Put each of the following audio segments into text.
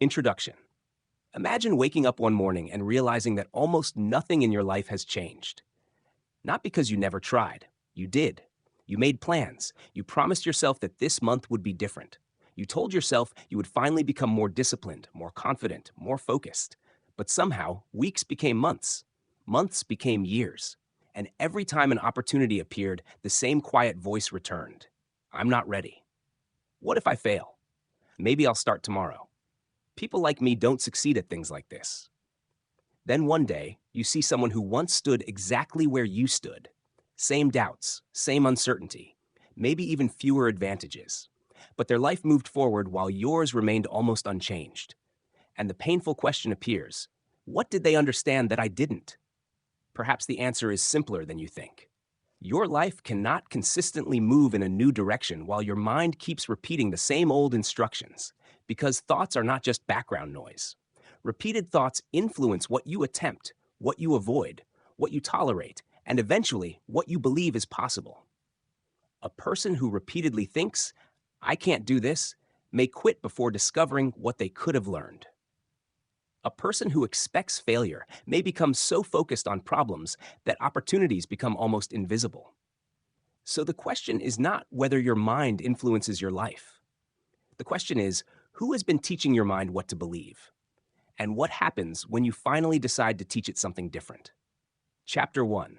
Introduction. Imagine waking up one morning and realizing that almost nothing in your life has changed. Not because you never tried. You did. You made plans. You promised yourself that this month would be different. You told yourself you would finally become more disciplined, more confident, more focused. But somehow, weeks became months. Months became years. And every time an opportunity appeared, the same quiet voice returned. I'm not ready. What if I fail? Maybe I'll start tomorrow. People like me don't succeed at things like this. Then one day, you see someone who once stood exactly where you stood. Same doubts, same uncertainty, maybe even fewer advantages. But their life moved forward while yours remained almost unchanged. And the painful question appears, what did they understand that I didn't? Perhaps the answer is simpler than you think. Your life cannot consistently move in a new direction while your mind keeps repeating the same old instructions, because thoughts are not just background noise. Repeated thoughts influence what you attempt, what you avoid, what you tolerate, and eventually what you believe is possible. A person who repeatedly thinks, I can't do this, may quit before discovering what they could have learned. A person who expects failure may become so focused on problems that opportunities become almost invisible. So the question is not whether your mind influences your life. The question is, who has been teaching your mind what to believe? And what happens when you finally decide to teach it something different? Chapter 1.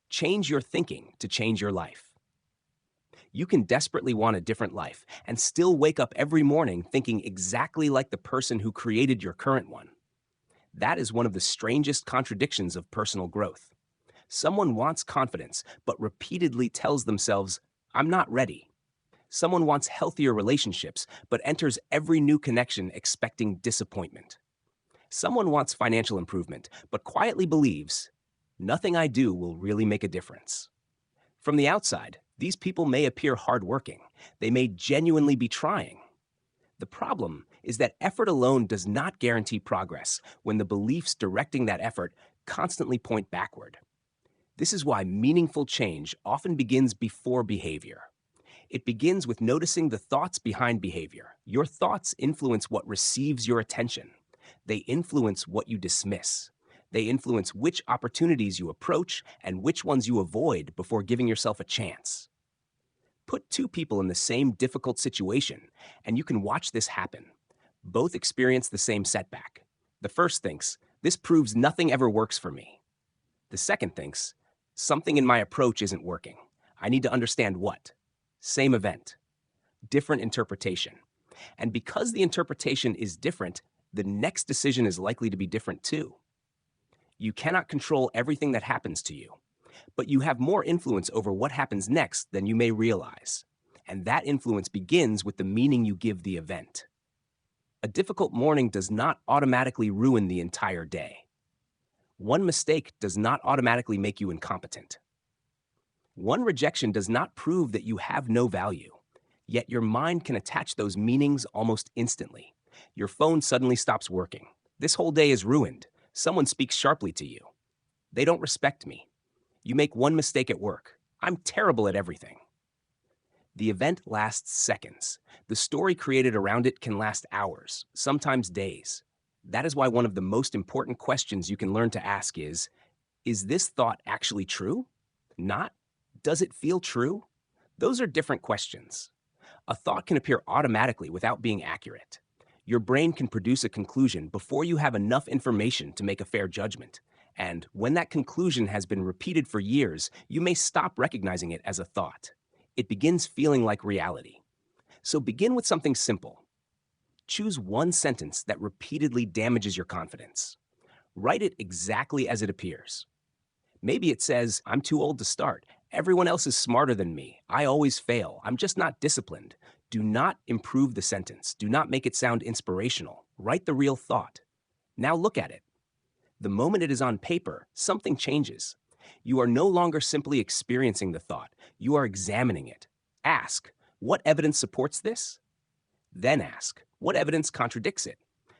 Change your thinking to change your life. You can desperately want a different life and still wake up every morning thinking exactly like the person who created your current one. That is one of the strangest contradictions of personal growth. Someone wants confidence, but repeatedly tells themselves, I'm not ready. Someone wants healthier relationships, but enters every new connection expecting disappointment. Someone wants financial improvement, but quietly believes, nothing I do will really make a difference. From the outside, these people may appear hardworking. They may genuinely be trying. The problem is that effort alone does not guarantee progress when the beliefs directing that effort constantly point backward. This is why meaningful change often begins before behavior. It begins with noticing the thoughts behind behavior. Your thoughts influence what receives your attention. They influence what you dismiss. They influence which opportunities you approach and which ones you avoid before giving yourself a chance. Put two people in the same difficult situation, and you can watch this happen. Both experience the same setback. The first thinks, this proves nothing ever works for me. The second thinks, something in my approach isn't working. I need to understand what. Same event, different interpretation. And because the interpretation is different, the next decision is likely to be different too. You cannot control everything that happens to you, but you have more influence over what happens next than you may realize. And that influence begins with the meaning you give the event. A difficult morning does not automatically ruin the entire day. One mistake does not automatically make you incompetent. One rejection does not prove that you have no value, yet your mind can attach those meanings almost instantly. Your phone suddenly stops working. This whole day is ruined. Someone speaks sharply to you. They don't respect me. You make one mistake at work. I'm terrible at everything. The event lasts seconds. The story created around it can last hours, sometimes days. That is why one of the most important questions you can learn to ask is this thought actually true? Not, does it feel true? Those are different questions. A thought can appear automatically without being accurate. Your brain can produce a conclusion before you have enough information to make a fair judgment. And when that conclusion has been repeated for years, you may stop recognizing it as a thought. It begins feeling like reality. So begin with something simple. Choose one sentence that repeatedly damages your confidence. Write it exactly as it appears. Maybe it says, I'm too old to start. Everyone else is smarter than me. I always fail. I'm just not disciplined. Do not improve the sentence. Do not make it sound inspirational. Write the real thought. Now look at it. The moment it is on paper, something changes. You are no longer simply experiencing the thought. You are examining it. Ask, what evidence supports this? Then ask, what evidence contradicts it?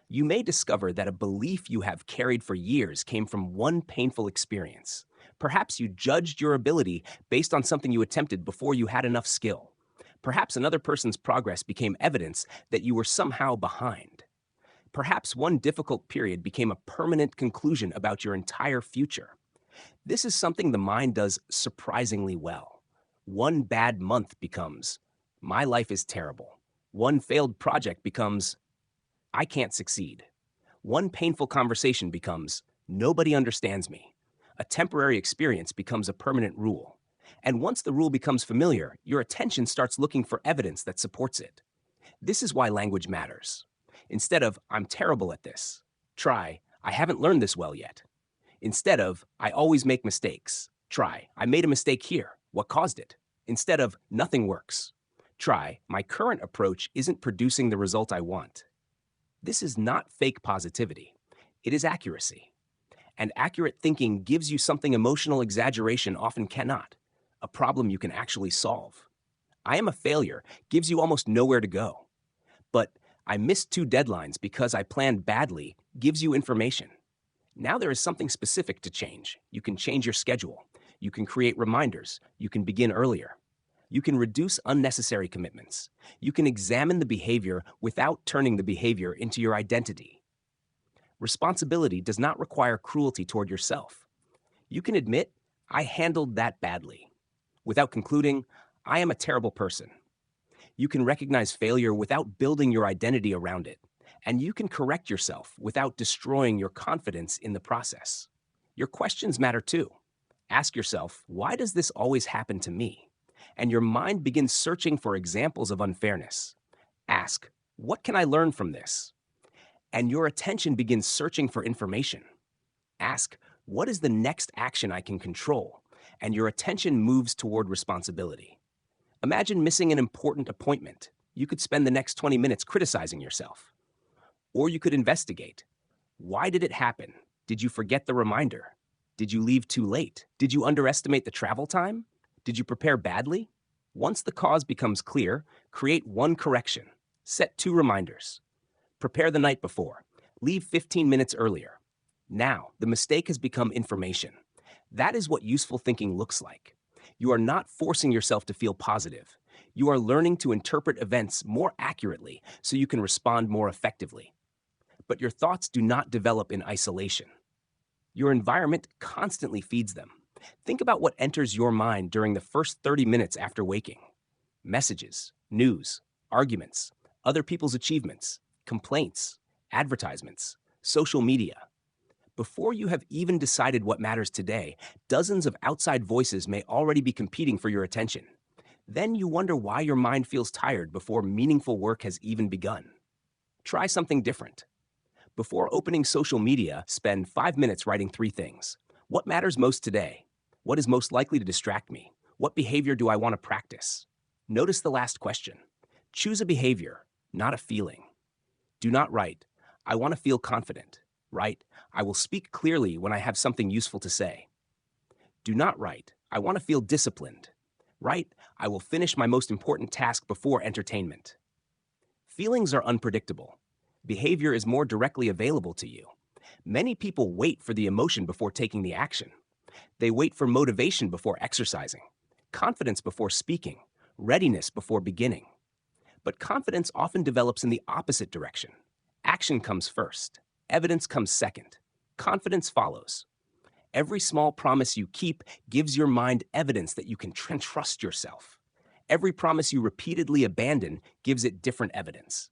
You may discover that a belief you have carried for years came from one painful experience. Perhaps you judged your ability based on something you attempted before you had enough skill. Perhaps another person's progress became evidence that you were somehow behind. Perhaps one difficult period became a permanent conclusion about your entire future. This is something the mind does surprisingly well. One bad month becomes, my life is terrible. One failed project becomes, I can't succeed. One painful conversation becomes, nobody understands me. A temporary experience becomes a permanent rule. And once the rule becomes familiar, your attention starts looking for evidence that supports it. This is why language matters. Instead of, I'm terrible at this, try, I haven't learned this well yet. Instead of, I always make mistakes, try, I made a mistake here, what caused it? Instead of, nothing works, try, my current approach isn't producing the result I want. This is not fake positivity. It is accuracy. And accurate thinking gives you something emotional exaggeration often cannot, a problem you can actually solve. I am a failure gives you almost nowhere to go. But I missed 2 deadlines because I planned badly gives you information. Now there is something specific to change. You can change your schedule. You can create reminders. You can begin earlier. You can reduce unnecessary commitments. You can examine the behavior without turning the behavior into your identity. Responsibility does not require cruelty toward yourself. You can admit, I handled that badly, without concluding, I am a terrible person. You can recognize failure without building your identity around it. And you can correct yourself without destroying your confidence in the process. Your questions matter too. Ask yourself, why does this always happen to me? And your mind begins searching for examples of unfairness. Ask, what can I learn from this? And your attention begins searching for information. Ask, what is the next action I can control? And your attention moves toward responsibility. Imagine missing an important appointment. You could spend the next 20 minutes criticizing yourself. Or you could investigate. Why did it happen? Did you forget the reminder? Did you leave too late? Did you underestimate the travel time? Did you prepare badly? Once the cause becomes clear, create one correction. Set 2 reminders. Prepare the night before. Leave 15 minutes earlier. Now, the mistake has become information. That is what useful thinking looks like. You are not forcing yourself to feel positive. You are learning to interpret events more accurately so you can respond more effectively. But your thoughts do not develop in isolation. Your environment constantly feeds them. Think about what enters your mind during the first 30 minutes after waking. Messages, news, arguments, other people's achievements, complaints, advertisements, social media. Before you have even decided what matters today, dozens of outside voices may already be competing for your attention. Then you wonder why your mind feels tired before meaningful work has even begun. Try something different. Before opening social media, spend 5 minutes writing 3 things. What matters most today? What is most likely to distract me? What behavior do I want to practice? Notice the last question. Choose a behavior, not a feeling. Do not write, I want to feel confident. Write, I will speak clearly when I have something useful to say. Do not write, I want to feel disciplined. Write, I will finish my most important task before entertainment. Feelings are unpredictable. Behavior is more directly available to you. Many people wait for the emotion before taking the action. They wait for motivation before exercising, confidence before speaking, readiness before beginning. But confidence often develops in the opposite direction. Action comes first. Evidence comes second. Confidence follows. Every small promise you keep gives your mind evidence that you can trust yourself. Every promise you repeatedly abandon gives it different evidence.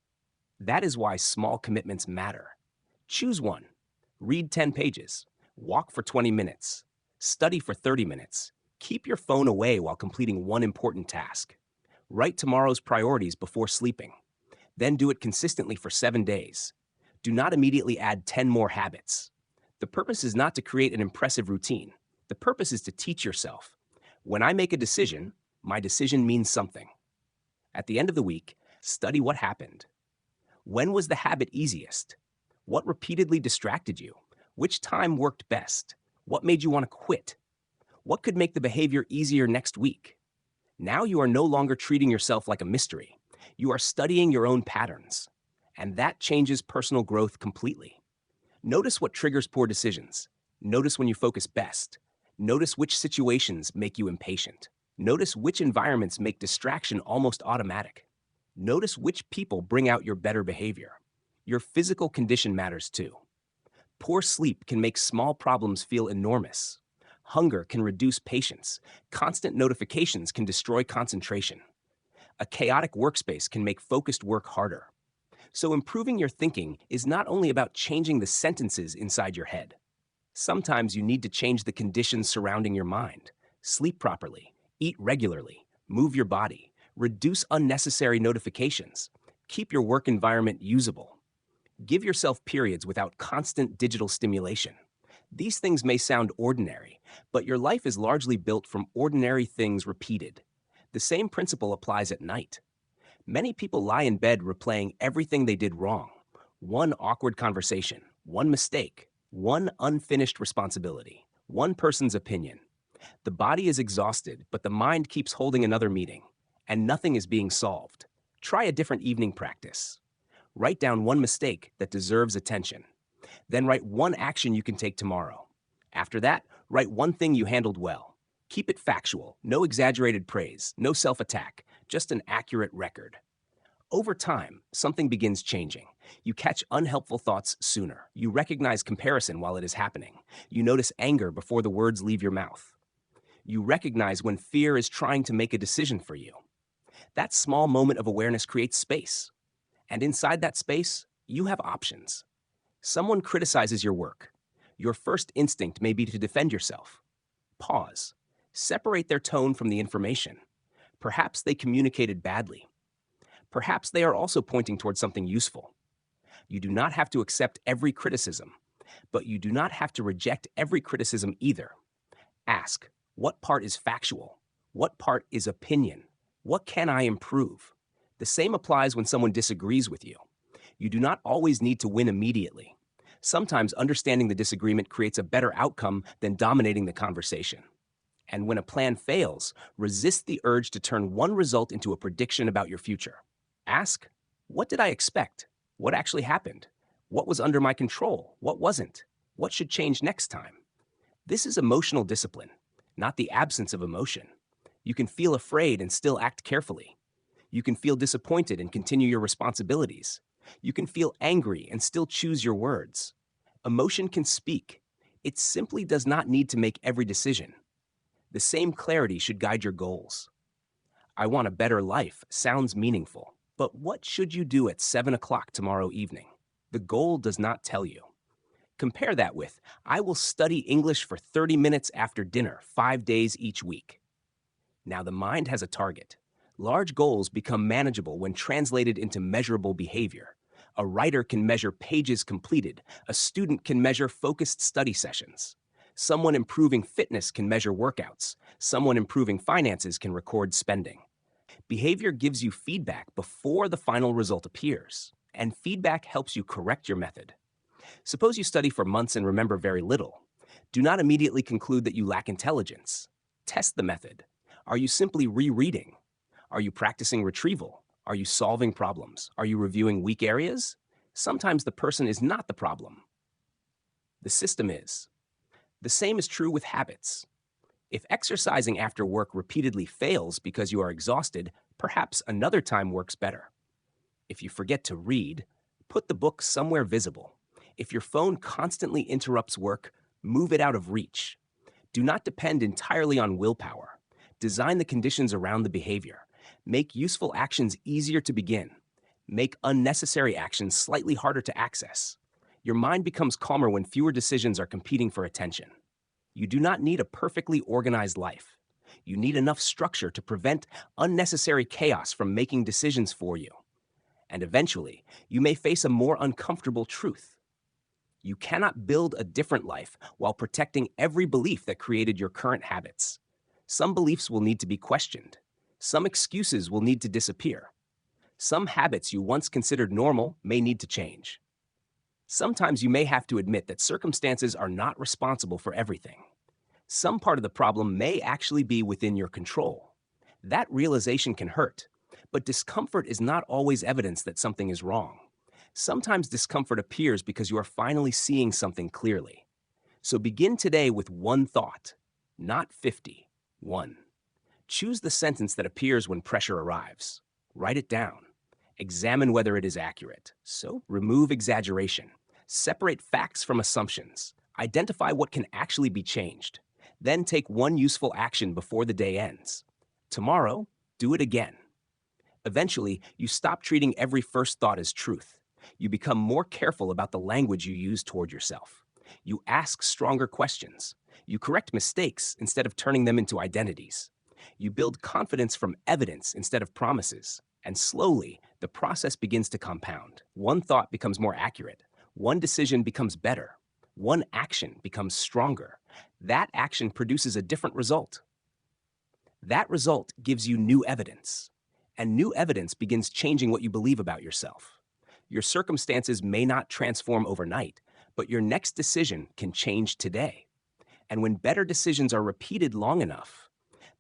That is why small commitments matter. Choose one. Read 10 pages. Walk for 20 minutes. Study for 30 minutes. Keep your phone away while completing one important task. Write tomorrow's priorities before sleeping. Then do it consistently for 7 days. Do not immediately add 10 more habits. The purpose is not to create an impressive routine. The purpose is to teach yourself. When I make a decision, my decision means something. At the end of the week, study what happened. When was the habit easiest? What repeatedly distracted you? Which time worked best? What made you want to quit? What could make the behavior easier next week? Now you are no longer treating yourself like a mystery. You are studying your own patterns. And that changes personal growth completely. Notice what triggers poor decisions. Notice when you focus best. Notice which situations make you impatient. Notice which environments make distraction almost automatic. Notice which people bring out your better behavior. Your physical condition matters too. Poor sleep can make small problems feel enormous. Hunger can reduce patience. Constant notifications can destroy concentration. A chaotic workspace can make focused work harder. So, improving your thinking is not only about changing the sentences inside your head. Sometimes you need to change the conditions surrounding your mind. Sleep properly, eat regularly, move your body, reduce unnecessary notifications, keep your work environment usable. Give yourself periods without constant digital stimulation. These things may sound ordinary, but your life is largely built from ordinary things repeated. The same principle applies at night. Many people lie in bed replaying everything they did wrong. One awkward conversation, one mistake, one unfinished responsibility, one person's opinion. The body is exhausted, but the mind keeps holding another meeting, and nothing is being solved. Try a different evening practice. Write down one mistake that deserves attention. Then write one action you can take tomorrow. After that, write one thing you handled well. Keep it factual, no exaggerated praise, no self-attack, just an accurate record. Over time, something begins changing. You catch unhelpful thoughts sooner. You recognize comparison while it is happening. You notice anger before the words leave your mouth. You recognize when fear is trying to make a decision for you. That small moment of awareness creates space. And inside that space, you have options. Someone criticizes your work. Your first instinct may be to defend yourself. Pause. Separate their tone from the information. Perhaps they communicated badly. Perhaps they are also pointing towards something useful. You do not have to accept every criticism, but you do not have to reject every criticism either. Ask, what part is factual? What part is opinion? What can I improve? The same applies when someone disagrees with you. You do not always need to win immediately. Sometimes understanding the disagreement creates a better outcome than dominating the conversation. And when a plan fails, resist the urge to turn one result into a prediction about your future. Ask, what did I expect? What actually happened? What was under my control? What wasn't? What should change next time? This is emotional discipline, not the absence of emotion. You can feel afraid and still act carefully. You can feel disappointed and continue your responsibilities. You can feel angry and still choose your words. Emotion can speak. It simply does not need to make every decision. The same clarity should guide your goals. I want a better life sounds meaningful, but what should you do at 7 o'clock tomorrow evening? The goal does not tell you. Compare that with, I will study English for 30 minutes after dinner, 5 days each week. Now the mind has a target. Large goals become manageable when translated into measurable behavior. A writer can measure pages completed. A student can measure focused study sessions. Someone improving fitness can measure workouts. Someone improving finances can record spending. Behavior gives you feedback before the final result appears, and feedback helps you correct your method. Suppose you study for months and remember very little. Do not immediately conclude that you lack intelligence. Test the method. Are you simply rereading? Are you practicing retrieval? Are you solving problems? Are you reviewing weak areas? Sometimes the person is not the problem. The system is. The same is true with habits. If exercising after work repeatedly fails because you are exhausted, perhaps another time works better. If you forget to read, put the book somewhere visible. If your phone constantly interrupts work, move it out of reach. Do not depend entirely on willpower. Design the conditions around the behavior. Make useful actions easier to begin. Make unnecessary actions slightly harder to access. Your mind becomes calmer when fewer decisions are competing for attention. You do not need a perfectly organized life. You need enough structure to prevent unnecessary chaos from making decisions for you. And eventually, you may face a more uncomfortable truth. You cannot build a different life while protecting every belief that created your current habits. Some beliefs will need to be questioned. Some excuses will need to disappear. Some habits you once considered normal may need to change. Sometimes you may have to admit that circumstances are not responsible for everything. Some part of the problem may actually be within your control. That realization can hurt, but discomfort is not always evidence that something is wrong. Sometimes discomfort appears because you are finally seeing something clearly. So begin today with one thought, not 50. One. Choose the sentence that appears when pressure arrives. Write it down. Examine whether it is accurate. So, remove exaggeration. Separate facts from assumptions. Identify what can actually be changed. Then take one useful action before the day ends. Tomorrow, do it again. Eventually, you stop treating every first thought as truth. You become more careful about the language you use toward yourself. You ask stronger questions. You correct mistakes instead of turning them into identities. You build confidence from evidence instead of promises. And slowly, the process begins to compound. One thought becomes more accurate. One decision becomes better. One action becomes stronger. That action produces a different result. That result gives you new evidence. And new evidence begins changing what you believe about yourself. Your circumstances may not transform overnight, but your next decision can change today. And when better decisions are repeated long enough,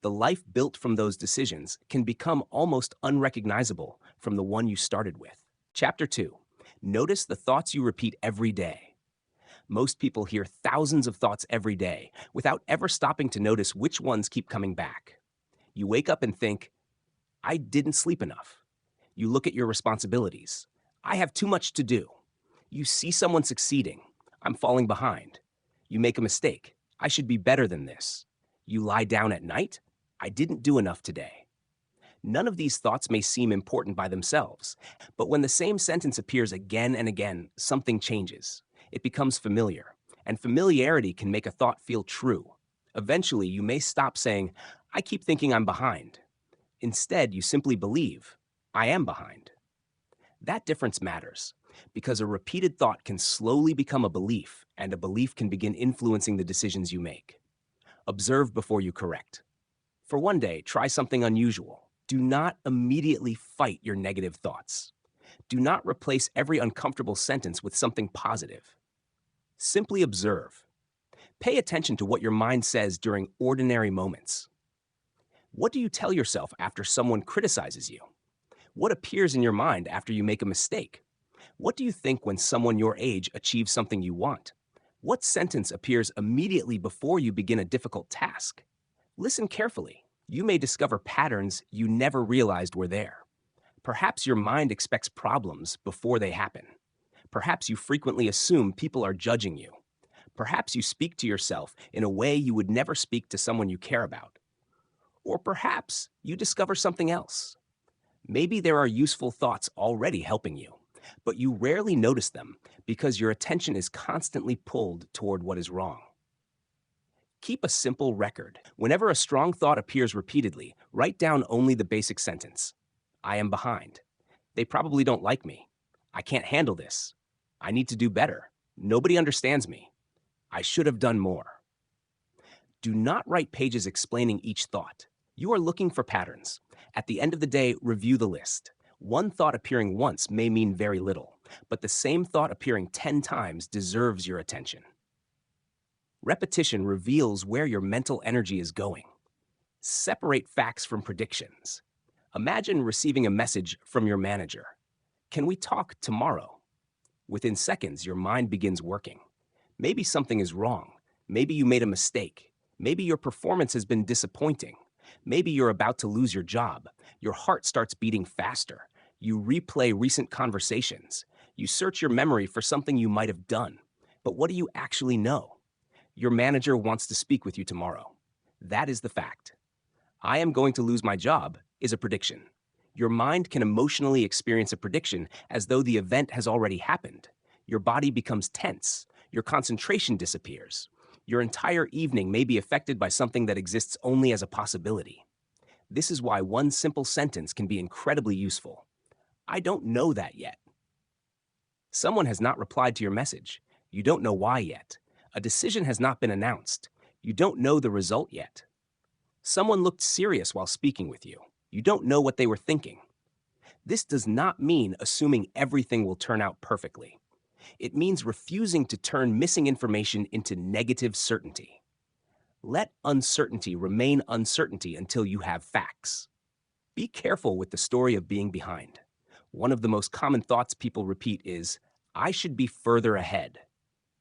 the life built from those decisions can become almost unrecognizable from the one you started with. Chapter 2. Notice the thoughts you repeat every day. Most people hear thousands of thoughts every day without ever stopping to notice which ones keep coming back. You wake up and think, I didn't sleep enough. You look at your responsibilities. I have too much to do. You see someone succeeding. I'm falling behind. You make a mistake. I should be better than this. You lie down at night. I didn't do enough today. None of these thoughts may seem important by themselves, but when the same sentence appears again and again, something changes. It becomes familiar, and familiarity can make a thought feel true. Eventually, you may stop saying, I keep thinking I'm behind. Instead, you simply believe, I am behind. That difference matters, because a repeated thought can slowly become a belief, and a belief can begin influencing the decisions you make. Observe before you correct. For one day, try something unusual. Do not immediately fight your negative thoughts. Do not replace every uncomfortable sentence with something positive. Simply observe. Pay attention to what your mind says during ordinary moments. What do you tell yourself after someone criticizes you? What appears in your mind after you make a mistake? What do you think when someone your age achieves something you want? What sentence appears immediately before you begin a difficult task? Listen carefully. You may discover patterns you never realized were there. Perhaps your mind expects problems before they happen. Perhaps you frequently assume people are judging you. Perhaps you speak to yourself in a way you would never speak to someone you care about. Or perhaps you discover something else. Maybe there are useful thoughts already helping you, but you rarely notice them because your attention is constantly pulled toward what is wrong. Keep a simple record. Whenever a strong thought appears repeatedly, write down only the basic sentence. I am behind. They probably don't like me. I can't handle this. I need to do better. Nobody understands me. I should have done more. Do not write pages explaining each thought. You are looking for patterns. At the end of the day, review the list. One thought appearing once may mean very little, but the same thought appearing 10 times deserves your attention. Repetition reveals where your mental energy is going. Separate facts from predictions. Imagine receiving a message from your manager. Can we talk tomorrow? Within seconds, your mind begins working. Maybe something is wrong. Maybe you made a mistake. Maybe your performance has been disappointing. Maybe you're about to lose your job. Your heart starts beating faster. You replay recent conversations. You search your memory for something you might have done. But what do you actually know? Your manager wants to speak with you tomorrow. That is the fact. I am going to lose my job is a prediction. Your mind can emotionally experience a prediction as though the event has already happened. Your body becomes tense. Your concentration disappears. Your entire evening may be affected by something that exists only as a possibility. This is why one simple sentence can be incredibly useful. I don't know that yet. Someone has not replied to your message. You don't know why yet. A decision has not been announced. You don't know the result yet. Someone looked serious while speaking with you. You don't know what they were thinking. This does not mean assuming everything will turn out perfectly. It means refusing to turn missing information into negative certainty. Let uncertainty remain uncertainty until you have facts. Be careful with the story of being behind. One of the most common thoughts people repeat is, I should be further ahead.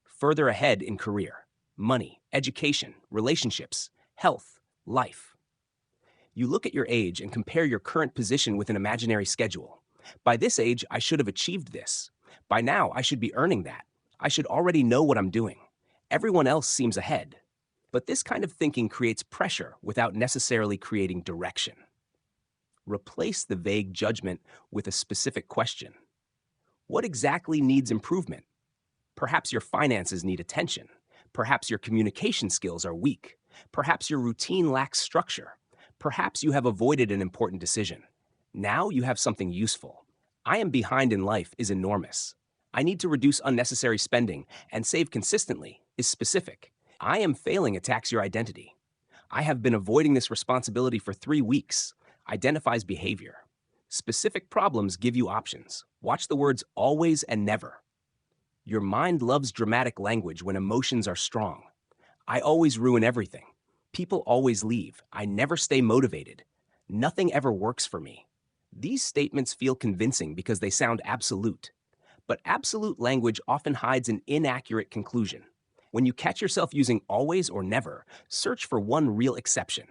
Further ahead in career, money, education, relationships, health, life. You look at your age and compare your current position with an imaginary schedule. By this age, I should have achieved this. By now, I should be earning that. I should already know what I'm doing. Everyone else seems ahead. But this kind of thinking creates pressure without necessarily creating direction. Replace the vague judgment with a specific question. What exactly needs improvement? Perhaps your finances need attention. Perhaps your communication skills are weak. Perhaps your routine lacks structure. Perhaps you have avoided an important decision. Now you have something useful. I am behind in life is enormous. I need to reduce unnecessary spending and save consistently is specific. I am failing attacks your identity. I have been avoiding this responsibility for 3 weeks. Identifies behavior. Specific problems give you options. Watch the words always and never. Your mind loves dramatic language when emotions are strong. I always ruin everything. People always leave. I never stay motivated. Nothing ever works for me. These statements feel convincing because they sound absolute. But absolute language often hides an inaccurate conclusion. When you catch yourself using always or never, search for one real exception.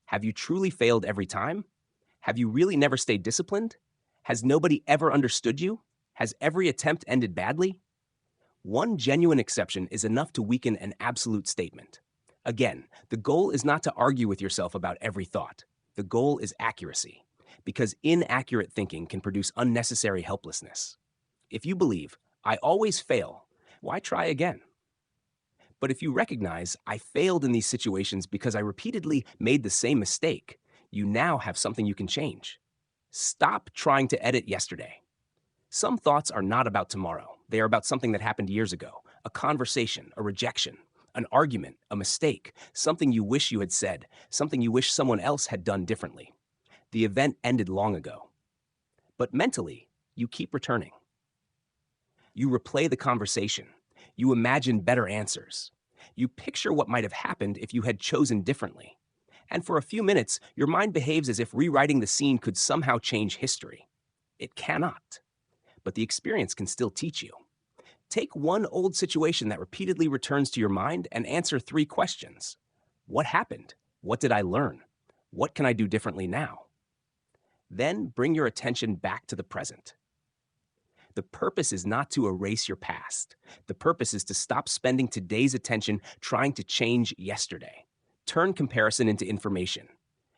Have you truly failed every time? Have you really never stayed disciplined? Has nobody ever understood you? Has every attempt ended badly? One genuine exception is enough to weaken an absolute statement. Again, the goal is not to argue with yourself about every thought. The goal is accuracy, because inaccurate thinking can produce unnecessary helplessness. If you believe, I always fail, why try again? But if you recognize, I failed in these situations because I repeatedly made the same mistake, you now have something you can change. Stop trying to edit yesterday. Some thoughts are not about tomorrow. They are about something that happened years ago, a conversation, a rejection, an argument, a mistake, something you wish you had said, something you wish someone else had done differently. The event ended long ago. But mentally, you keep returning. You replay the conversation. You imagine better answers. You picture what might have happened if you had chosen differently. And for a few minutes, your mind behaves as if rewriting the scene could somehow change history. It cannot. But the experience can still teach you. Take one old situation that repeatedly returns to your mind and answer 3 questions. What happened? What did I learn? What can I do differently now? Then bring your attention back to the present. The purpose is not to erase your past. The purpose is to stop spending today's attention trying to change yesterday. Turn comparison into information.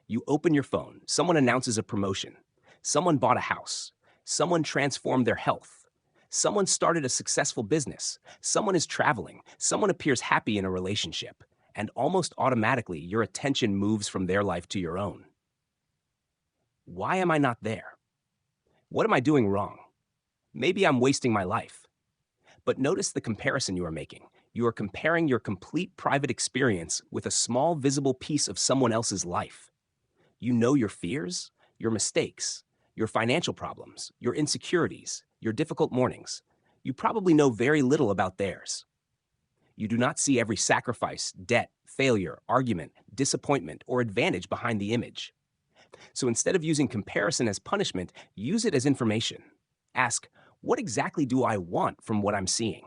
You open your phone, someone announces a promotion. Someone bought a house. Someone transformed their health. Someone started a successful business. Someone is traveling. Someone appears happy in a relationship. And almost automatically, your attention moves from their life to your own. Why am I not there? What am I doing wrong? Maybe I'm wasting my life. But notice the comparison you are making. You are comparing your complete private experience with a small visible piece of someone else's life. You know your fears, your mistakes, your financial problems, your insecurities, your difficult mornings. You probably know very little about theirs. You do not see every sacrifice, debt, failure, argument, disappointment, or advantage behind the image. So instead of using comparison as punishment, use it as information. Ask, what exactly do I want from what I'm seeing?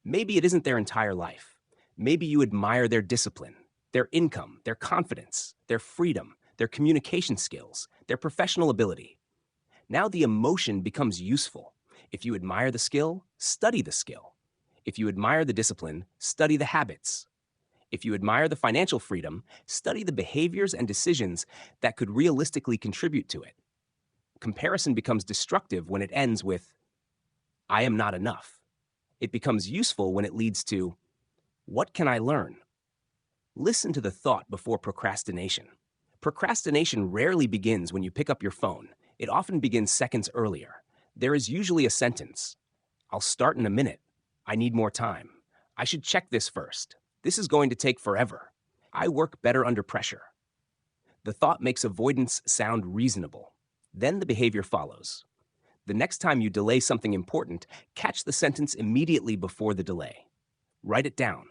Maybe it isn't their entire life. Maybe you admire their discipline, their income, their confidence, their freedom, their communication skills, their professional ability. Now the emotion becomes useful. If you admire the skill, study the skill. If you admire the discipline, study the habits. If you admire the financial freedom, study the behaviors and decisions that could realistically contribute to it. Comparison becomes destructive when it ends with, I am not enough. It becomes useful when it leads to, what can I learn? Listen to the thought before procrastination. Procrastination rarely begins when you pick up your phone. It often begins seconds earlier. There is usually a sentence. I'll start in a minute. I need more time. I should check this first. This is going to take forever. I work better under pressure. The thought makes avoidance sound reasonable. Then the behavior follows. The next time you delay something important, catch the sentence immediately before the delay. Write it down.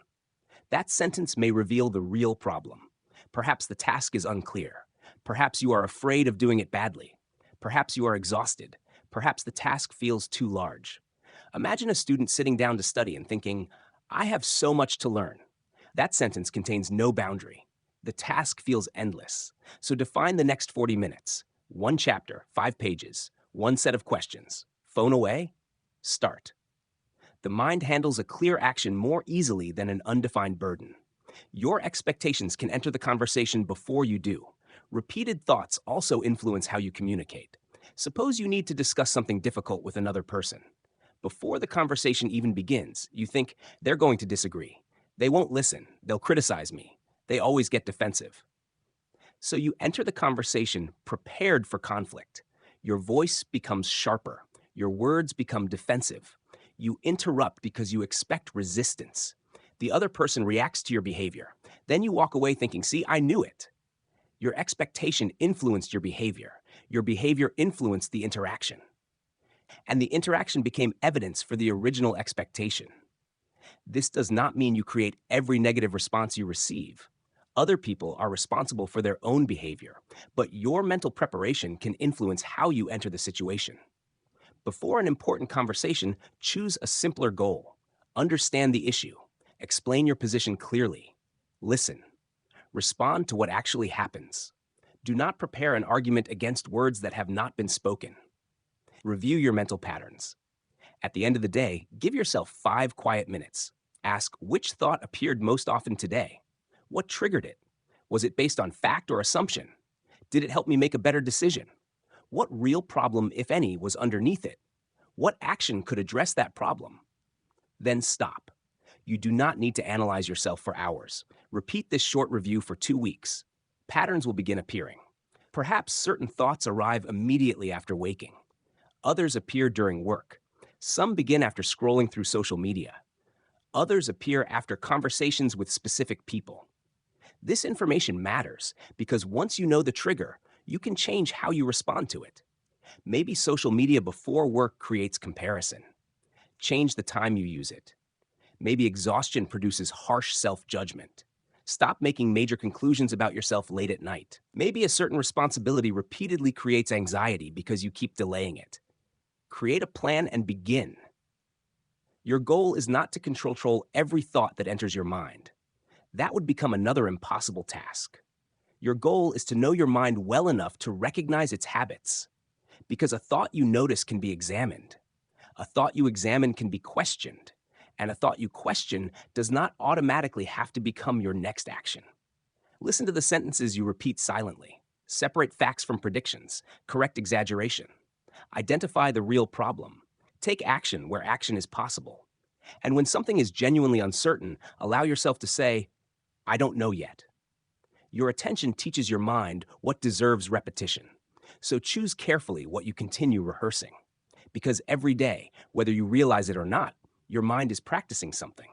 That sentence may reveal the real problem. Perhaps the task is unclear. Perhaps you are afraid of doing it badly. Perhaps you are exhausted. Perhaps the task feels too large. Imagine a student sitting down to study and thinking, I have so much to learn. That sentence contains no boundary. The task feels endless. So define the next 40 minutes. 1 chapter, 5 pages. One set of questions. Phone away. Start. The mind handles a clear action more easily than an undefined burden. Your expectations can enter the conversation before you do. Repeated thoughts also influence how you communicate. Suppose you need to discuss something difficult with another person. Before the conversation even begins, you think, they're going to disagree. They won't listen. They'll criticize me. They always get defensive. So you enter the conversation prepared for conflict. Your voice becomes sharper. Your words become defensive. You interrupt because you expect resistance. The other person reacts to your behavior. Then you walk away thinking, see, I knew it. Your expectation influenced your behavior. Your behavior influenced the interaction. And the interaction became evidence for the original expectation. This does not mean you create every negative response you receive. Other people are responsible for their own behavior, but your mental preparation can influence how you enter the situation. Before an important conversation, choose a simpler goal. Understand the issue. Explain your position clearly. Listen. Respond to what actually happens. Do not prepare an argument against words that have not been spoken. Review your mental patterns. At the end of the day, give yourself 5 quiet minutes. Ask which thought appeared most often today. What triggered it? Was it based on fact or assumption? Did it help me make a better decision? What real problem, if any, was underneath it? What action could address that problem? Then stop. You do not need to analyze yourself for hours. Repeat this short review for 2 weeks. Patterns will begin appearing. Perhaps certain thoughts arrive immediately after waking. Others appear during work. Some begin after scrolling through social media. Others appear after conversations with specific people. This information matters because once you know the trigger, you can change how you respond to it. Maybe social media before work creates comparison. Change the time you use it. Maybe exhaustion produces harsh self-judgment. Stop making major conclusions about yourself late at night. Maybe a certain responsibility repeatedly creates anxiety because you keep delaying it. Create a plan and begin. Your goal is not to control every thought that enters your mind. That would become another impossible task. Your goal is to know your mind well enough to recognize its habits. Because a thought you notice can be examined. A thought you examine can be questioned. And a thought you question does not automatically have to become your next action. Listen to the sentences you repeat silently. Separate facts from predictions. Correct exaggeration. Identify the real problem. Take action where action is possible. And when something is genuinely uncertain, allow yourself to say, I don't know yet. Your attention teaches your mind what deserves repetition. So choose carefully what you continue rehearsing. Because every day, whether you realize it or not, your mind is practicing something.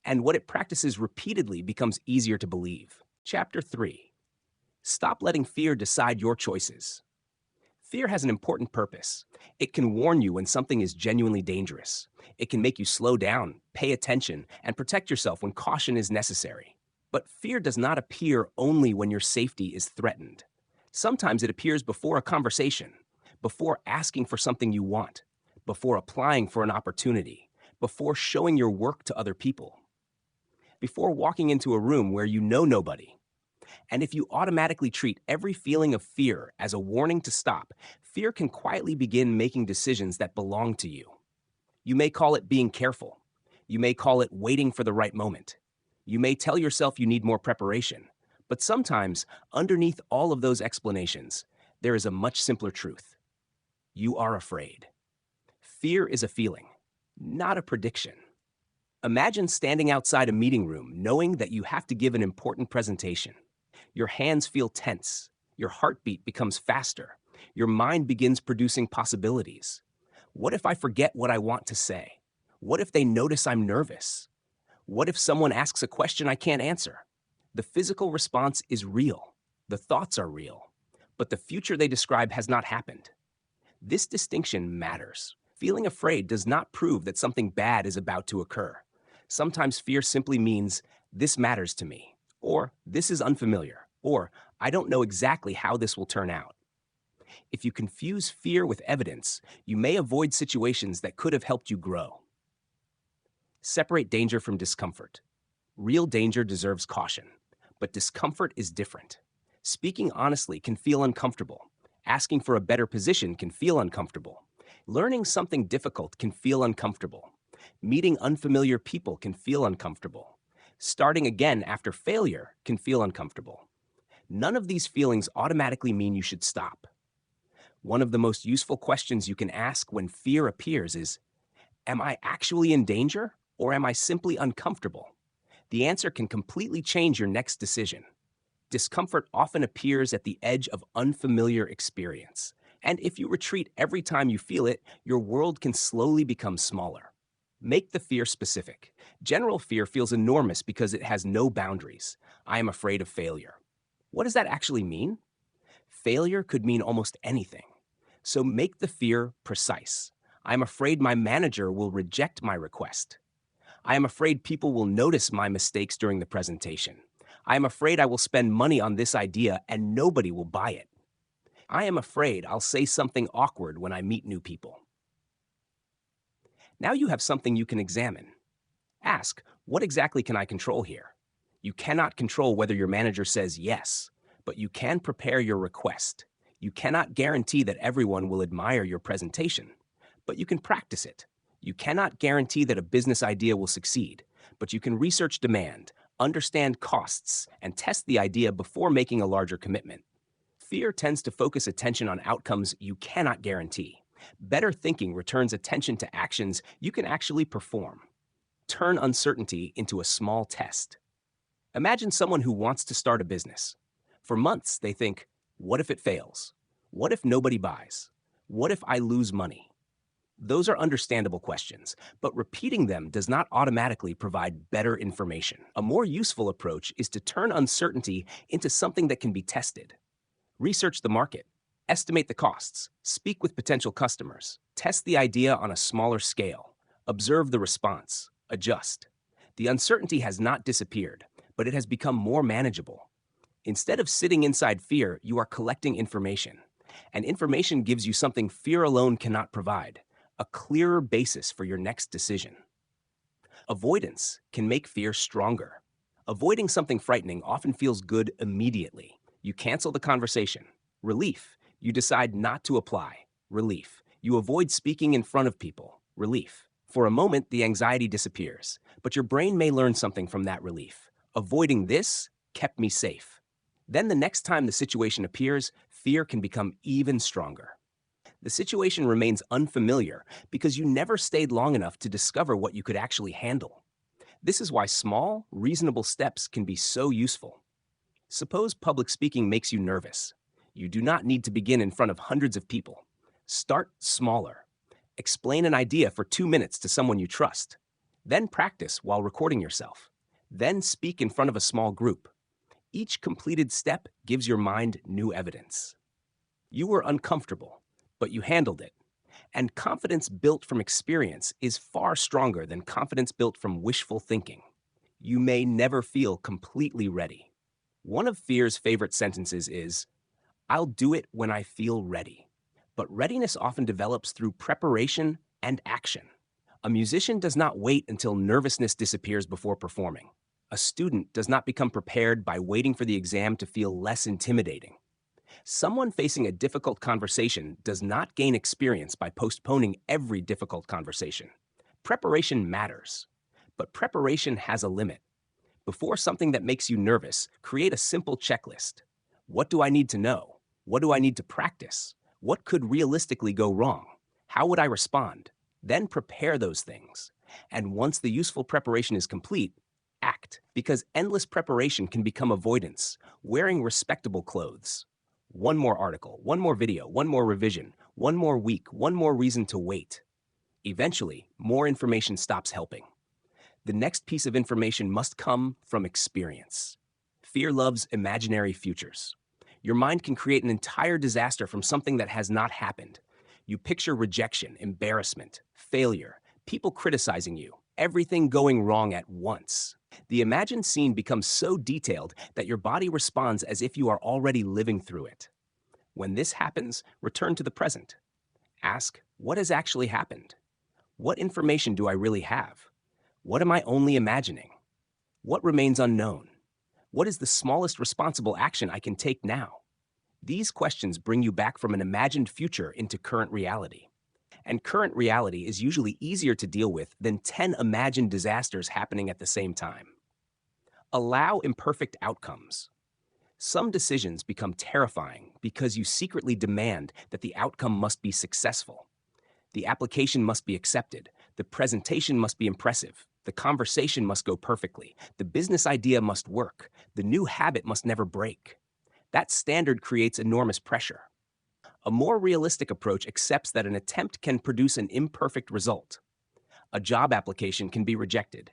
And what it practices repeatedly becomes easier to believe. Chapter 3. Stop letting fear decide your choices. Fear has an important purpose. It can warn you when something is genuinely dangerous. It can make you slow down, pay attention, and protect yourself when caution is necessary. But fear does not appear only when your safety is threatened. Sometimes it appears before a conversation, before asking for something you want, before applying for an opportunity, before showing your work to other people, before walking into a room where you know nobody. And if you automatically treat every feeling of fear as a warning to stop, fear can quietly begin making decisions that belong to you. You may call it being careful. You may call it waiting for the right moment. You may tell yourself you need more preparation. But sometimes, underneath all of those explanations, there is a much simpler truth. You are afraid. Fear is a feeling, not a prediction. Imagine standing outside a meeting room knowing that you have to give an important presentation. Your hands feel tense. Your heartbeat becomes faster. Your mind begins producing possibilities. What if I forget what I want to say? What if they notice I'm nervous? What if someone asks a question I can't answer? The physical response is real. The thoughts are real. But the future they describe has not happened. This distinction matters. Feeling afraid does not prove that something bad is about to occur. Sometimes fear simply means, this matters to me, or this is unfamiliar, or I don't know exactly how this will turn out. If you confuse fear with evidence, you may avoid situations that could have helped you grow. Separate danger from discomfort. Real danger deserves caution, but discomfort is different. Speaking honestly can feel uncomfortable. Asking for a better position can feel uncomfortable. Learning something difficult can feel uncomfortable. Meeting unfamiliar people can feel uncomfortable. Starting again after failure can feel uncomfortable. None of these feelings automatically mean you should stop. One of the most useful questions you can ask when fear appears is, am I actually in danger or am I simply uncomfortable? The answer can completely change your next decision. Discomfort often appears at the edge of unfamiliar experience. And if you retreat every time you feel it, your world can slowly become smaller. Make the fear specific. General fear feels enormous because it has no boundaries. I am afraid of failure. What does that actually mean? Failure could mean almost anything. So make the fear precise. I am afraid my manager will reject my request. I am afraid people will notice my mistakes during the presentation. I am afraid I will spend money on this idea and nobody will buy it. I am afraid I'll say something awkward when I meet new people. Now you have something you can examine. Ask, what exactly can I control here? You cannot control whether your manager says yes, but you can prepare your request. You cannot guarantee that everyone will admire your presentation, but you can practice it. You cannot guarantee that a business idea will succeed, but you can research demand, understand costs, and test the idea before making a larger commitment. Fear tends to focus attention on outcomes you cannot guarantee. Better thinking returns attention to actions you can actually perform. Turn uncertainty into a small test. Imagine someone who wants to start a business. For months, they think, what if it fails? What if nobody buys? What if I lose money? Those are understandable questions, but repeating them does not automatically provide better information. A more useful approach is to turn uncertainty into something that can be tested. Research the market, estimate the costs, speak with potential customers, test the idea on a smaller scale, observe the response, adjust. The uncertainty has not disappeared, but it has become more manageable. Instead of sitting inside fear, you are collecting information. And information gives you something fear alone cannot provide, a clearer basis for your next decision. Avoidance can make fear stronger. Avoiding something frightening often feels good immediately. You cancel the conversation. Relief. You decide not to apply. Relief. You avoid speaking in front of people. Relief. For a moment, the anxiety disappears, but your brain may learn something from that relief. Avoiding this kept me safe. Then the next time the situation appears, fear can become even stronger. The situation remains unfamiliar because you never stayed long enough to discover what you could actually handle. This is why small, reasonable steps can be so useful. Suppose public speaking makes you nervous. You do not need to begin in front of hundreds of people. Start smaller. Explain an idea for 2 minutes to someone you trust. Then practice while recording yourself. Then speak in front of a small group. Each completed step gives your mind new evidence. You were uncomfortable, but you handled it. And confidence built from experience is far stronger than confidence built from wishful thinking. You may never feel completely ready. One of fear's favorite sentences is, I'll do it when I feel ready. But readiness often develops through preparation and action. A musician does not wait until nervousness disappears before performing. A student does not become prepared by waiting for the exam to feel less intimidating. Someone facing a difficult conversation does not gain experience by postponing every difficult conversation. Preparation matters, but preparation has a limit. Before something that makes you nervous, create a simple checklist. What do I need to know? What do I need to practice? What could realistically go wrong? How would I respond? Then prepare those things. And once the useful preparation is complete, act, because endless preparation can become avoidance, wearing respectable clothes. One more article, one more video, one more revision, one more week, one more reason to wait. Eventually, more information stops helping. The next piece of information must come from experience. Fear loves imaginary futures. Your mind can create an entire disaster from something that has not happened. You picture rejection, embarrassment, failure, people criticizing you, everything going wrong at once. The imagined scene becomes so detailed that your body responds as if you are already living through it. When this happens, return to the present. Ask, what has actually happened? What information do I really have? What am I only imagining? What remains unknown? What is the smallest responsible action I can take now? These questions bring you back from an imagined future into current reality. And current reality is usually easier to deal with than 10 imagined disasters happening at the same time. Allow imperfect outcomes. Some decisions become terrifying because you secretly demand that the outcome must be successful. The application must be accepted. The presentation must be impressive. The conversation must go perfectly. The business idea must work. The new habit must never break. That standard creates enormous pressure. A more realistic approach accepts that an attempt can produce an imperfect result. A job application can be rejected.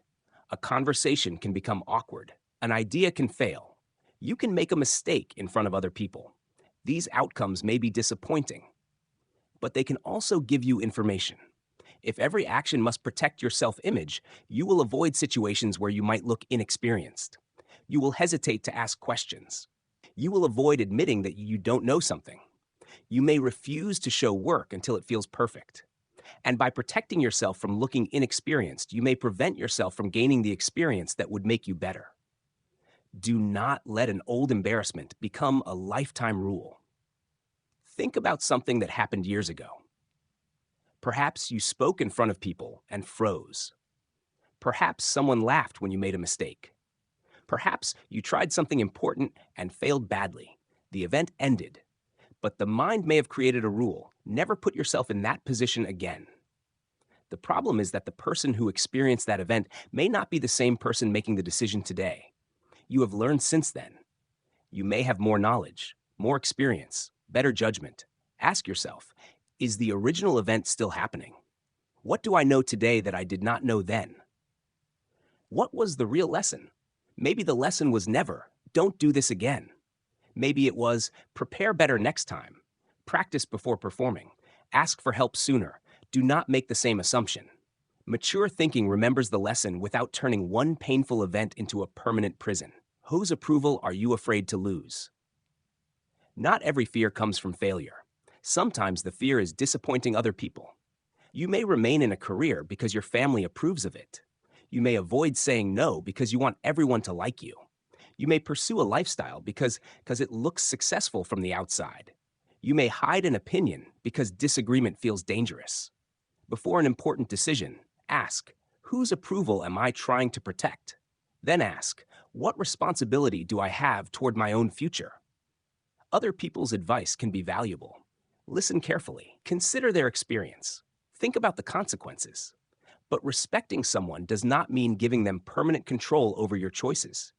A conversation can become awkward. An idea can fail. You can make a mistake in front of other people. These outcomes may be disappointing, but they can also give you information. If every action must protect your self-image, you will avoid situations where you might look inexperienced. You will hesitate to ask questions. You will avoid admitting that you don't know something. You may refuse to show work until it feels perfect. And by protecting yourself from looking inexperienced, you may prevent yourself from gaining the experience that would make you better. Do not let an old embarrassment become a lifetime rule. Think about something that happened years ago. Perhaps you spoke in front of people and froze. Perhaps someone laughed when you made a mistake. Perhaps you tried something important and failed badly. The event ended. But the mind may have created a rule: never put yourself in that position again. The problem is that the person who experienced that event may not be the same person making the decision today. You have learned since then. You may have more knowledge, more experience, better judgment. Ask yourself, is the original event still happening? What do I know today that I did not know then? What was the real lesson? Maybe the lesson was never, don't do this again. Maybe it was, prepare better next time. Practice before performing. Ask for help sooner. Do not make the same assumption. Mature thinking remembers the lesson without turning one painful event into a permanent prison. Whose approval are you afraid to lose? Not every fear comes from failure. Sometimes the fear is disappointing other people. You may remain in a career because your family approves of it. You may avoid saying no because you want everyone to like you. You may pursue a lifestyle because it looks successful from the outside. You may hide an opinion because disagreement feels dangerous. Before an important decision, ask, whose approval am I trying to protect? Then ask, what responsibility do I have toward my own future? Other people's advice can be valuable. Listen carefully. Consider their experience. Think about the consequences. But respecting someone does not mean giving them permanent control over your choices.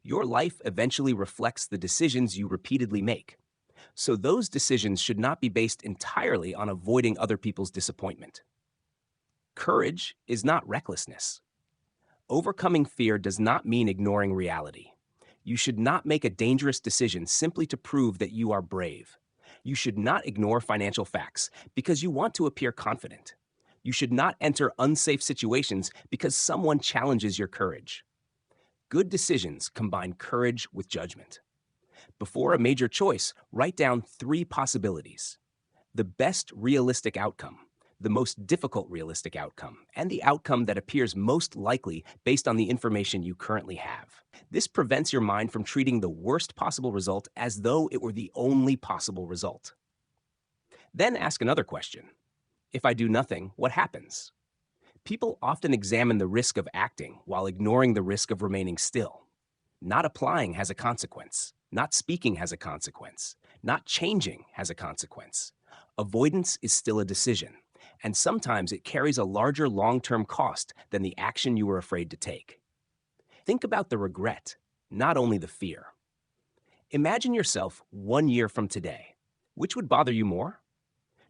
Your life eventually reflects the decisions you repeatedly make. So those decisions should not be based entirely on avoiding other people's disappointment. Courage is not recklessness. Overcoming fear does not mean ignoring reality. You should not make a dangerous decision simply to prove that you are brave. You should not ignore financial facts because you want to appear confident. You should not enter unsafe situations because someone challenges your courage. Good decisions combine courage with judgment. Before a major choice, write down 3 possibilities: the best realistic outcome, the most difficult realistic outcome, and the outcome that appears most likely based on the information you currently have. This prevents your mind from treating the worst possible result as though it were the only possible result. Then ask another question. If I do nothing, what happens? People often examine the risk of acting while ignoring the risk of remaining still. Not applying has a consequence. Not speaking has a consequence. Not changing has a consequence. Avoidance is still a decision, and sometimes it carries a larger long-term cost than the action you were afraid to take. Think about the regret, not only the fear. Imagine yourself 1 year from today. Which would bother you more?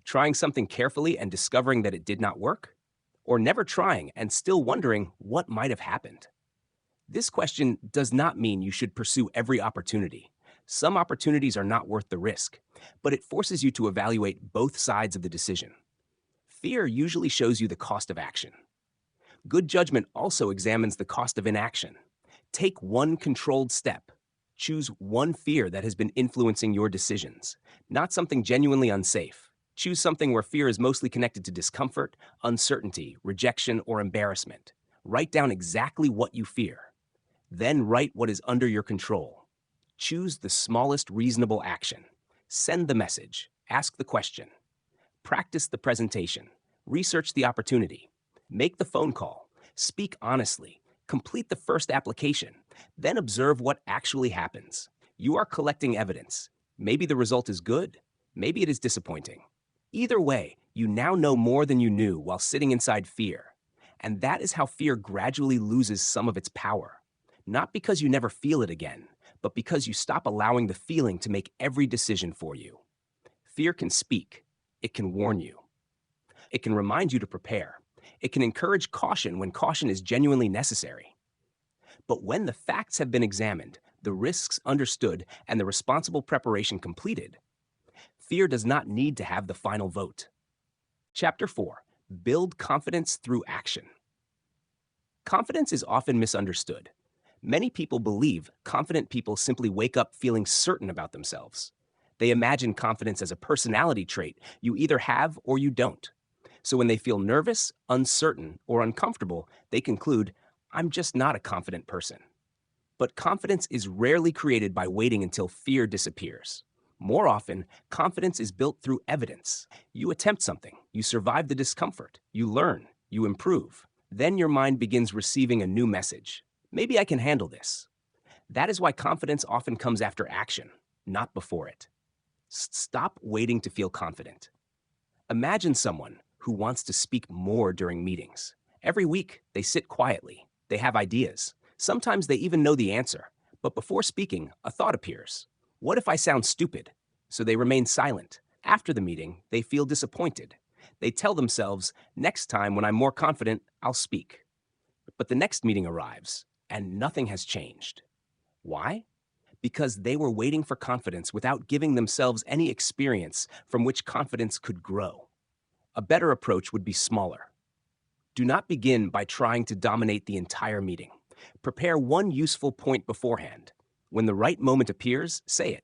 Trying something carefully and discovering that it did not work? Or never trying and still wondering what might have happened? This question does not mean you should pursue every opportunity. Some opportunities are not worth the risk, but it forces you to evaluate both sides of the decision. Fear usually shows you the cost of action. Good judgment also examines the cost of inaction. Take one controlled step. Choose one fear that has been influencing your decisions, not something genuinely unsafe. Choose something where fear is mostly connected to discomfort, uncertainty, rejection, or embarrassment. Write down exactly what you fear. Then write what is under your control. Choose the smallest reasonable action. Send the message. Ask the question. Practice the presentation. Research the opportunity. Make the phone call. Speak honestly. Complete the first application. Then observe what actually happens. You are collecting evidence. Maybe the result is good. Maybe it is disappointing. Either way, you now know more than you knew while sitting inside fear. And that is how fear gradually loses some of its power. Not because you never feel it again, but because you stop allowing the feeling to make every decision for you. Fear can speak. It can warn you. It can remind you to prepare. It can encourage caution when caution is genuinely necessary. But when the facts have been examined, the risks understood, and the responsible preparation completed, fear does not need to have the final vote. Chapter 4. Build confidence through action. Confidence is often misunderstood. Many people believe confident people simply wake up feeling certain about themselves. They imagine confidence as a personality trait you either have or you don't. So when they feel nervous, uncertain, or uncomfortable, they conclude, I'm just not a confident person. But confidence is rarely created by waiting until fear disappears. More often, confidence is built through evidence. You attempt something, you survive the discomfort, you learn, you improve. Then your mind begins receiving a new message. Maybe I can handle this. That is why confidence often comes after action, not before it. Stop waiting to feel confident. Imagine someone who wants to speak more during meetings. Every week, they sit quietly. They have ideas. Sometimes they even know the answer. But before speaking, a thought appears. What if I sound stupid? So they remain silent. After the meeting, they feel disappointed. They tell themselves, next time when I'm more confident, I'll speak. But the next meeting arrives, and nothing has changed. Why? Because they were waiting for confidence without giving themselves any experience from which confidence could grow. A better approach would be smaller. Do not begin by trying to dominate the entire meeting. Prepare one useful point beforehand. When the right moment appears, say it.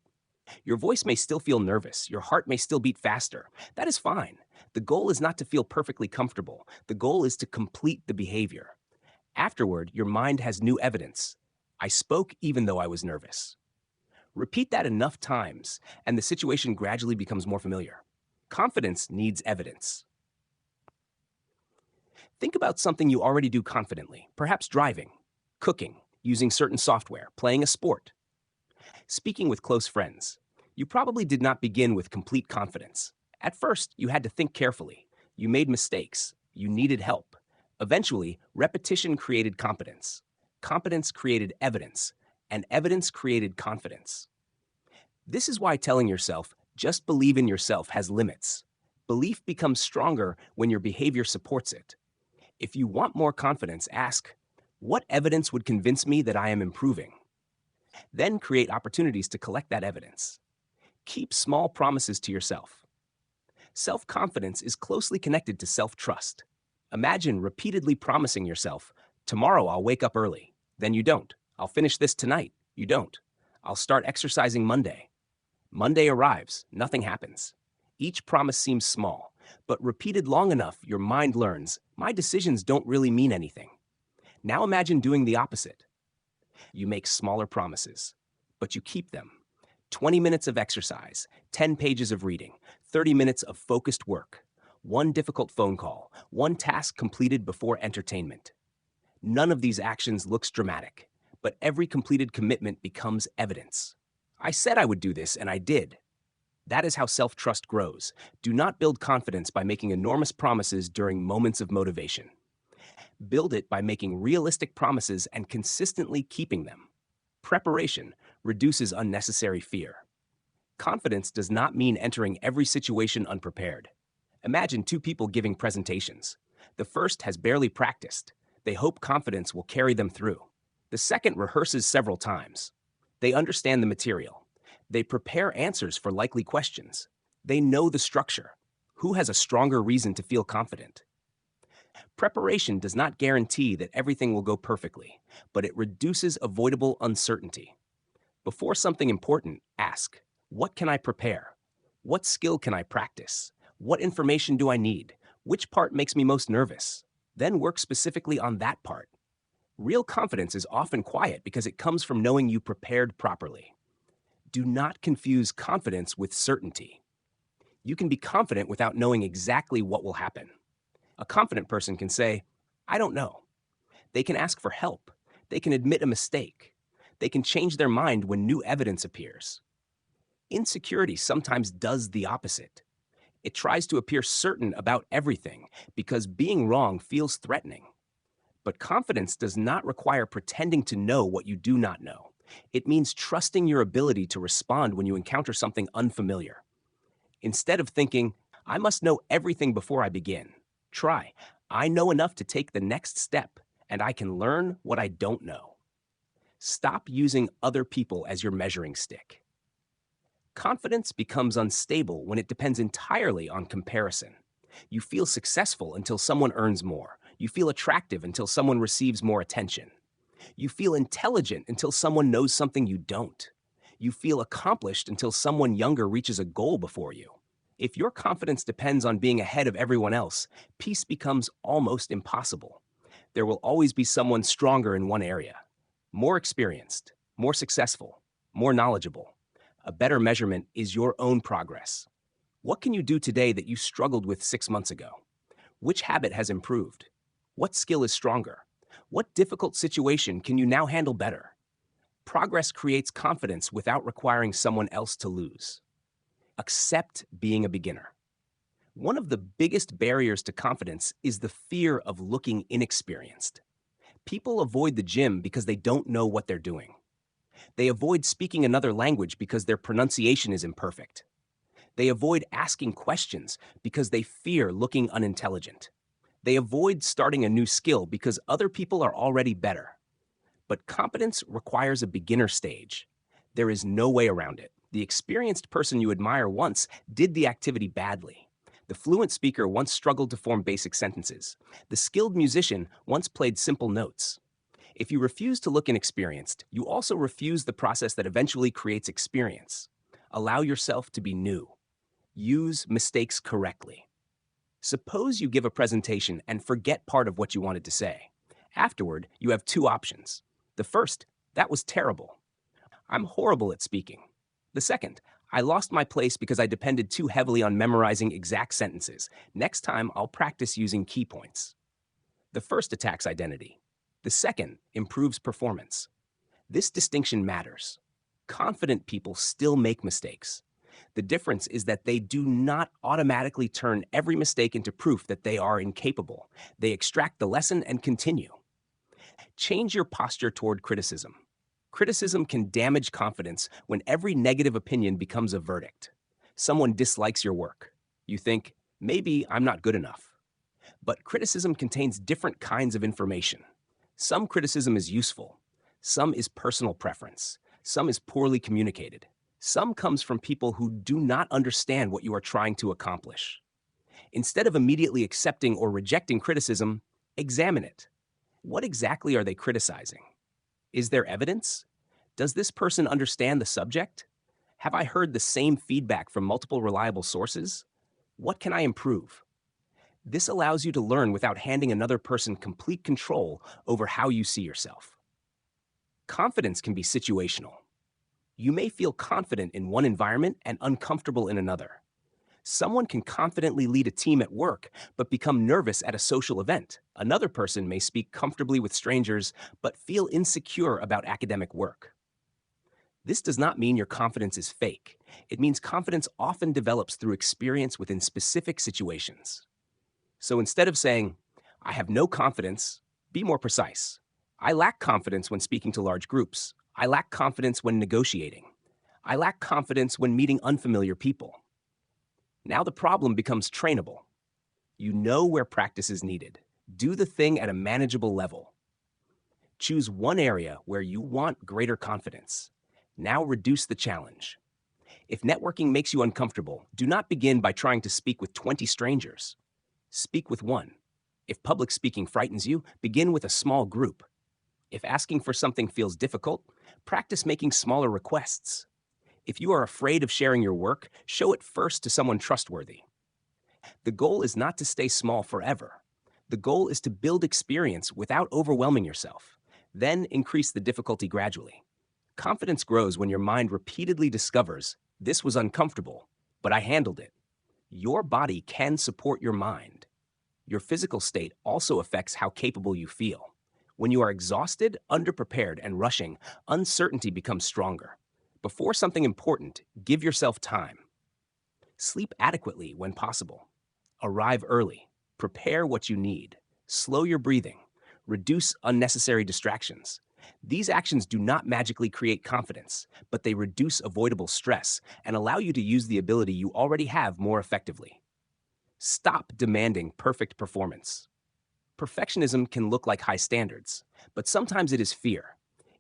Your voice may still feel nervous. Your heart may still beat faster. That is fine. The goal is not to feel perfectly comfortable. The goal is to complete the behavior. Afterward, your mind has new evidence. I spoke even though I was nervous. Repeat that enough times, and the situation gradually becomes more familiar. Confidence needs evidence. Think about something you already do confidently, perhaps driving, cooking, using certain software, playing a sport, speaking with close friends. You probably did not begin with complete confidence. At first, you had to think carefully. You made mistakes. You needed help. Eventually, repetition created competence. Competence created evidence, and evidence created confidence. This is why telling yourself, just believe in yourself, has limits. Belief becomes stronger when your behavior supports it. If you want more confidence, ask, what evidence would convince me that I am improving? Then create opportunities to collect that evidence. Keep small promises to yourself. Self-confidence is closely connected to self-trust. Imagine repeatedly promising yourself, tomorrow I'll wake up early. Then you don't. I'll finish this tonight. You don't. I'll start exercising Monday. Monday arrives. Nothing happens. Each promise seems small, but repeated long enough, your mind learns, my decisions don't really mean anything. Now imagine doing the opposite. You make smaller promises, but you keep them. 20 minutes of exercise, 10 pages of reading, 30 minutes of focused work, one difficult phone call, one task completed before entertainment. None of these actions looks dramatic, but every completed commitment becomes evidence. I said I would do this, and I did. That is how self-trust grows. Do not build confidence by making enormous promises during moments of motivation. Build it by making realistic promises and consistently keeping them. Preparation reduces unnecessary fear. Confidence does not mean entering every situation unprepared. Imagine two people giving presentations. The first has barely practiced. They hope confidence will carry them through. The second rehearses several times. They understand the material. They prepare answers for likely questions. They know the structure. Who has a stronger reason to feel confident? Preparation does not guarantee that everything will go perfectly, but it reduces avoidable uncertainty. Before something important, ask, what can I prepare? What skill can I practice? What information do I need? Which part makes me most nervous? Then work specifically on that part. Real confidence is often quiet because it comes from knowing you prepared properly. Do not confuse confidence with certainty. You can be confident without knowing exactly what will happen. A confident person can say, I don't know. They can ask for help. They can admit a mistake. They can change their mind when new evidence appears. Insecurity sometimes does the opposite. It tries to appear certain about everything because being wrong feels threatening. But confidence does not require pretending to know what you do not know. It means trusting your ability to respond when you encounter something unfamiliar. Instead of thinking, I must know everything before I begin, try, I know enough to take the next step, and I can learn what I don't know. Stop using other people as your measuring stick. Confidence becomes unstable when it depends entirely on comparison. You feel successful until someone earns more. You feel attractive until someone receives more attention. You feel intelligent until someone knows something you don't. You feel accomplished until someone younger reaches a goal before you. If your confidence depends on being ahead of everyone else, peace becomes almost impossible. There will always be someone stronger in one area, more experienced, more successful, more knowledgeable. A better measurement is your own progress. What can you do today that you struggled with 6 months ago? Which habit has improved? What skill is stronger? What difficult situation can you now handle better? Progress creates confidence without requiring someone else to lose. Accept being a beginner. One of the biggest barriers to confidence is the fear of looking inexperienced. People avoid the gym because they don't know what they're doing. They avoid speaking another language because their pronunciation is imperfect. They avoid asking questions because they fear looking unintelligent. They avoid starting a new skill because other people are already better. But competence requires a beginner stage. There is no way around it. The experienced person you admire once did the activity badly. The fluent speaker once struggled to form basic sentences. The skilled musician once played simple notes. If you refuse to look inexperienced, you also refuse the process that eventually creates experience. Allow yourself to be new. Use mistakes correctly. Suppose you give a presentation and forget part of what you wanted to say. Afterward, you have two options. The first, that was terrible. I'm horrible at speaking. The second, I lost my place because I depended too heavily on memorizing exact sentences. Next time, I'll practice using key points. The first attacks identity. The second improves performance. This distinction matters. Confident people still make mistakes. The difference is that they do not automatically turn every mistake into proof that they are incapable. They extract the lesson and continue. Change your posture toward criticism. Criticism can damage confidence when every negative opinion becomes a verdict. Someone dislikes your work. You think, maybe I'm not good enough. But criticism contains different kinds of information. Some criticism is useful. Some is personal preference. Some is poorly communicated. Some comes from people who do not understand what you are trying to accomplish. Instead of immediately accepting or rejecting criticism, examine it. What exactly are they criticizing? Is there evidence? Does this person understand the subject? Have I heard the same feedback from multiple reliable sources? What can I improve? This allows you to learn without handing another person complete control over how you see yourself. Confidence can be situational. You may feel confident in one environment and uncomfortable in another. Someone can confidently lead a team at work, but become nervous at a social event. Another person may speak comfortably with strangers, but feel insecure about academic work. This does not mean your confidence is fake. It means confidence often develops through experience within specific situations. So instead of saying, I have no confidence, be more precise. I lack confidence when speaking to large groups. I lack confidence when negotiating. I lack confidence when meeting unfamiliar people. Now the problem becomes trainable. You know where practice is needed. Do the thing at a manageable level. Choose one area where you want greater confidence. Now reduce the challenge. If networking makes you uncomfortable, do not begin by trying to speak with 20 strangers. Speak with one. If public speaking frightens you, begin with a small group. If asking for something feels difficult, practice making smaller requests. If you are afraid of sharing your work, show it first to someone trustworthy. The goal is not to stay small forever. The goal is to build experience without overwhelming yourself. Then increase the difficulty gradually. Confidence grows when your mind repeatedly discovers, this was uncomfortable, but I handled it. Your body can support your mind. Your physical state also affects how capable you feel. When you are exhausted, underprepared, and rushing, uncertainty becomes stronger. Before something important, give yourself time. Sleep adequately when possible. Arrive early. Prepare what you need. Slow your breathing. Reduce unnecessary distractions. These actions do not magically create confidence, but they reduce avoidable stress and allow you to use the ability you already have more effectively. Stop demanding perfect performance. Perfectionism can look like high standards, but sometimes it is fear.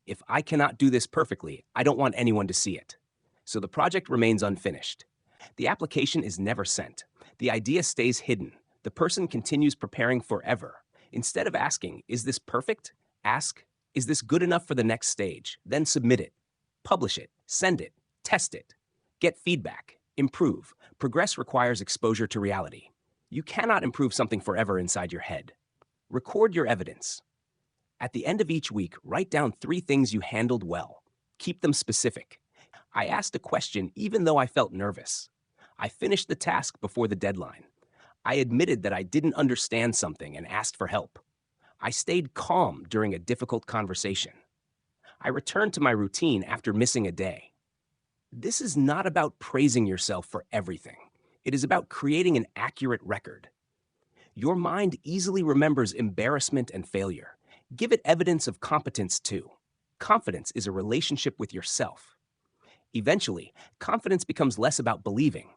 If I cannot do this perfectly, I don't want anyone to see it. So the project remains unfinished. The application is never sent. The idea stays hidden. The person continues preparing forever. Instead of asking, is this perfect? Ask, is this good enough for the next stage? Then submit it. Publish it. Send it. Test it. Get feedback. Improve. Progress requires exposure to reality. You cannot improve something forever inside your head. Record your evidence. At the end of each week, write down 3 things you handled well. Keep them specific. I asked a question even though I felt nervous. I finished the task before the deadline. I admitted that I didn't understand something and asked for help. I stayed calm during a difficult conversation. I returned to my routine after missing a day. This is not about praising yourself for everything. It is about creating an accurate record. Your mind easily remembers embarrassment and failure. Give it evidence of competence too. Confidence is a relationship with yourself. Eventually, confidence becomes less about believing,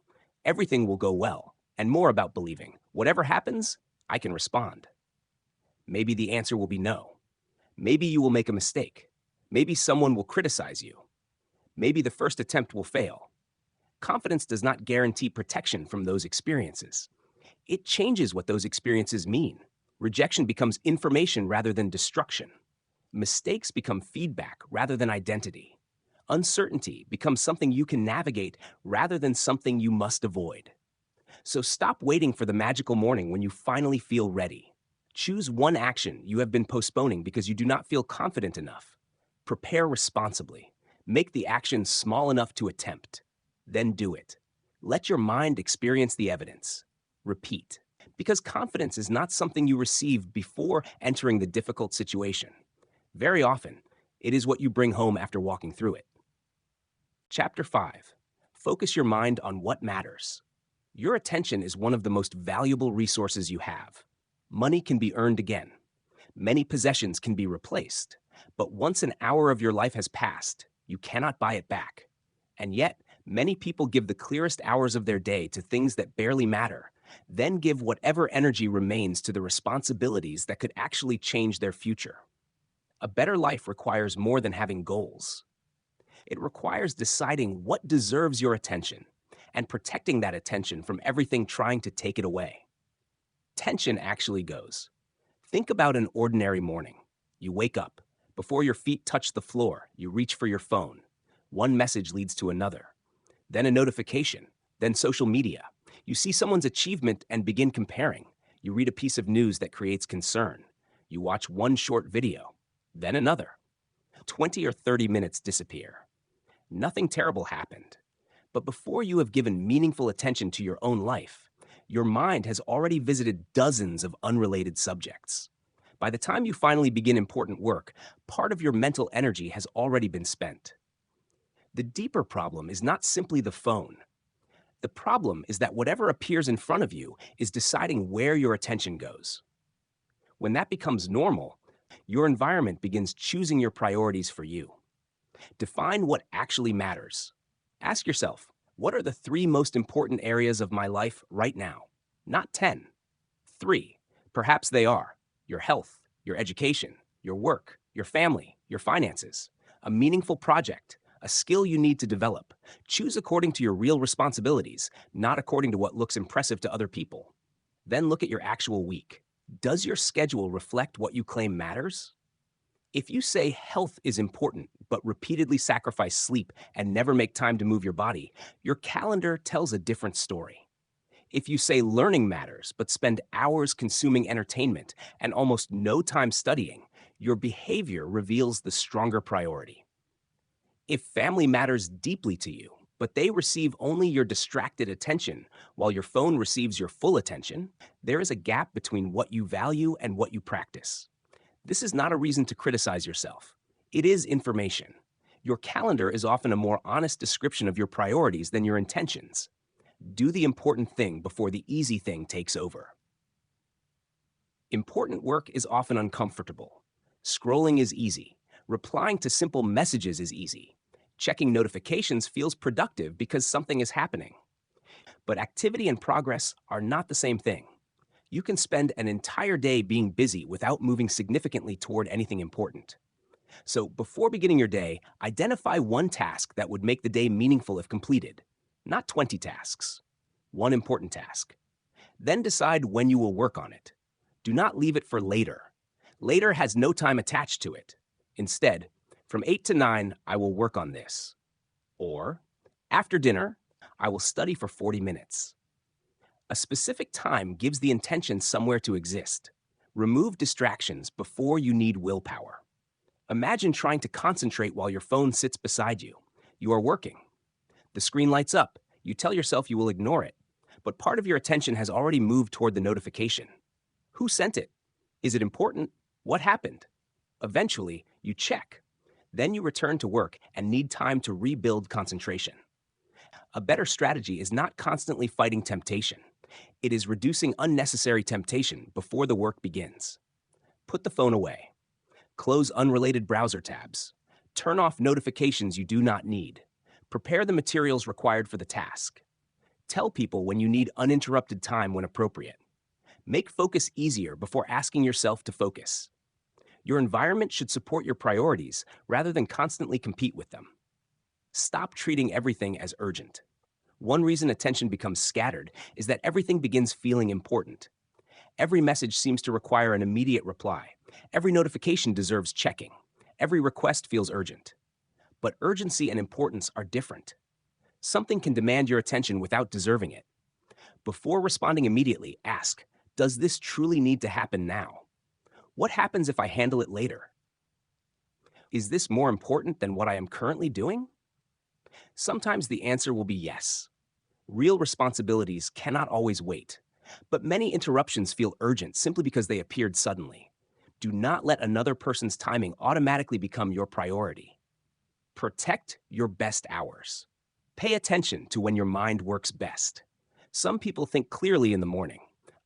everything will go well, and more about believing, whatever happens, I can respond. Maybe the answer will be no. Maybe you will make a mistake. Maybe someone will criticize you. Maybe the first attempt will fail. Confidence does not guarantee protection from those experiences. It changes what those experiences mean. Rejection becomes information rather than destruction. Mistakes become feedback rather than identity. Uncertainty becomes something you can navigate rather than something you must avoid. So stop waiting for the magical morning when you finally feel ready. Choose one action you have been postponing because you do not feel confident enough. Prepare responsibly. Make the action small enough to attempt. Then do it. Let your mind experience the evidence. Repeat. Because confidence is not something you receive before entering the difficult situation. Very often, it is what you bring home after walking through it. Chapter 5. Focus your mind on what matters. Your attention is one of the most valuable resources you have. Money can be earned again. Many possessions can be replaced. But once an hour of your life has passed, you cannot buy it back. And yet, many people give the clearest hours of their day to things that barely matter, then give whatever energy remains to the responsibilities that could actually change their future. A better life requires more than having goals. It requires deciding what deserves your attention and protecting that attention from everything trying to take it away. Tension actually goes. Think about an ordinary morning. You wake up. Before your feet touch the floor, you reach for your phone. One message leads to another. Then a notification. Then social media. You see someone's achievement and begin comparing. You read a piece of news that creates concern. You watch one short video. Then another. 20 or 30 minutes disappear. Nothing terrible happened. But before you have given meaningful attention to your own life, your mind has already visited dozens of unrelated subjects. By the time you finally begin important work, part of your mental energy has already been spent. The deeper problem is not simply the phone. The problem is that whatever appears in front of you is deciding where your attention goes. When that becomes normal, your environment begins choosing your priorities for you. Define what actually matters. Ask yourself, what are the 3 most important areas of my life right now? Not 10. 3. Perhaps they are your health, your education, your work, your family, your finances, a meaningful project, a skill you need to develop. Choose according to your real responsibilities, not according to what looks impressive to other people. Then look at your actual week. Does your schedule reflect what you claim matters? If you say health is important, but repeatedly sacrifice sleep and never make time to move your body, your calendar tells a different story. If you say learning matters, but spend hours consuming entertainment and almost no time studying, your behavior reveals the stronger priority. If family matters deeply to you, but they receive only your distracted attention while your phone receives your full attention, there is a gap between what you value and what you practice. This is not a reason to criticize yourself. It is information. Your calendar is often a more honest description of your priorities than your intentions. Do the important thing before the easy thing takes over. Important work is often uncomfortable. Scrolling is easy. Replying to simple messages is easy. Checking notifications feels productive because something is happening. But activity and progress are not the same thing. You can spend an entire day being busy without moving significantly toward anything important. So, before beginning your day, identify one task that would make the day meaningful if completed, not 20 tasks. One important task. Then decide when you will work on it. Do not leave it for later. Later has no time attached to it. Instead, from 8 to 9, I will work on this. Or, after dinner, I will study for 40 minutes. A specific time gives the intention somewhere to exist. Remove distractions before you need willpower. Imagine trying to concentrate while your phone sits beside you. You are working. The screen lights up. You tell yourself you will ignore it, but part of your attention has already moved toward the notification. Who sent it? Is it important? What happened? Eventually, you check. Then you return to work and need time to rebuild concentration. A better strategy is not constantly fighting temptation. It is reducing unnecessary temptation before the work begins. Put the phone away. Close unrelated browser tabs. Turn off notifications you do not need. Prepare the materials required for the task. Tell people when you need uninterrupted time when appropriate. Make focus easier before asking yourself to focus. Your environment should support your priorities rather than constantly compete with them. Stop treating everything as urgent. One reason attention becomes scattered is that everything begins feeling important. Every message seems to require an immediate reply. Every notification deserves checking. Every request feels urgent. But urgency and importance are different. Something can demand your attention without deserving it. Before responding immediately, ask, does this truly need to happen now? What happens if I handle it later? Is this more important than what I am currently doing? Sometimes the answer will be yes. Real responsibilities cannot always wait, but many interruptions feel urgent simply because they appeared suddenly. Do not let another person's timing automatically become your priority. Protect your best hours. Pay attention to when your mind works best. Some people think clearly in the morning.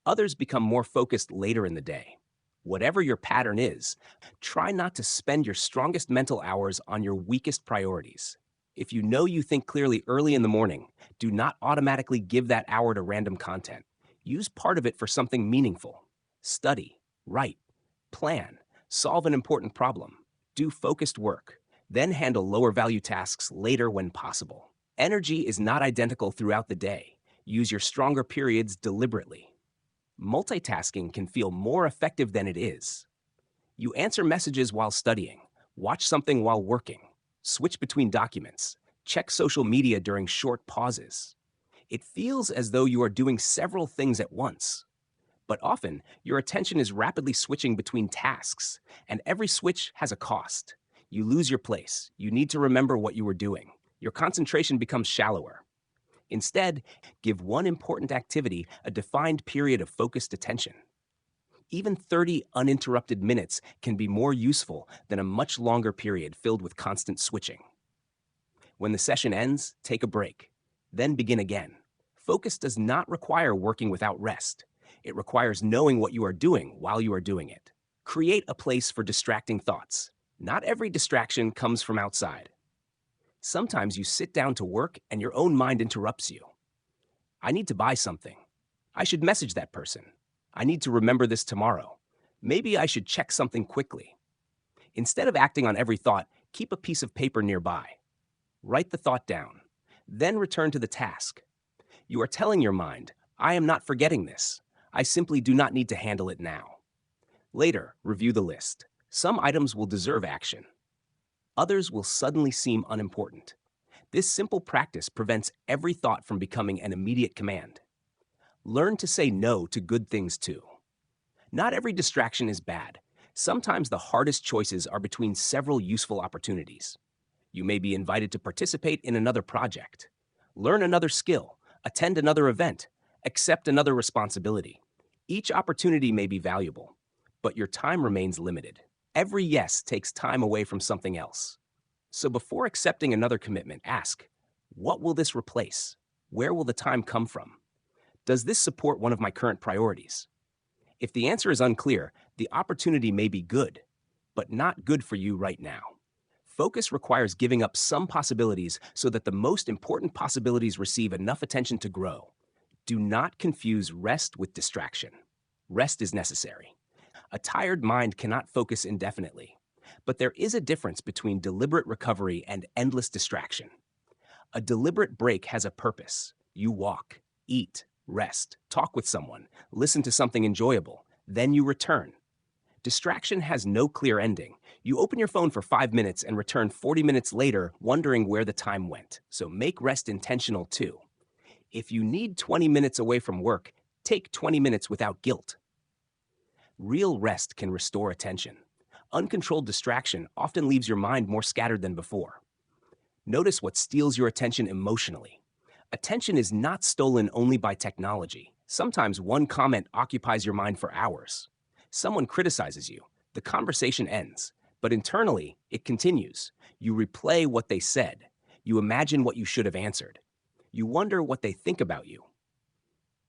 Others become more focused later in the day. Whatever your pattern is, try not to spend your strongest mental hours on your weakest priorities. If you know you think clearly early in the morning, do not automatically give that hour to random content. Use part of it for something meaningful. Study, write, plan, solve an important problem, do focused work, then handle lower value tasks later when possible. Energy is not identical throughout the day. Use your stronger periods deliberately. Multitasking can feel more effective than it is. You answer messages while studying, watch something while working, switch between documents, check social media during short pauses. It feels as though you are doing several things at once. But often, your attention is rapidly switching between tasks, and every switch has a cost. You lose your place. You need to remember what you were doing. Your concentration becomes shallower. Instead, give one important activity a defined period of focused attention. Even 30 uninterrupted minutes can be more useful than a much longer period filled with constant switching. When the session ends, take a break. Then begin again. Focus does not require working without rest. It requires knowing what you are doing while you are doing it. Create a place for distracting thoughts. Not every distraction comes from outside. Sometimes you sit down to work and your own mind interrupts you. I need to buy something. I should message that person. I need to remember this tomorrow. Maybe I should check something quickly. Instead of acting on every thought, keep a piece of paper nearby. Write the thought down. Then return to the task. You are telling your mind, I am not forgetting this. I simply do not need to handle it now. Later, review the list. Some items will deserve action. Others will suddenly seem unimportant. This simple practice prevents every thought from becoming an immediate command. Learn to say no to good things too. Not every distraction is bad. Sometimes the hardest choices are between several useful opportunities. You may be invited to participate in another project, learn another skill, attend another event, accept another responsibility. Each opportunity may be valuable, but your time remains limited. Every yes takes time away from something else. So before accepting another commitment, ask, what will this replace? Where will the time come from? Does this support one of my current priorities? If the answer is unclear, the opportunity may be good, but not good for you right now. Focus requires giving up some possibilities so that the most important possibilities receive enough attention to grow. Do not confuse rest with distraction. Rest is necessary. A tired mind cannot focus indefinitely. But there is a difference between deliberate recovery and endless distraction. A deliberate break has a purpose. You walk, eat, rest, talk with someone, listen to something enjoyable, then you return. Distraction has no clear ending. You open your phone for 5 minutes and return 40 minutes later wondering where the time went. So make rest intentional too. If you need 20 minutes away from work, take 20 minutes without guilt. Real rest can restore attention. Uncontrolled distraction often leaves your mind more scattered than before. Notice what steals your attention emotionally. Attention is not stolen only by technology. Sometimes one comment occupies your mind for hours. Someone criticizes you. The conversation ends, but internally, it continues. You replay what they said. You imagine what you should have answered. You wonder what they think about you.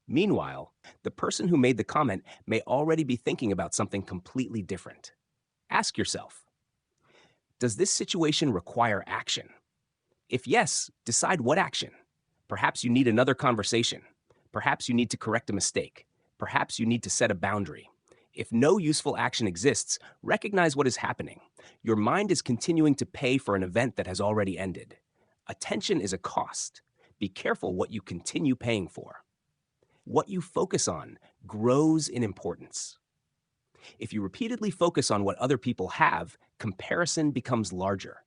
Meanwhile, the person who made the comment may already be thinking about something completely different. Ask yourself, does this situation require action? If yes, decide what action. Perhaps you need another conversation. Perhaps you need to correct a mistake. Perhaps you need to set a boundary. If no useful action exists, recognize what is happening. Your mind is continuing to pay for an event that has already ended. Attention is a cost. Be careful what you continue paying for. What you focus on grows in importance. If you repeatedly focus on what other people have, comparison becomes larger.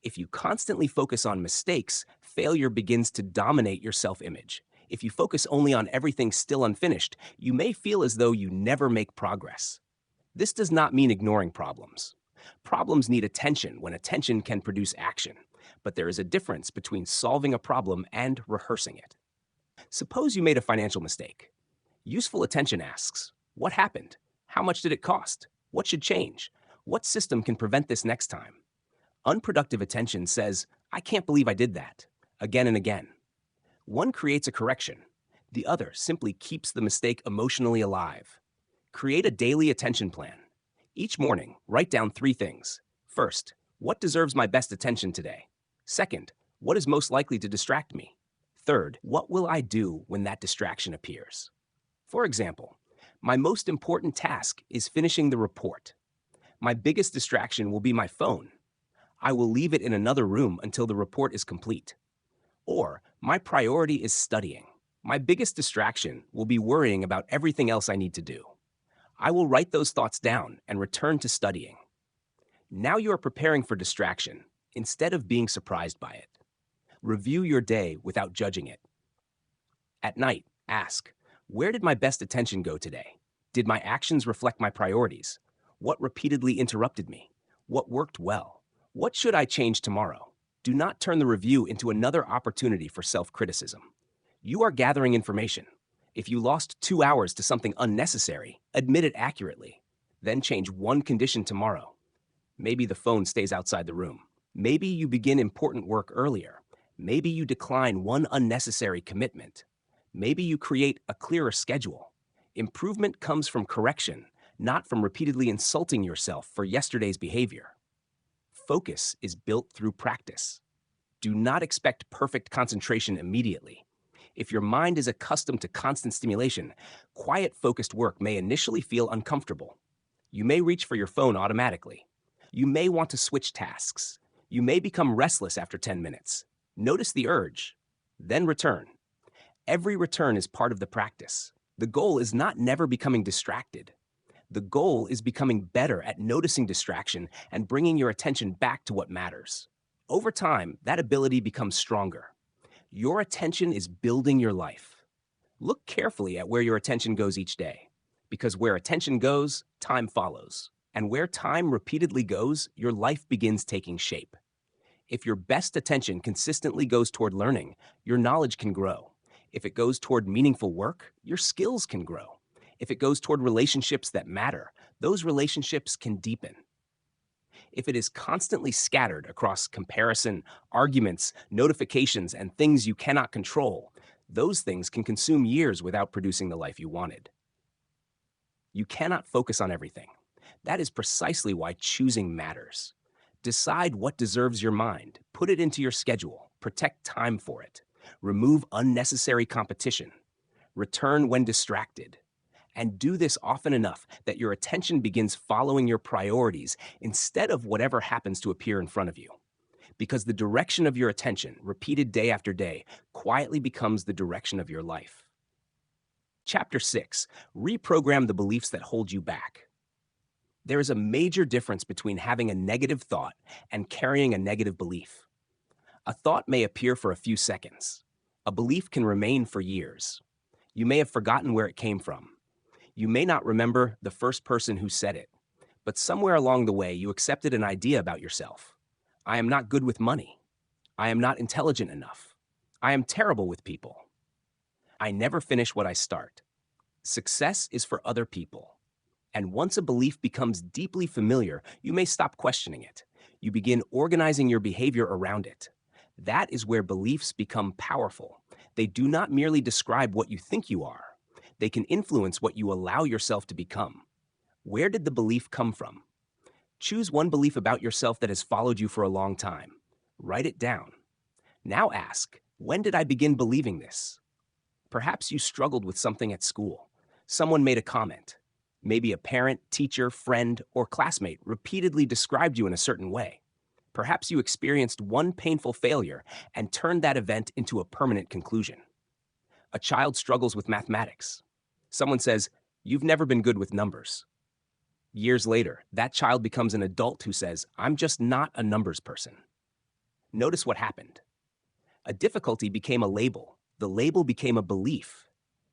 If you constantly focus on mistakes, failure begins to dominate your self-image. If you focus only on everything still unfinished, you may feel as though you never make progress. This does not mean ignoring problems. Problems need attention when attention can produce action. But there is a difference between solving a problem and rehearsing it. Suppose you made a financial mistake. Useful attention asks, what happened? How much did it cost? What should change? What system can prevent this next time? Unproductive attention says, I can't believe I did that, again and again. One creates a correction. The other simply keeps the mistake emotionally alive. Create a daily attention plan. Each morning, write down 3 things. First, what deserves my best attention today? Second, what is most likely to distract me? Third, what will I do when that distraction appears? For example, my most important task is finishing the report. My biggest distraction will be my phone. I will leave it in another room until the report is complete. Or, my priority is studying. My biggest distraction will be worrying about everything else I need to do. I will write those thoughts down and return to studying. Now you are preparing for distraction instead of being surprised by it. Review your day without judging it. At night, ask, where did my best attention go today? Did my actions reflect my priorities? What repeatedly interrupted me? What worked well? What should I change tomorrow? Do not turn the review into another opportunity for self-criticism. You are gathering information. If you lost 2 hours to something unnecessary, admit it accurately. Then change one condition tomorrow. Maybe the phone stays outside the room. Maybe you begin important work earlier. Maybe you decline one unnecessary commitment. Maybe you create a clearer schedule. Improvement comes from correction, not from repeatedly insulting yourself for yesterday's behavior. Focus is built through practice. Do not expect perfect concentration immediately. If your mind is accustomed to constant stimulation, quiet, focused work may initially feel uncomfortable. You may reach for your phone automatically. You may want to switch tasks. You may become restless after 10 minutes. Notice the urge, then return. Every return is part of the practice. The goal is not never becoming distracted. The goal is becoming better at noticing distraction and bringing your attention back to what matters. Over time, that ability becomes stronger. Your attention is building your life. Look carefully at where your attention goes each day, because where attention goes, time follows. And where time repeatedly goes, your life begins taking shape. If your best attention consistently goes toward learning, your knowledge can grow. If it goes toward meaningful work, your skills can grow. If it goes toward relationships that matter, those relationships can deepen. If it is constantly scattered across comparison, arguments, notifications, and things you cannot control, those things can consume years without producing the life you wanted. You cannot focus on everything. That is precisely why choosing matters. Decide what deserves your mind, put it into your schedule, protect time for it, remove unnecessary competition, return when distracted, and do this often enough that your attention begins following your priorities instead of whatever happens to appear in front of you. Because the direction of your attention, repeated day after day, quietly becomes the direction of your life. Chapter 6. Reprogram the beliefs that hold you back. There is a major difference between having a negative thought and carrying a negative belief. A thought may appear for a few seconds. A belief can remain for years. You may have forgotten where it came from. You may not remember the first person who said it, but somewhere along the way you accepted an idea about yourself. I am not good with money. I am not intelligent enough. I am terrible with people. I never finish what I start. Success is for other people. And once a belief becomes deeply familiar, you may stop questioning it. You begin organizing your behavior around it. That is where beliefs become powerful. They do not merely describe what you think you are. They can influence what you allow yourself to become. Where did the belief come from? Choose one belief about yourself that has followed you for a long time. Write it down. Now ask, when did I begin believing this? Perhaps you struggled with something at school. Someone made a comment. Maybe a parent, teacher, friend, or classmate repeatedly described you in a certain way. Perhaps you experienced one painful failure and turned that event into a permanent conclusion. A child struggles with mathematics. Someone says, "You've never been good with numbers." Years later, that child becomes an adult who says, "I'm just not a numbers person." Notice what happened. A difficulty became a label. The label became a belief.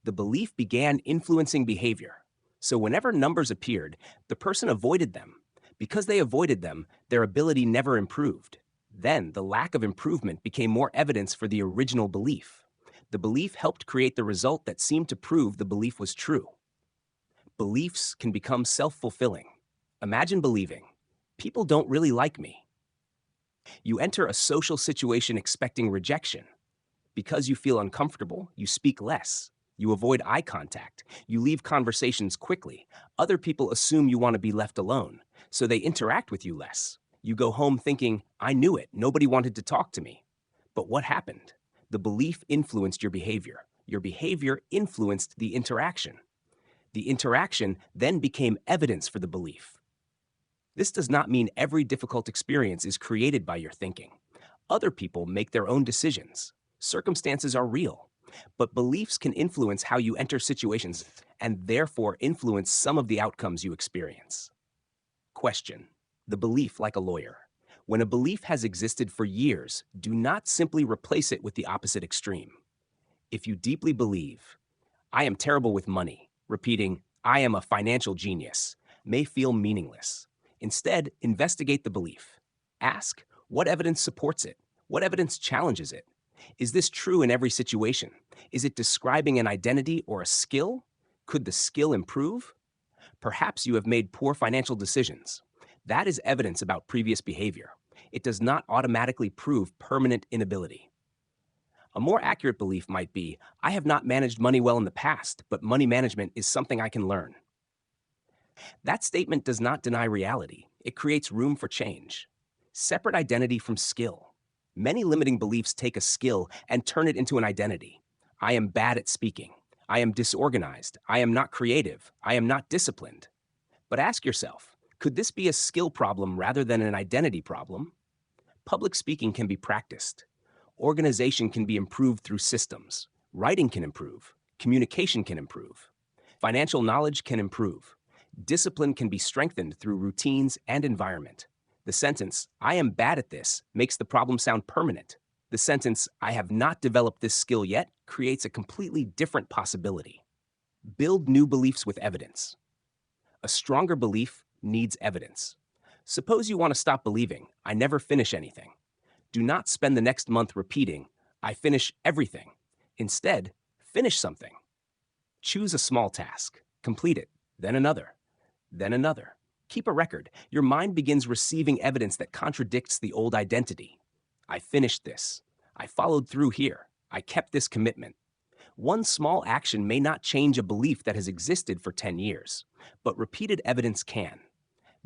The belief began influencing behavior. So whenever numbers appeared, the person avoided them. Because they avoided them, their ability never improved. Then the lack of improvement became more evidence for the original belief. The belief helped create the result that seemed to prove the belief was true. Beliefs can become self-fulfilling. Imagine believing, "People don't really like me." You enter a social situation expecting rejection. Because you feel uncomfortable, you speak less. You avoid eye contact. You leave conversations quickly. Other people assume you want to be left alone, so they interact with you less. You go home thinking, "I knew it. Nobody wanted to talk to me." But what happened? The belief influenced your behavior. Your behavior influenced the interaction. The interaction then became evidence for the belief. This does not mean every difficult experience is created by your thinking. Other people make their own decisions. Circumstances are real. But beliefs can influence how you enter situations and therefore influence some of the outcomes you experience. Question: the belief like a lawyer. When a belief has existed for years, do not simply replace it with the opposite extreme. If you deeply believe, "I am terrible with money," repeating, "I am a financial genius," may feel meaningless. Instead, investigate the belief. Ask, what evidence supports it? What evidence challenges it? Is this true in every situation? Is it describing an identity or a skill? Could the skill improve? Perhaps you have made poor financial decisions. That is evidence about previous behavior. It does not automatically prove permanent inability. A more accurate belief might be, "I have not managed money well in the past, but money management is something I can learn." That statement does not deny reality. It creates room for change. Separate identity from skill. Many limiting beliefs take a skill and turn it into an identity. I am bad at speaking. I am disorganized. I am not creative. I am not disciplined. But ask yourself, could this be a skill problem rather than an identity problem? Public speaking can be practiced. Organization can be improved through systems. Writing can improve. Communication can improve. Financial knowledge can improve. Discipline can be strengthened through routines and environment. The sentence, "I am bad at this," makes the problem sound permanent. The sentence, "I have not developed this skill yet," creates a completely different possibility. Build new beliefs with evidence. A stronger belief needs evidence. Suppose you want to stop believing, "I never finish anything." Do not spend the next month repeating, I finish everything. Instead, finish something. Choose a small task, complete it, then another, then another. Keep a record. Your mind begins receiving evidence that contradicts the old identity. I finished this. I followed through here. I kept this commitment. One small action may not change a belief that has existed for 10 years, but repeated evidence can.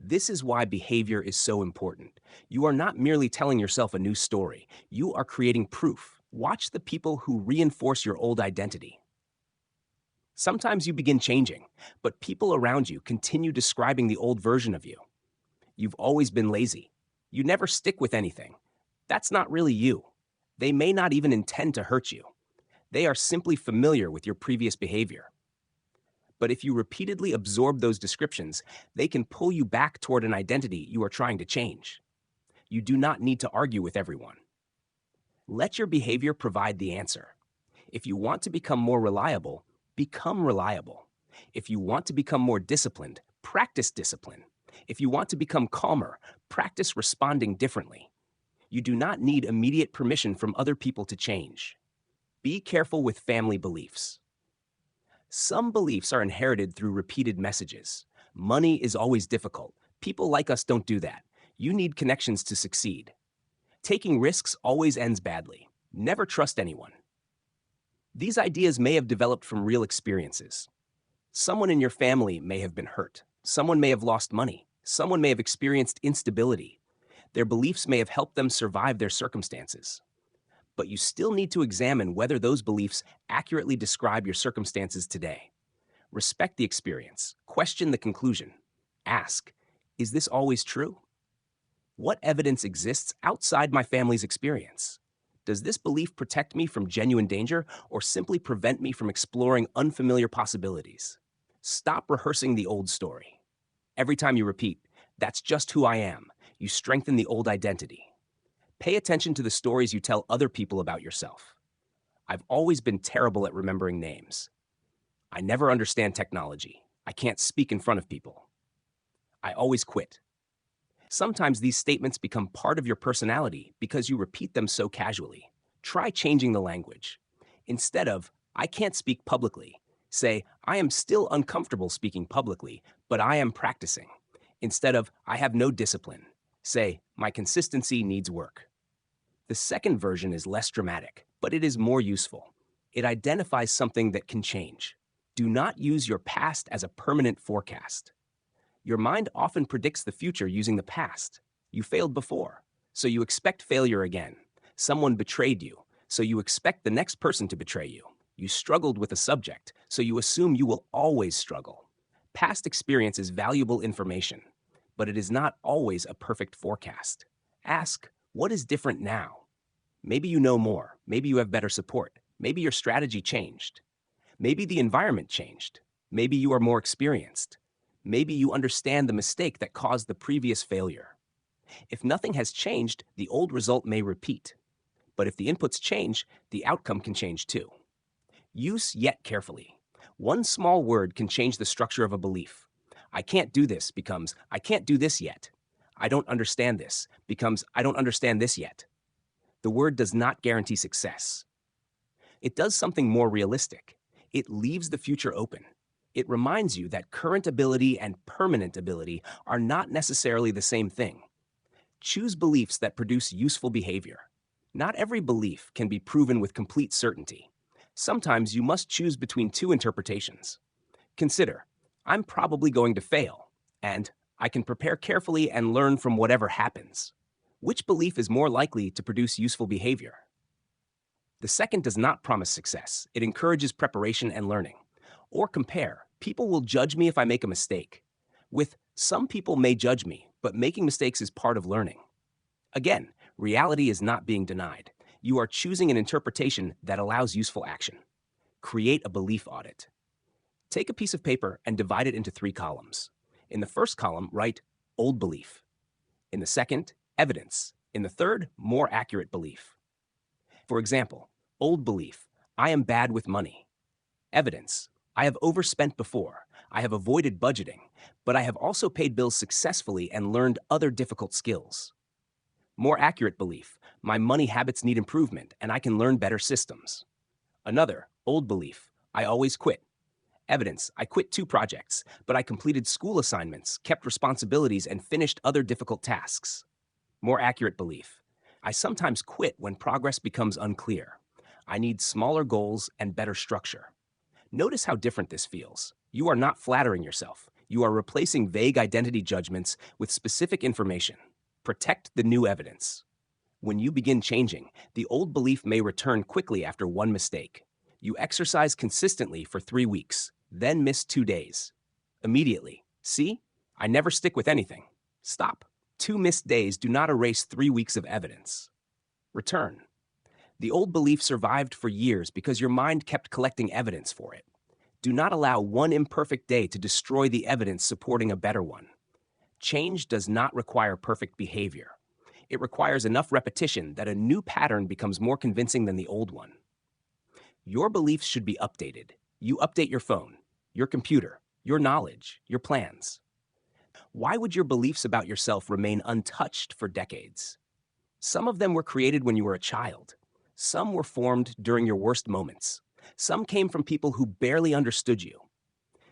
This is why behavior is so important. You are not merely telling yourself a new story. You are creating proof. Watch the people who reinforce your old identity. Sometimes you begin changing, but people around you continue describing the old version of you. You've always been lazy. You never stick with anything. That's not really you. They may not even intend to hurt you. They are simply familiar with your previous behavior. But if you repeatedly absorb those descriptions, they can pull you back toward an identity you are trying to change. You do not need to argue with everyone. Let your behavior provide the answer. If you want to become more reliable, become reliable. If you want to become more disciplined, practice discipline. If you want to become calmer, practice responding differently. You do not need immediate permission from other people to change. Be careful with family beliefs. Some beliefs are inherited through repeated messages. Money is always difficult. People like us don't do that. You need connections to succeed. Taking risks always ends badly. Never trust anyone. These ideas may have developed from real experiences. Someone in your family may have been hurt. Someone may have lost money. Someone may have experienced instability. Their beliefs may have helped them survive their circumstances. But you still need to examine whether those beliefs accurately describe your circumstances today. Respect the experience. Question the conclusion. Ask, is this always true? What evidence exists outside my family's experience? Does this belief protect me from genuine danger or simply prevent me from exploring unfamiliar possibilities? Stop rehearsing the old story. Every time you repeat, that's just who I am, you strengthen the old identity. Pay attention to the stories you tell other people about yourself. I've always been terrible at remembering names. I never understand technology. I can't speak in front of people. I always quit. Sometimes these statements become part of your personality because you repeat them so casually. Try changing the language. Instead of, I can't speak publicly, say, I am still uncomfortable speaking publicly, but I am practicing. Instead of, I have no discipline, say, my consistency needs work. The second version is less dramatic, but it is more useful. It identifies something that can change. Do not use your past as a permanent forecast. Your mind often predicts the future using the past. You failed before, so you expect failure again. Someone betrayed you, so you expect the next person to betray you. You struggled with a subject, so you assume you will always struggle. Past experience is valuable information, but it is not always a perfect forecast. Ask, what is different now? Maybe you know more. Maybe you have better support. Maybe your strategy changed. Maybe the environment changed. Maybe you are more experienced. Maybe you understand the mistake that caused the previous failure. If nothing has changed, the old result may repeat. But if the inputs change, the outcome can change too. Use yet carefully. One small word can change the structure of a belief. I can't do this becomes, I can't do this yet. I don't understand this becomes, I don't understand this yet. The word does not guarantee success. It does something more realistic. It leaves the future open. It reminds you that current ability and permanent ability are not necessarily the same thing. Choose beliefs that produce useful behavior. Not every belief can be proven with complete certainty. Sometimes you must choose between two interpretations. Consider, I'm probably going to fail, and I can prepare carefully and learn from whatever happens. Which belief is more likely to produce useful behavior? The second does not promise success. It encourages preparation and learning. Or compare, people will judge me if I make a mistake. With some people may judge me, but making mistakes is part of learning. Again, reality is not being denied. You are choosing an interpretation that allows useful action. Create a belief audit. Take a piece of paper and divide it into 3 columns. In the first column, write old belief. In the second, evidence. In the third, more accurate belief. For example, old belief, I am bad with money. Evidence, I have overspent before. I have avoided budgeting, but I have also paid bills successfully and learned other difficult skills. More accurate belief, my money habits need improvement and I can learn better systems. Another, old belief, I always quit. Evidence, I quit 2 projects, but I completed school assignments, kept responsibilities, and finished other difficult tasks. More accurate belief, I sometimes quit when progress becomes unclear. I need smaller goals and better structure. Notice how different this feels. You are not flattering yourself. You are replacing vague identity judgments with specific information. Protect the new evidence. When you begin changing, the old belief may return quickly after one mistake. You exercise consistently for 3 weeks, then miss 2 days. Immediately, see? I never stick with anything. Stop. 2 missed days do not erase 3 weeks of evidence. Return. The old belief survived for years because your mind kept collecting evidence for it. Do not allow one imperfect day to destroy the evidence supporting a better one. Change does not require perfect behavior. It requires enough repetition that a new pattern becomes more convincing than the old one. Your beliefs should be updated. You update your phone, your computer, your knowledge, your plans. Why would your beliefs about yourself remain untouched for decades? Some of them were created when you were a child. Some were formed during your worst moments. Some came from people who barely understood you.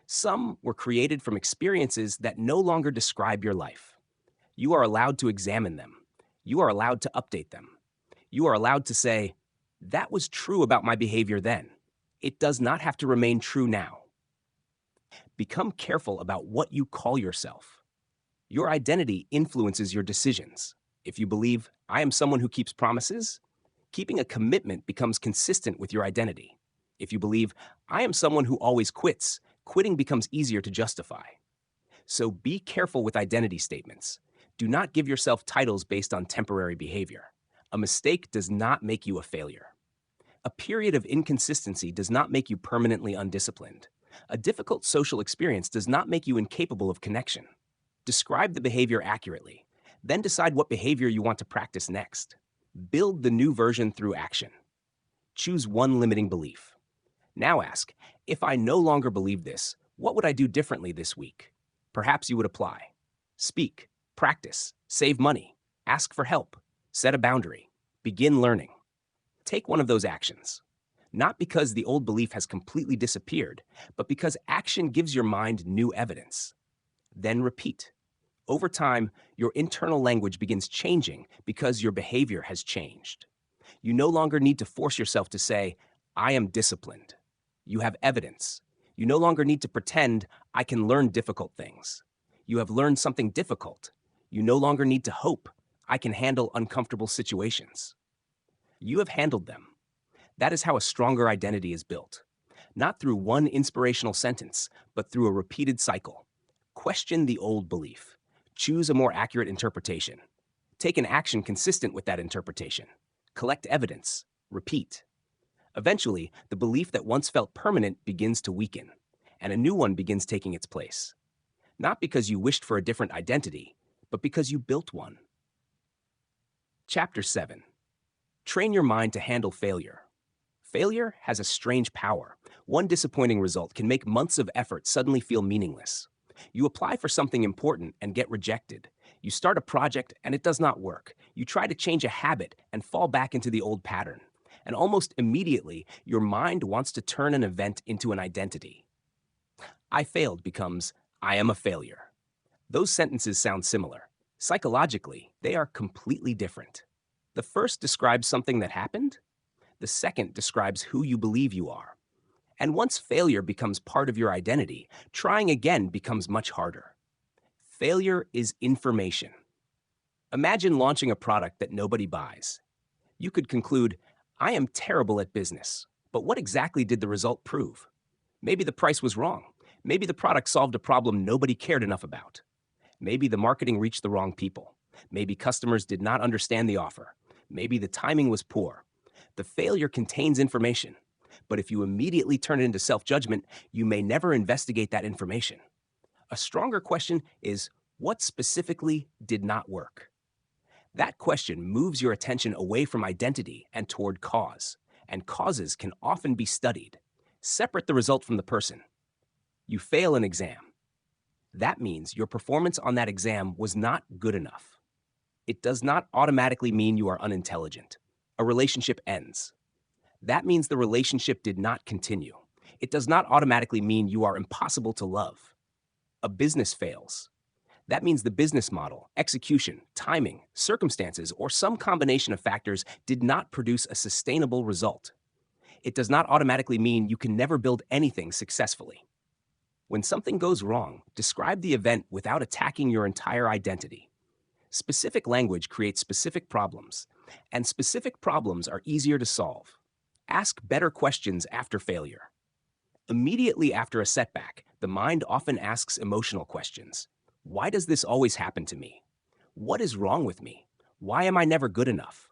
Some were created from experiences that no longer describe your life. You are allowed to examine them. You are allowed to update them. You are allowed to say, that was true about my behavior then. It does not have to remain true now. Become careful about what you call yourself. Your identity influences your decisions. If you believe, I am someone who keeps promises, keeping a commitment becomes consistent with your identity. If you believe, I am someone who always quits, quitting becomes easier to justify. So be careful with identity statements. Do not give yourself titles based on temporary behavior. A mistake does not make you a failure. A period of inconsistency does not make you permanently undisciplined. A difficult social experience does not make you incapable of connection. Describe the behavior accurately. Then decide what behavior you want to practice next. Build the new version through action. Choose one limiting belief. Now ask, if I no longer believe this, what would I do differently this week? Perhaps you would apply. Speak, practice, save money, ask for help, set a boundary, begin learning. Take one of those actions. Not because the old belief has completely disappeared, but because action gives your mind new evidence. Then repeat. Over time, your internal language begins changing because your behavior has changed. You no longer need to force yourself to say, I am disciplined. You have evidence. You no longer need to pretend, I can learn difficult things. You have learned something difficult. You no longer need to hope, I can handle uncomfortable situations. You have handled them. That is how a stronger identity is built. Not through one inspirational sentence, but through a repeated cycle. Question the old belief. Choose a more accurate interpretation. Take an action consistent with that interpretation. Collect evidence. Repeat. Eventually, the belief that once felt permanent begins to weaken, and a new one begins taking its place. Not because you wished for a different identity, but because you built one. Chapter 7. Train your mind to handle failure. Failure has a strange power. One disappointing result can make months of effort suddenly feel meaningless. You apply for something important and get rejected. You start a project and it does not work. You try to change a habit and fall back into the old pattern. And almost immediately, your mind wants to turn an event into an identity. I failed becomes, I am a failure. Those sentences sound similar. Psychologically, they are completely different. The first describes something that happened. The second describes who you believe you are. And once failure becomes part of your identity, trying again becomes much harder. Failure is information. Imagine launching a product that nobody buys. You could conclude, I am terrible at business, but what exactly did the result prove? Maybe the price was wrong. Maybe the product solved a problem nobody cared enough about. Maybe the marketing reached the wrong people. Maybe customers did not understand the offer. Maybe the timing was poor. The failure contains information. But if you immediately turn it into self-judgment, you may never investigate that information. A stronger question is, what specifically did not work? That question moves your attention away from identity and toward cause, and causes can often be studied. Separate the result from the person. You fail an exam. That means your performance on that exam was not good enough. It does not automatically mean you are unintelligent. A relationship ends. That means the relationship did not continue. It does not automatically mean you are impossible to love. A business fails. That means the business model, execution, timing, circumstances, or some combination of factors did not produce a sustainable result. It does not automatically mean you can never build anything successfully. When something goes wrong, describe the event without attacking your entire identity. Specific language creates specific problems, and specific problems are easier to solve. Ask better questions after failure. Immediately after a setback, the mind often asks emotional questions. Why does this always happen to me? What is wrong with me? Why am I never good enough?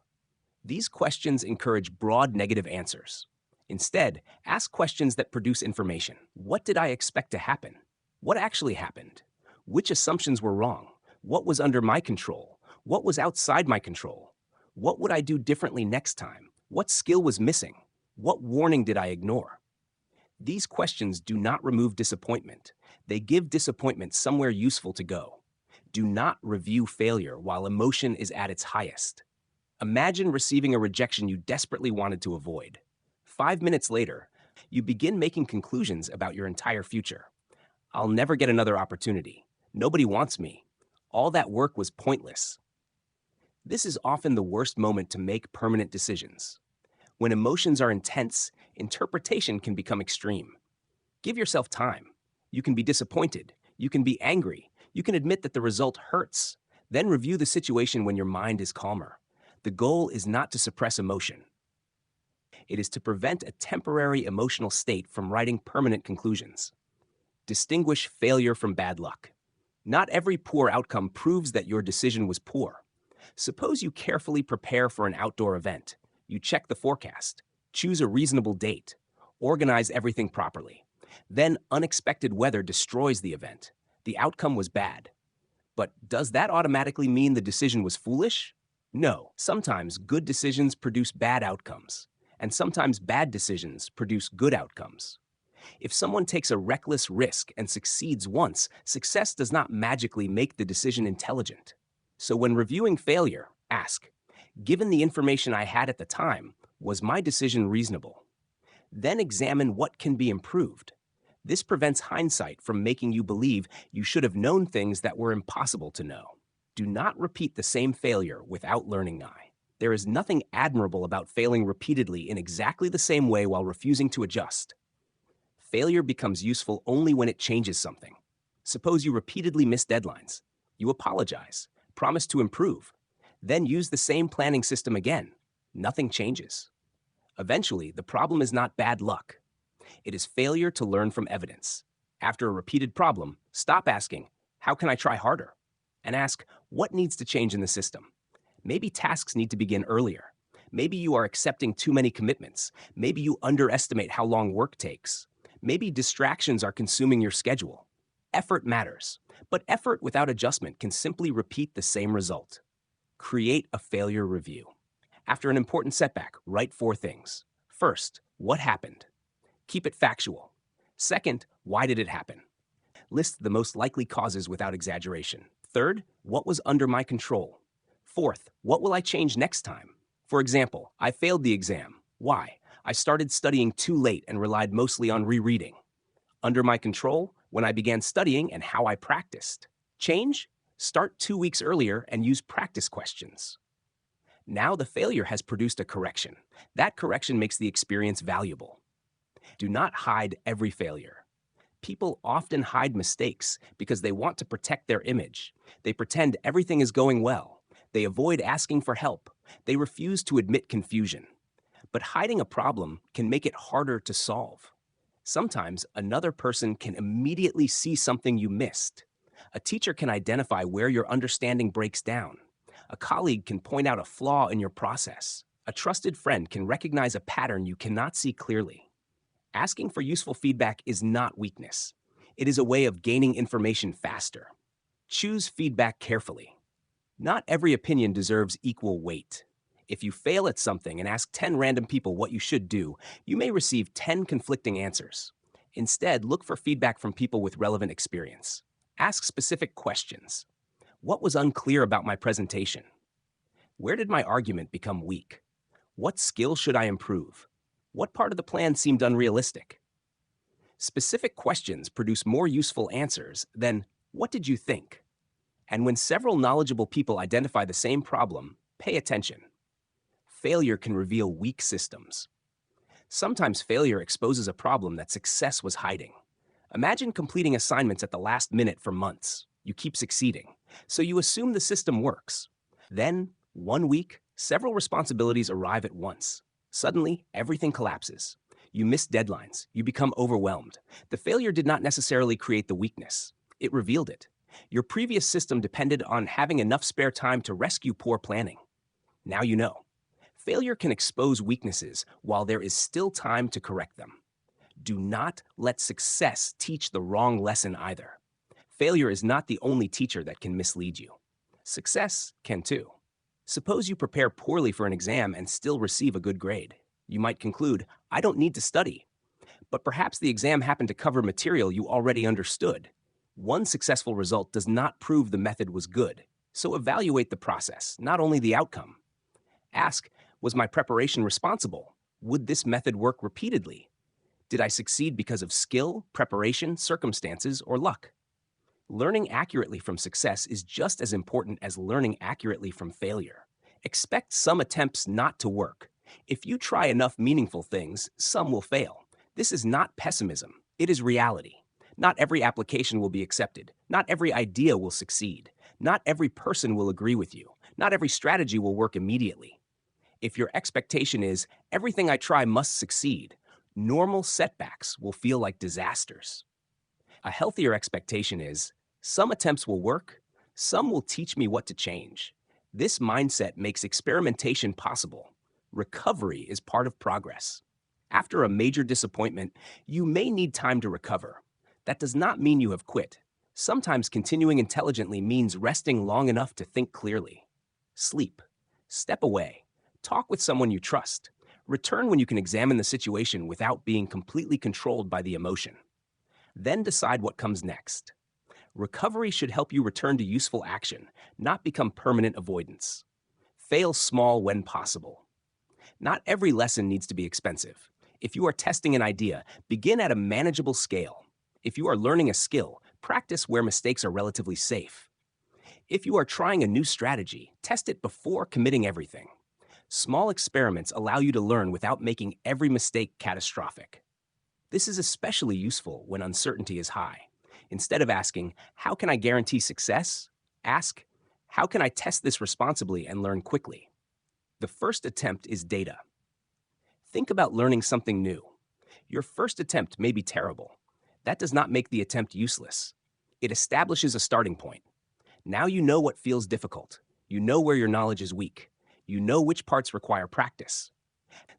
These questions encourage broad negative answers. Instead, ask questions that produce information. What did I expect to happen? What actually happened? Which assumptions were wrong? What was under my control? What was outside my control? What would I do differently next time? What skill was missing? What warning did I ignore? These questions do not remove disappointment. They give disappointment somewhere useful to go. Do not review failure while emotion is at its highest. Imagine receiving a rejection you desperately wanted to avoid. 5 minutes later, you begin making conclusions about your entire future. I'll never get another opportunity. Nobody wants me. All that work was pointless. This is often the worst moment to make permanent decisions. When emotions are intense, interpretation can become extreme. Give yourself time. You can be disappointed. You can be angry. You can admit that the result hurts. Then review the situation when your mind is calmer. The goal is not to suppress emotion. It is to prevent a temporary emotional state from writing permanent conclusions. Distinguish failure from bad luck. Not every poor outcome proves that your decision was poor. Suppose you carefully prepare for an outdoor event. You check the forecast, choose a reasonable date, organize everything properly. Then unexpected weather destroys the event. The outcome was bad. But does that automatically mean the decision was foolish? No. Sometimes good decisions produce bad outcomes, and sometimes bad decisions produce good outcomes. If someone takes a reckless risk and succeeds once, success does not magically make the decision intelligent. So when reviewing failure, ask, given the information I had at the time, was my decision reasonable? Then examine what can be improved. This prevents hindsight from making you believe you should have known things that were impossible to know. Do not repeat the same failure without learning why. There is nothing admirable about failing repeatedly in exactly the same way while refusing to adjust. Failure becomes useful only when it changes something. Suppose you repeatedly miss deadlines. You apologize, promise to improve, then use the same planning system again. Nothing changes. Eventually, the problem is not bad luck. It is failure to learn from evidence. After a repeated problem, stop asking, how can I try harder? And ask, what needs to change in the system? Maybe tasks need to begin earlier. Maybe you are accepting too many commitments. Maybe you underestimate how long work takes. Maybe distractions are consuming your schedule. Effort matters, but effort without adjustment can simply repeat the same result. Create a failure review. After an important setback, write 4 things. First, what happened? Keep it factual. Second, why did it happen? List the most likely causes without exaggeration. Third, what was under my control? Fourth, what will I change next time? For example, I failed the exam. Why? I started studying too late and relied mostly on rereading. Under my control, when I began studying and how I practiced. Change? Start 2 weeks earlier and use practice questions. Now the failure has produced a correction. That correction makes the experience valuable. Do not hide every failure. People often hide mistakes because they want to protect their image. They pretend everything is going well. They avoid asking for help. They refuse to admit confusion. But hiding a problem can make it harder to solve. Sometimes another person can immediately see something you missed. A teacher can identify where your understanding breaks down. A colleague can point out a flaw in your process. A trusted friend can recognize a pattern you cannot see clearly. Asking for useful feedback is not weakness. It is a way of gaining information faster. Choose feedback carefully. Not every opinion deserves equal weight. If you fail at something and ask 10 random people what you should do, you may receive 10 conflicting answers. Instead, look for feedback from people with relevant experience. Ask specific questions. What was unclear about my presentation? Where did my argument become weak? What skill should I improve? What part of the plan seemed unrealistic? Specific questions produce more useful answers than, what did you think? And when several knowledgeable people identify the same problem, pay attention. Failure can reveal weak systems. Sometimes failure exposes a problem that success was hiding. Imagine completing assignments at the last minute for months. You keep succeeding, so you assume the system works. Then, one week, several responsibilities arrive at once. Suddenly, everything collapses. You miss deadlines. You become overwhelmed. The failure did not necessarily create the weakness. It revealed it. Your previous system depended on having enough spare time to rescue poor planning. Now you know. Failure can expose weaknesses while there is still time to correct them. Do not let success teach the wrong lesson either. Failure is not the only teacher that can mislead you. Success can too. Suppose you prepare poorly for an exam and still receive a good grade. You might conclude, I don't need to study. But perhaps the exam happened to cover material you already understood. One successful result does not prove the method was good, so evaluate the process, not only the outcome. Ask, was my preparation responsible? Would this method work repeatedly? Did I succeed because of skill, preparation, circumstances, or luck? Learning accurately from success is just as important as learning accurately from failure. Expect some attempts not to work. If you try enough meaningful things, some will fail. This is not pessimism. It is reality. Not every application will be accepted. Not every idea will succeed. Not every person will agree with you. Not every strategy will work immediately. If your expectation is, everything I try must succeed, normal setbacks will feel like disasters. A healthier expectation is, some attempts will work, some will teach me what to change. This mindset makes experimentation possible. Recovery is part of progress. After a major disappointment, you may need time to recover. That does not mean you have quit. Sometimes continuing intelligently means resting long enough to think clearly. Sleep. Step away. Talk with someone you trust. Return when you can examine the situation without being completely controlled by the emotion. Then decide what comes next. Recovery should help you return to useful action, not become permanent avoidance. Fail small when possible. Not every lesson needs to be expensive. If you are testing an idea, begin at a manageable scale. If you are learning a skill, practice where mistakes are relatively safe. If you are trying a new strategy, test it before committing everything. Small experiments allow you to learn without making every mistake catastrophic. This is especially useful when uncertainty is high. Instead of asking, how can I guarantee success? Ask, how can I test this responsibly and learn quickly? The first attempt is data. Think about learning something new. Your first attempt may be terrible. That does not make the attempt useless. It establishes a starting point. Now you know what feels difficult. You know where your knowledge is weak. You know which parts require practice.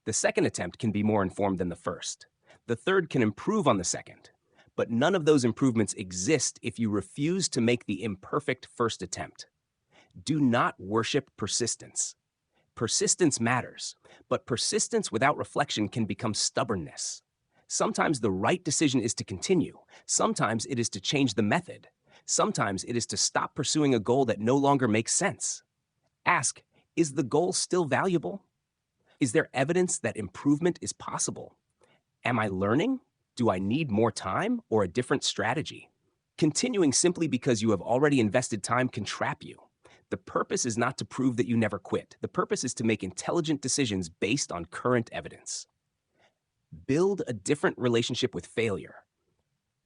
The second attempt can be more informed than the first. The third can improve on the second. But none of those improvements exist if you refuse to make the imperfect first attempt. Do not worship persistence. Persistence matters, but persistence without reflection can become stubbornness. Sometimes the right decision is to continue. Sometimes it is to change the method. Sometimes it is to stop pursuing a goal that no longer makes sense. Ask, is the goal still valuable? Is there evidence that improvement is possible? Am I learning? Do I need more time or a different strategy? Continuing simply because you have already invested time can trap you. The purpose is not to prove that you never quit. The purpose is to make intelligent decisions based on current evidence. Build a different relationship with failure.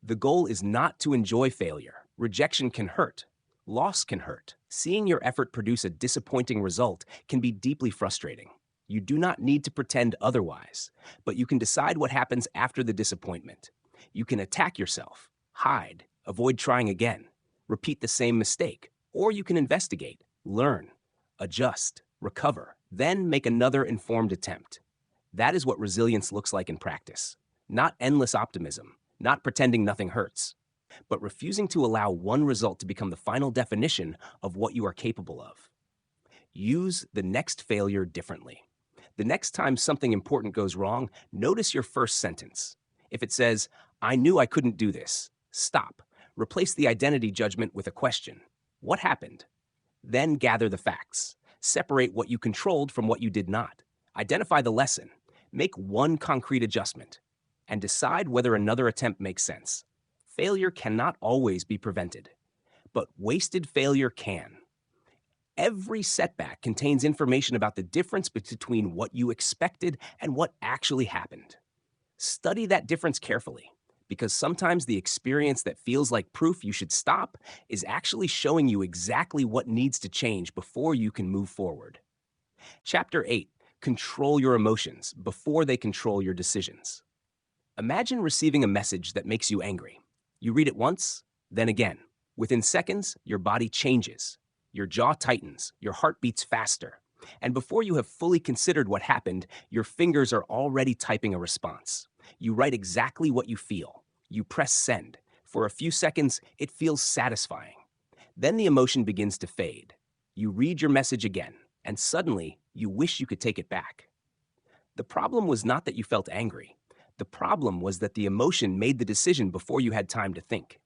The goal is not to enjoy failure. Rejection can hurt. Loss can hurt. Seeing your effort produce a disappointing result can be deeply frustrating. You do not need to pretend otherwise, but you can decide what happens after the disappointment. You can attack yourself, hide, avoid trying again, repeat the same mistake, or you can investigate, learn, adjust, recover, then make another informed attempt. That is what resilience looks like in practice. Not endless optimism, not pretending nothing hurts, but refusing to allow one result to become the final definition of what you are capable of. Use the next failure differently. The next time something important goes wrong, notice your first sentence. If it says, I knew I couldn't do this, stop. Replace the identity judgment with a question. What happened? Then gather the facts. Separate what you controlled from what you did not. Identify the lesson. Make one concrete adjustment. And decide whether another attempt makes sense. Failure cannot always be prevented, but wasted failure can. Every setback contains information about the difference between what you expected and what actually happened. Study that difference carefully, because sometimes the experience that feels like proof you should stop is actually showing you exactly what needs to change before you can move forward. Chapter 8: Control your emotions before they control your decisions. Imagine receiving a message that makes you angry. You read it once, then again. Within seconds, your body changes. Your jaw tightens, your heart beats faster. And before you have fully considered what happened, your fingers are already typing a response. You write exactly what you feel. You press send. For a few seconds, it feels satisfying. Then the emotion begins to fade. You read your message again, and suddenly, you wish you could take it back. The problem was not that you felt angry. The problem was that the emotion made the decision before you had time to think.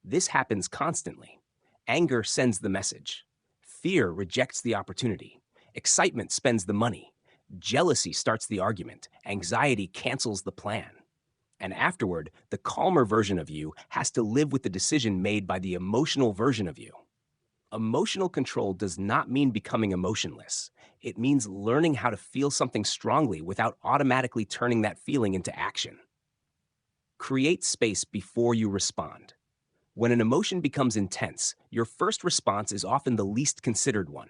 This happens constantly. Anger sends the message. Fear rejects the opportunity. Excitement spends the money. Jealousy starts the argument. Anxiety cancels the plan. And afterward, the calmer version of you has to live with the decision made by the emotional version of you. Emotional control does not mean becoming emotionless. It means learning how to feel something strongly without automatically turning that feeling into action. Create space before you respond. When an emotion becomes intense, your first response is often the least considered one.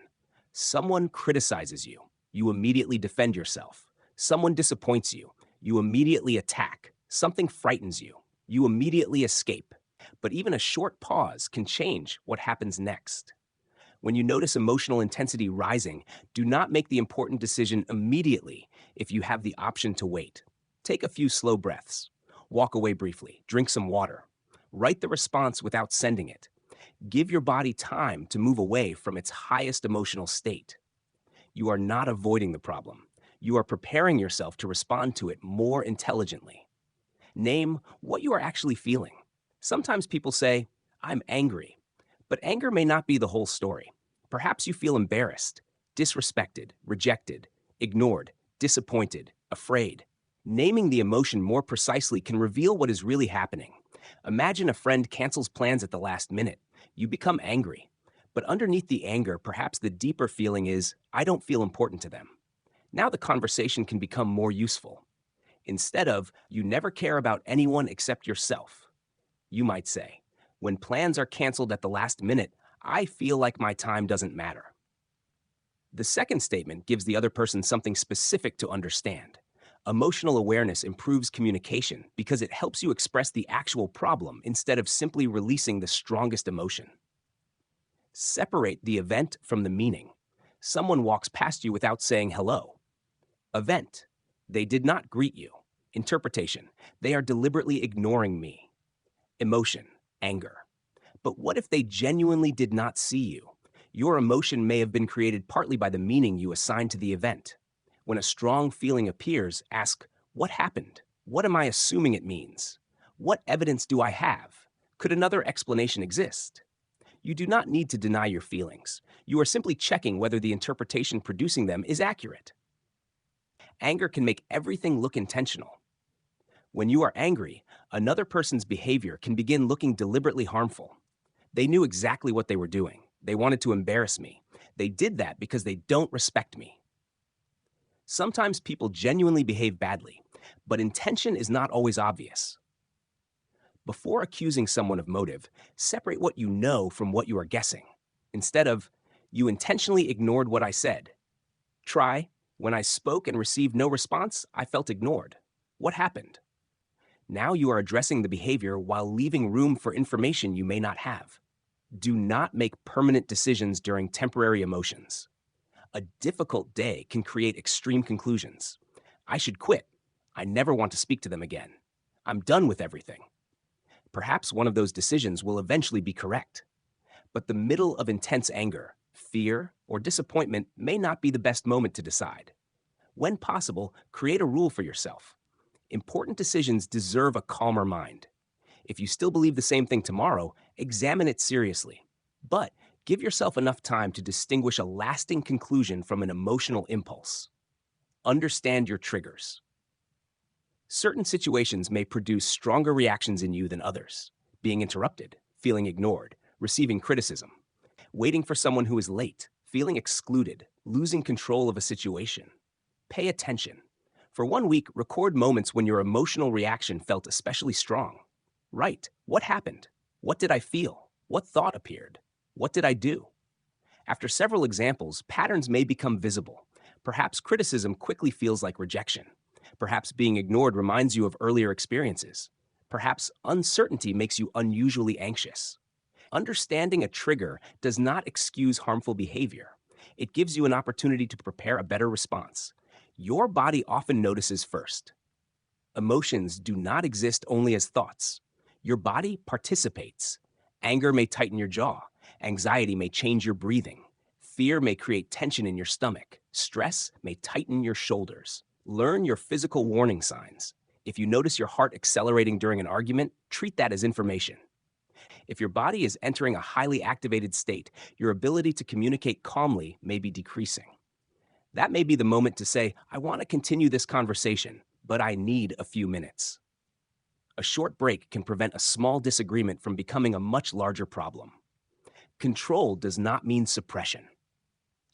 Someone criticizes you. You immediately defend yourself. Someone disappoints you. You immediately attack. Something frightens you. You immediately escape. But even a short pause can change what happens next. When you notice emotional intensity rising, do not make the important decision immediately if you have the option to wait. Take a few slow breaths. Walk away briefly. Drink some water. Write the response without sending it. Give your body time to move away from its highest emotional state. You are not avoiding the problem. You are preparing yourself to respond to it more intelligently. Name what you are actually feeling. Sometimes people say, "I'm angry," but anger may not be the whole story. Perhaps you feel embarrassed, disrespected, rejected, ignored, disappointed, afraid. Naming the emotion more precisely can reveal what is really happening. Imagine a friend cancels plans at the last minute. You become angry. But underneath the anger, perhaps the deeper feeling is, "I don't feel important to them." Now the conversation can become more useful. Instead of, "You never care about anyone except yourself," you might say, "When plans are canceled at the last minute, I feel like my time doesn't matter." The second statement gives the other person something specific to understand. Emotional awareness improves communication because it helps you express the actual problem instead of simply releasing the strongest emotion. Separate the event from the meaning. Someone walks past you without saying hello. Event: they did not greet you. Interpretation: they are deliberately ignoring me. Emotion: anger. But what if they genuinely did not see you? Your emotion may have been created partly by the meaning you assign to the event. When a strong feeling appears, ask, "What happened? What am I assuming it means? What evidence do I have? Could another explanation exist?" You do not need to deny your feelings. You are simply checking whether the interpretation producing them is accurate. Anger can make everything look intentional. When you are angry, another person's behavior can begin looking deliberately harmful. They knew exactly what they were doing. They wanted to embarrass me. They did that because they don't respect me. Sometimes people genuinely behave badly, but intention is not always obvious. Before accusing someone of motive, separate what you know from what you are guessing. Instead of, "You intentionally ignored what I said," try, "When I spoke and received no response, I felt ignored. What happened?" Now you are addressing the behavior while leaving room for information you may not have. Do not make permanent decisions during temporary emotions. A difficult day can create extreme conclusions. "I should quit. I never want to speak to them again. I'm done with everything." Perhaps one of those decisions will eventually be correct. But the middle of intense anger, fear, or disappointment may not be the best moment to decide. When possible, create a rule for yourself. Important decisions deserve a calmer mind. If you still believe the same thing tomorrow, examine it seriously. But Give yourself enough time to distinguish a lasting conclusion from an emotional impulse. Understand your triggers. Certain situations may produce stronger reactions in you than others. Being interrupted, feeling ignored, receiving criticism, waiting for someone who is late, feeling excluded, losing control of a situation. Pay attention. For 1 week, record moments when your emotional reaction felt especially strong. Write, what happened? What did I feel? What thought appeared? What did I do? After several examples, patterns may become visible. Perhaps criticism quickly feels like rejection. Perhaps being ignored reminds you of earlier experiences. Perhaps uncertainty makes you unusually anxious. Understanding a trigger does not excuse harmful behavior. It gives you an opportunity to prepare a better response. Your body often notices first. Emotions do not exist only as thoughts. Your body participates. Anger may tighten your jaw. Anxiety may change your breathing. Fear may create tension in your stomach. Stress may tighten your shoulders. Learn your physical warning signs. If you notice your heart accelerating during an argument, treat that as information. If your body is entering a highly activated state, your ability to communicate calmly may be decreasing. That may be the moment to say, I want to continue this conversation, but I need a few minutes. A short break can prevent a small disagreement from becoming a much larger problem. Control does not mean suppression.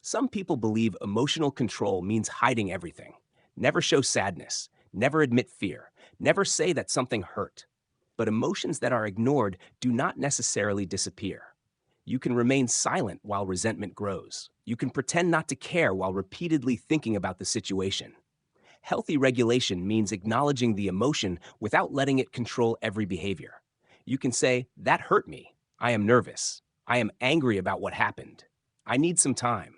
Some people believe emotional control means hiding everything. Never show sadness, never admit fear, never say that something hurt. But emotions that are ignored do not necessarily disappear. You can remain silent while resentment grows. You can pretend not to care while repeatedly thinking about the situation. Healthy regulation means acknowledging the emotion without letting it control every behavior. You can say, that hurt me. I am nervous. I am angry about what happened. I need some time.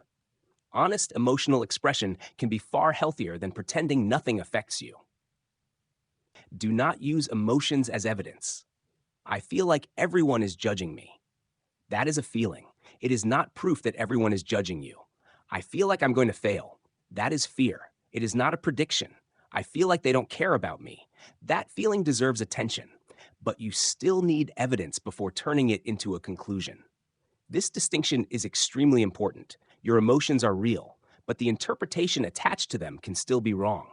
Honest emotional expression can be far healthier than pretending nothing affects you. Do not use emotions as evidence. I feel like everyone is judging me. That is a feeling. It is not proof that everyone is judging you. I feel like I'm going to fail. That is fear. It is not a prediction. I feel like they don't care about me. That feeling deserves attention, but you still need evidence before turning it into a conclusion. This distinction is extremely important. Your emotions are real, but the interpretation attached to them can still be wrong.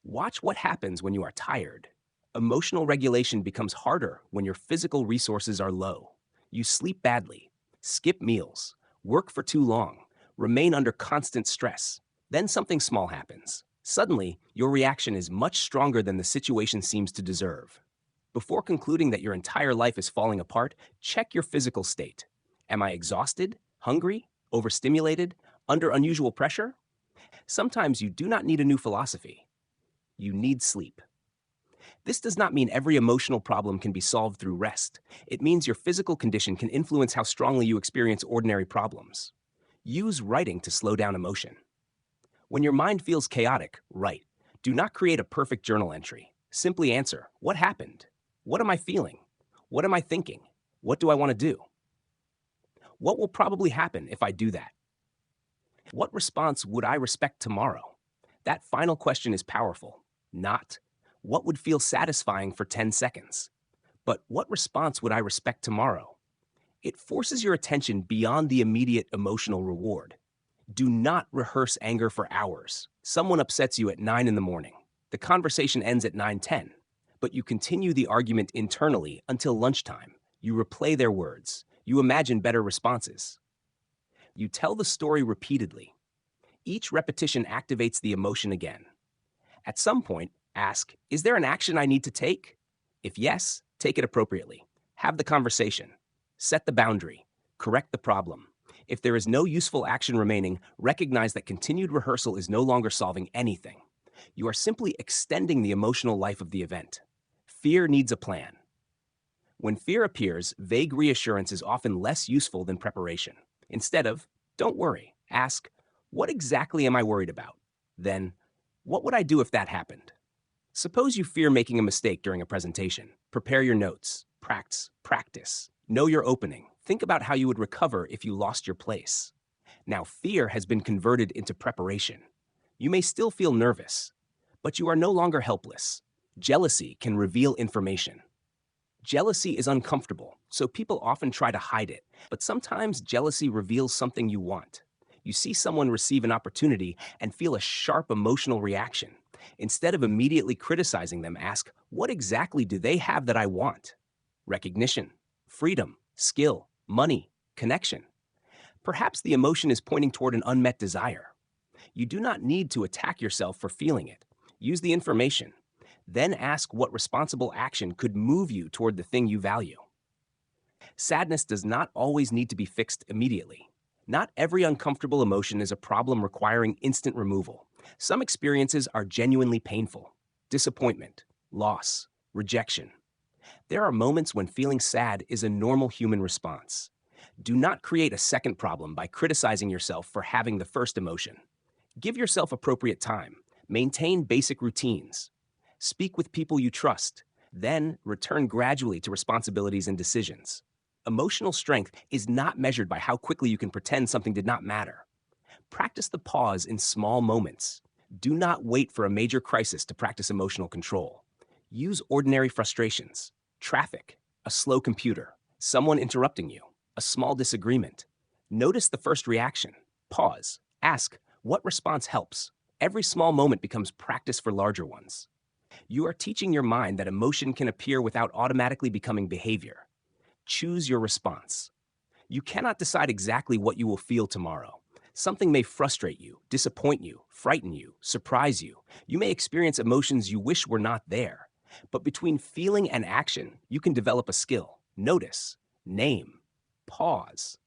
Watch what happens when you are tired. Emotional regulation becomes harder when your physical resources are low. You sleep badly, skip meals, work for too long, remain under constant stress. Then something small happens. Suddenly, your reaction is much stronger than the situation seems to deserve. Before concluding that your entire life is falling apart, check your physical state. Am I exhausted, hungry, overstimulated, under unusual pressure? Sometimes you do not need a new philosophy. You need sleep. This does not mean every emotional problem can be solved through rest. It means your physical condition can influence how strongly you experience ordinary problems. Use writing to slow down emotion. When your mind feels chaotic, write. Do not create a perfect journal entry. Simply answer, what happened? What am I feeling? What am I thinking? What do I want to do? What will probably happen if I do that? What response would I respect tomorrow? That final question is powerful. Not, what would feel satisfying for 10 seconds? But what response would I respect tomorrow? It forces your attention beyond the immediate emotional reward. Do not rehearse anger for hours. Someone upsets you at 9 in the morning. The conversation ends at 9:10, but you continue the argument internally until lunchtime. You replay their words. You imagine better responses. You tell the story repeatedly. Each repetition activates the emotion again. At some point, ask, is there an action I need to take? If yes, take it appropriately. Have the conversation. Set the boundary. Correct the problem. If there is no useful action remaining, recognize that continued rehearsal is no longer solving anything. You are simply extending the emotional life of the event. Fear needs a plan. When fear appears, vague reassurance is often less useful than preparation. Instead of, don't worry, ask, what exactly am I worried about? Then, what would I do if that happened? Suppose you fear making a mistake during a presentation. Prepare your notes. Practice. Know your opening. Think about how you would recover if you lost your place. Now, fear has been converted into preparation. You may still feel nervous, but you are no longer helpless. Jealousy can reveal information. Jealousy is uncomfortable, so people often try to hide it. But sometimes jealousy reveals something you want. You see someone receive an opportunity and feel a sharp emotional reaction. Instead of immediately criticizing them, ask, what exactly do they have that I want? Recognition, freedom, skill, money, connection. Perhaps the emotion is pointing toward an unmet desire. You do not need to attack yourself for feeling it. Use the information. Then ask what responsible action could move you toward the thing you value. Sadness does not always need to be fixed immediately. Not every uncomfortable emotion is a problem requiring instant removal. Some experiences are genuinely painful. Disappointment, loss, rejection. There are moments when feeling sad is a normal human response. Do not create a second problem by criticizing yourself for having the first emotion. Give yourself appropriate time. Maintain basic routines. Speak with people you trust. Then return gradually to responsibilities and decisions. Emotional strength is not measured by how quickly you can pretend something did not matter. Practice the pause in small moments. Do not wait for a major crisis to practice emotional control. Use ordinary frustrations, traffic, a slow computer, someone interrupting you, a small disagreement. Notice the first reaction. Pause. Ask, what response helps? Every small moment becomes practice for larger ones. You are teaching your mind that emotion can appear without automatically becoming behavior. Choose your response. You cannot decide exactly what you will feel tomorrow. Something may frustrate you, disappoint you, frighten you, surprise you. You may experience emotions you wish were not there. But between feeling and action, you can develop a skill. Notice, name, pause,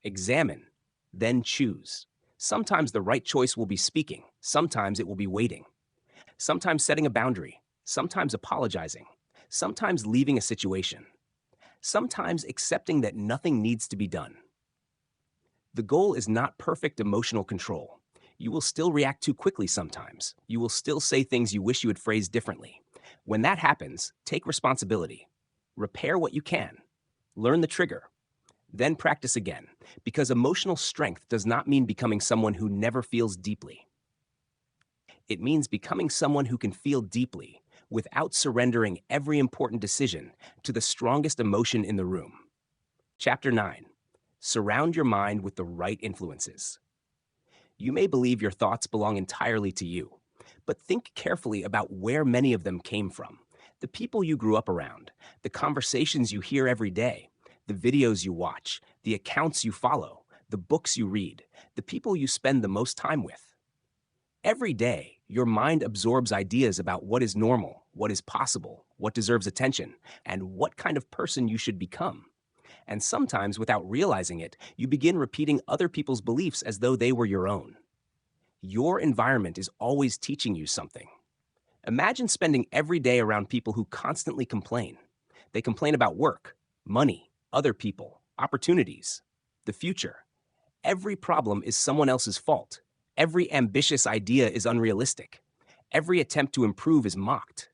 examine, then choose. Sometimes the right choice will be speaking. Sometimes it will be waiting. Sometimes setting a boundary. Sometimes apologizing. Sometimes leaving a situation. Sometimes accepting that nothing needs to be done. The goal is not perfect emotional control. You will still react too quickly sometimes. You will still say things you wish you had phrased differently. When that happens, take responsibility. Repair what you can. Learn the trigger. Then practice again, because emotional strength does not mean becoming someone who never feels deeply. It means becoming someone who can feel deeply without surrendering every important decision to the strongest emotion in the room. Chapter 9. Surround your mind with the right influences. You may believe your thoughts belong entirely to you, but think carefully about where many of them came from. The people you grew up around, the conversations you hear every day, the videos you watch, the accounts you follow, the books you read, the people you spend the most time with. Every day, your mind absorbs ideas about what is normal, what is possible, what deserves attention, and what kind of person you should become. And sometimes, without realizing it, you begin repeating other people's beliefs as though they were your own. Your environment is always teaching you something. Imagine spending every day around people who constantly complain. They complain about work, money, other people, opportunities, the future. Every problem is someone else's fault. Every ambitious idea is unrealistic. Every attempt to improve is mocked.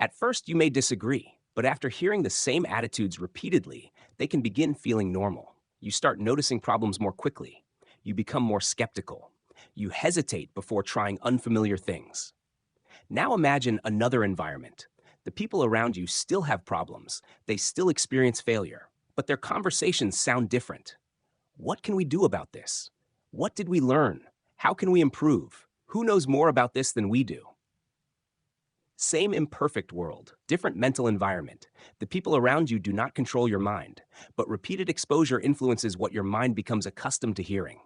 At first, you may disagree, but after hearing the same attitudes repeatedly, they can begin feeling normal. You start noticing problems more quickly. You become more skeptical. You hesitate before trying unfamiliar things. Now imagine another environment. The people around you still have problems. They still experience failure, but their conversations sound different. What can we do about this? What did we learn? How can we improve? Who knows more about this than we do? Same imperfect world, different mental environment. The people around you do not control your mind, but repeated exposure influences what your mind becomes accustomed to hearing.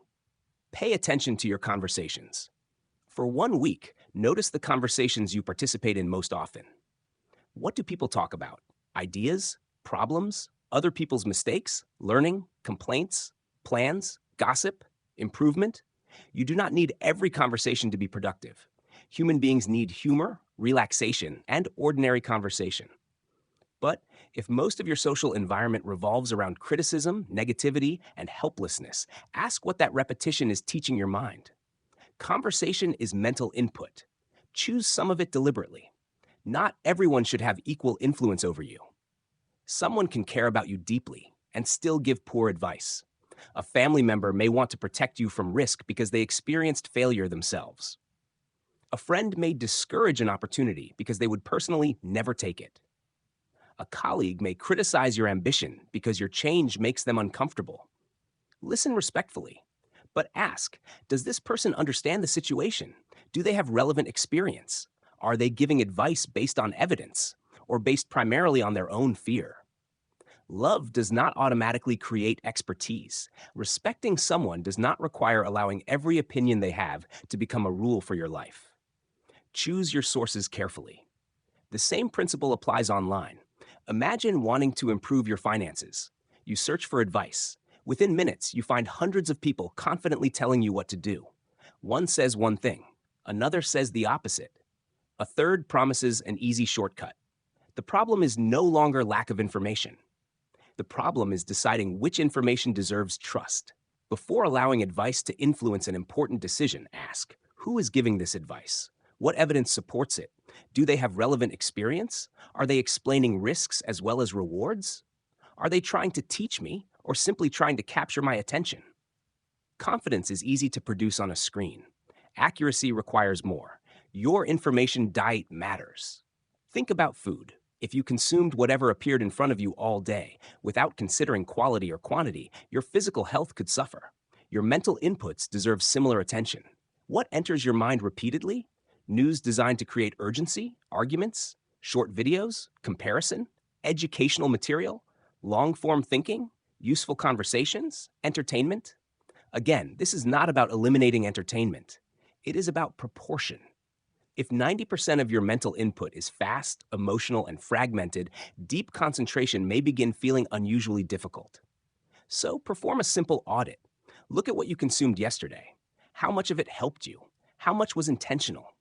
Pay attention to your conversations. For 1 week, notice the conversations you participate in most often. What do people talk about? Ideas? Problems? Other people's mistakes? Learning? Complaints? Plans? Gossip? Improvement? You do not need every conversation to be productive. Human beings need humor, relaxation, and ordinary conversation. But if most of your social environment revolves around criticism, negativity, and helplessness, ask what that repetition is teaching your mind. Conversation is mental input. Choose some of it deliberately. Not everyone should have equal influence over you. Someone can care about you deeply and still give poor advice. A family member may want to protect you from risk because they experienced failure themselves. A friend may discourage an opportunity because they would personally never take it. A colleague may criticize your ambition because your change makes them uncomfortable. Listen respectfully, but ask, does this person understand the situation? Do they have relevant experience? Are they giving advice based on evidence or based primarily on their own fear? Love does not automatically create expertise. Respecting someone does not require allowing every opinion they have to become a rule for your life. Choose your sources carefully. The same principle applies online. Imagine wanting to improve your finances. You search for advice. Within minutes, you find hundreds of people confidently telling you what to do. One says one thing, another says the opposite. A third promises an easy shortcut. The problem is no longer lack of information. The problem is deciding which information deserves trust. Before allowing advice to influence an important decision, ask, who is giving this advice? What evidence supports it? Do they have relevant experience? Are they explaining risks as well as rewards? Are they trying to teach me or simply trying to capture my attention? Confidence is easy to produce on a screen. Accuracy requires more. Your information diet matters. Think about food. If you consumed whatever appeared in front of you all day, without considering quality or quantity, your physical health could suffer. Your mental inputs deserve similar attention. What enters your mind repeatedly? News designed to create urgency, arguments, short videos, comparison, educational material, long-form thinking, useful conversations, entertainment? Again, this is not about eliminating entertainment. It is about proportion. If 90% of your mental input is fast, emotional, and fragmented, deep concentration may begin feeling unusually difficult. So perform a simple audit. Look at what you consumed yesterday. How much of it helped you? How much was intentional?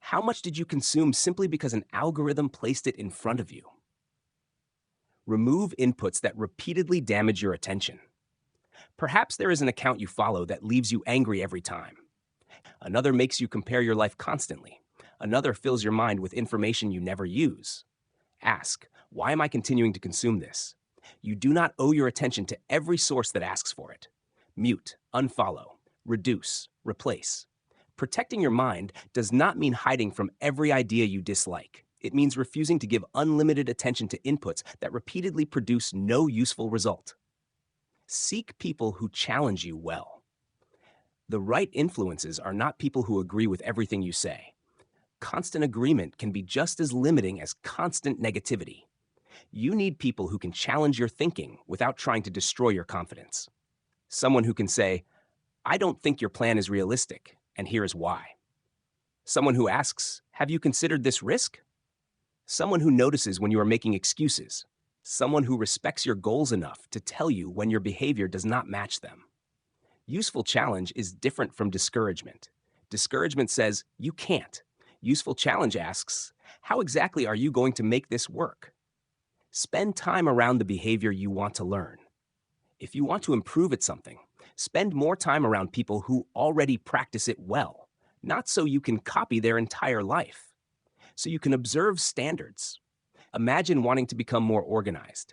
How much did you consume simply because an algorithm placed it in front of you? Remove inputs that repeatedly damage your attention. Perhaps there is an account you follow that leaves you angry every time. Another makes you compare your life constantly. Another fills your mind with information you never use. Ask, why am I continuing to consume this? You do not owe your attention to every source that asks for it. Mute, unfollow, reduce, replace. Protecting your mind does not mean hiding from every idea you dislike. It means refusing to give unlimited attention to inputs that repeatedly produce no useful result. Seek people who challenge you well. The right influences are not people who agree with everything you say. Constant agreement can be just as limiting as constant negativity. You need people who can challenge your thinking without trying to destroy your confidence. Someone who can say, I don't think your plan is realistic, and here is why. Someone who asks, have you considered this risk? Someone who notices when you are making excuses. Someone who respects your goals enough to tell you when your behavior does not match them. Useful challenge is different from discouragement. Discouragement says, you can't. Useful challenge asks, how exactly are you going to make this work? Spend time around the behavior you want to learn. If you want to improve at something, spend more time around people who already practice it well, not so you can copy their entire life. So you can observe standards. Imagine wanting to become more organized.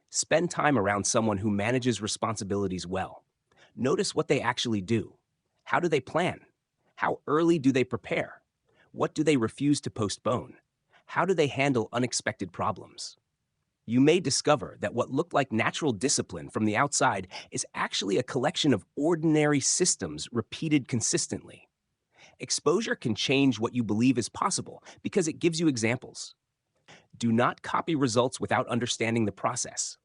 Spend time around someone who manages responsibilities well. Notice what they actually do. How do they plan? How early do they prepare? What do they refuse to postpone? How do they handle unexpected problems? You may discover that what looked like natural discipline from the outside is actually a collection of ordinary systems repeated consistently. Exposure can change what you believe is possible because it gives you examples. Do not copy results without understanding the process.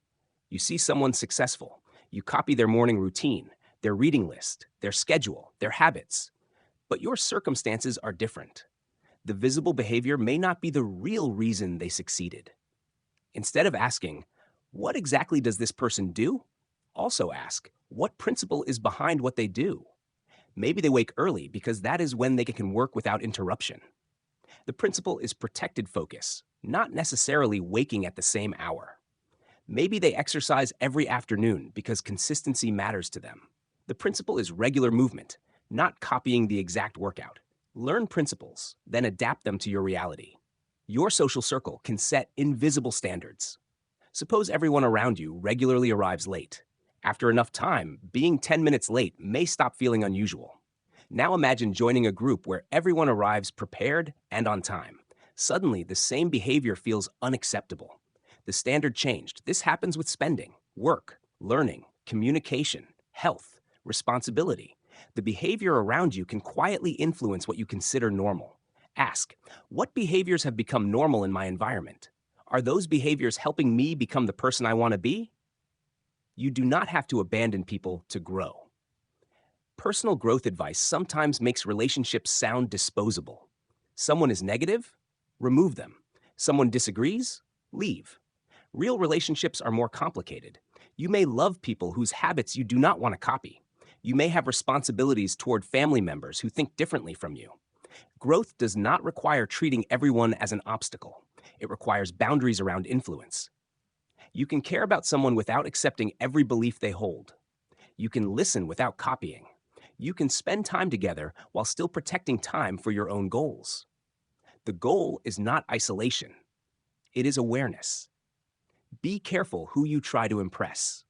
You see someone successful. You copy their morning routine, their reading list, their schedule, their habits. But your circumstances are different. The visible behavior may not be the real reason they succeeded. Instead of asking, what exactly does this person do? Also ask, what principle is behind what they do? Maybe they wake early because that is when they can work without interruption. The principle is protected focus, not necessarily waking at the same hour. Maybe they exercise every afternoon because consistency matters to them. The principle is regular movement, not copying the exact workout. Learn principles, then adapt them to your reality. Your social circle can set invisible standards. Suppose everyone around you regularly arrives late. After enough time, being 10 minutes late may stop feeling unusual. Now imagine joining a group where everyone arrives prepared and on time. Suddenly, the same behavior feels unacceptable. The standard changed. This happens with spending, work, learning, communication, health, responsibility. The behavior around you can quietly influence what you consider normal. Ask, what behaviors have become normal in my environment? Are those behaviors helping me become the person I want to be? You do not have to abandon people to grow. Personal growth advice sometimes makes relationships sound disposable. Someone is negative? Remove them. Someone disagrees? Leave. Real relationships are more complicated. You may love people whose habits you do not want to copy. You may have responsibilities toward family members who think differently from you. Growth does not require treating everyone as an obstacle. It requires boundaries around influence. You can care about someone without accepting every belief they hold. You can listen without copying. You can spend time together while still protecting time for your own goals. The goal is not isolation. It is awareness. Be careful who you try to impress.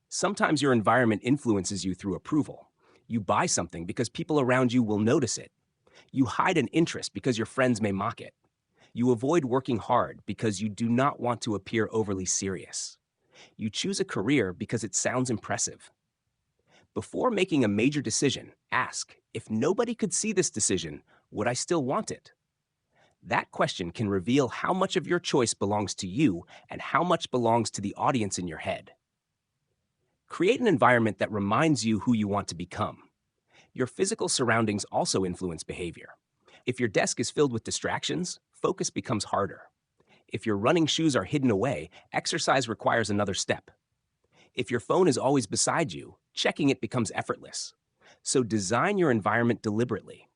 Sometimes your environment influences you through approval. You buy something because people around you will notice it. You hide an interest because your friends may mock it. You avoid working hard because you do not want to appear overly serious. You choose a career because it sounds impressive. Before making a major decision, ask, if nobody could see this decision, would I still want it? That question can reveal how much of your choice belongs to you and how much belongs to the audience in your head. Create an environment that reminds you who you want to become. Your physical surroundings also influence behavior. If your desk is filled with distractions, focus becomes harder. If your running shoes are hidden away, exercise requires another step. If your phone is always beside you, checking it becomes effortless. So design your environment deliberately.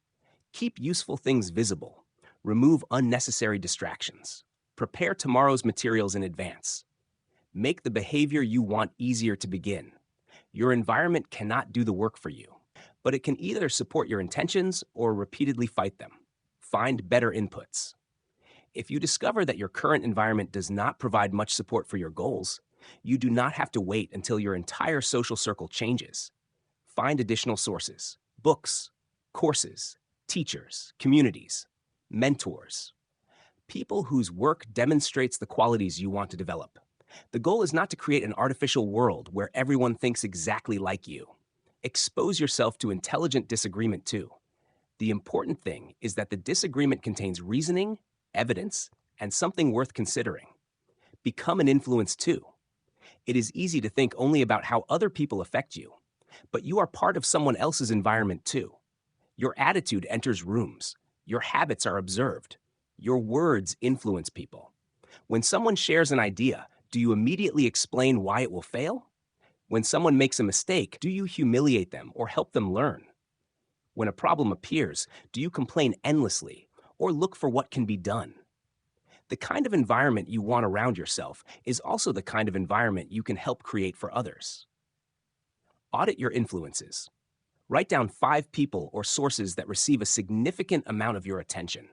Keep useful things visible. Remove unnecessary distractions. Prepare tomorrow's materials in advance. Make the behavior you want easier to begin. Your environment cannot do the work for you, but it can either support your intentions or repeatedly fight them. Find better inputs. If you discover that your current environment does not provide much support for your goals, you do not have to wait until your entire social circle changes. Find additional sources, books, courses, teachers, communities, mentors, people whose work demonstrates the qualities you want to develop. The goal is not to create an artificial world where everyone thinks exactly like you. Expose yourself to intelligent disagreement too. The important thing is that the disagreement contains reasoning, evidence, and something worth considering. Become an influence too. It is easy to think only about how other people affect you, but you are part of someone else's environment too. Your attitude enters rooms. Your habits are observed. Your words influence people. When someone shares an idea, do you immediately explain why it will fail? When someone makes a mistake, do you humiliate them or help them learn? When a problem appears, do you complain endlessly or look for what can be done? The kind of environment you want around yourself is also the kind of environment you can help create for others. Audit your influences. Write down 5 people or sources that receive a significant amount of your attention.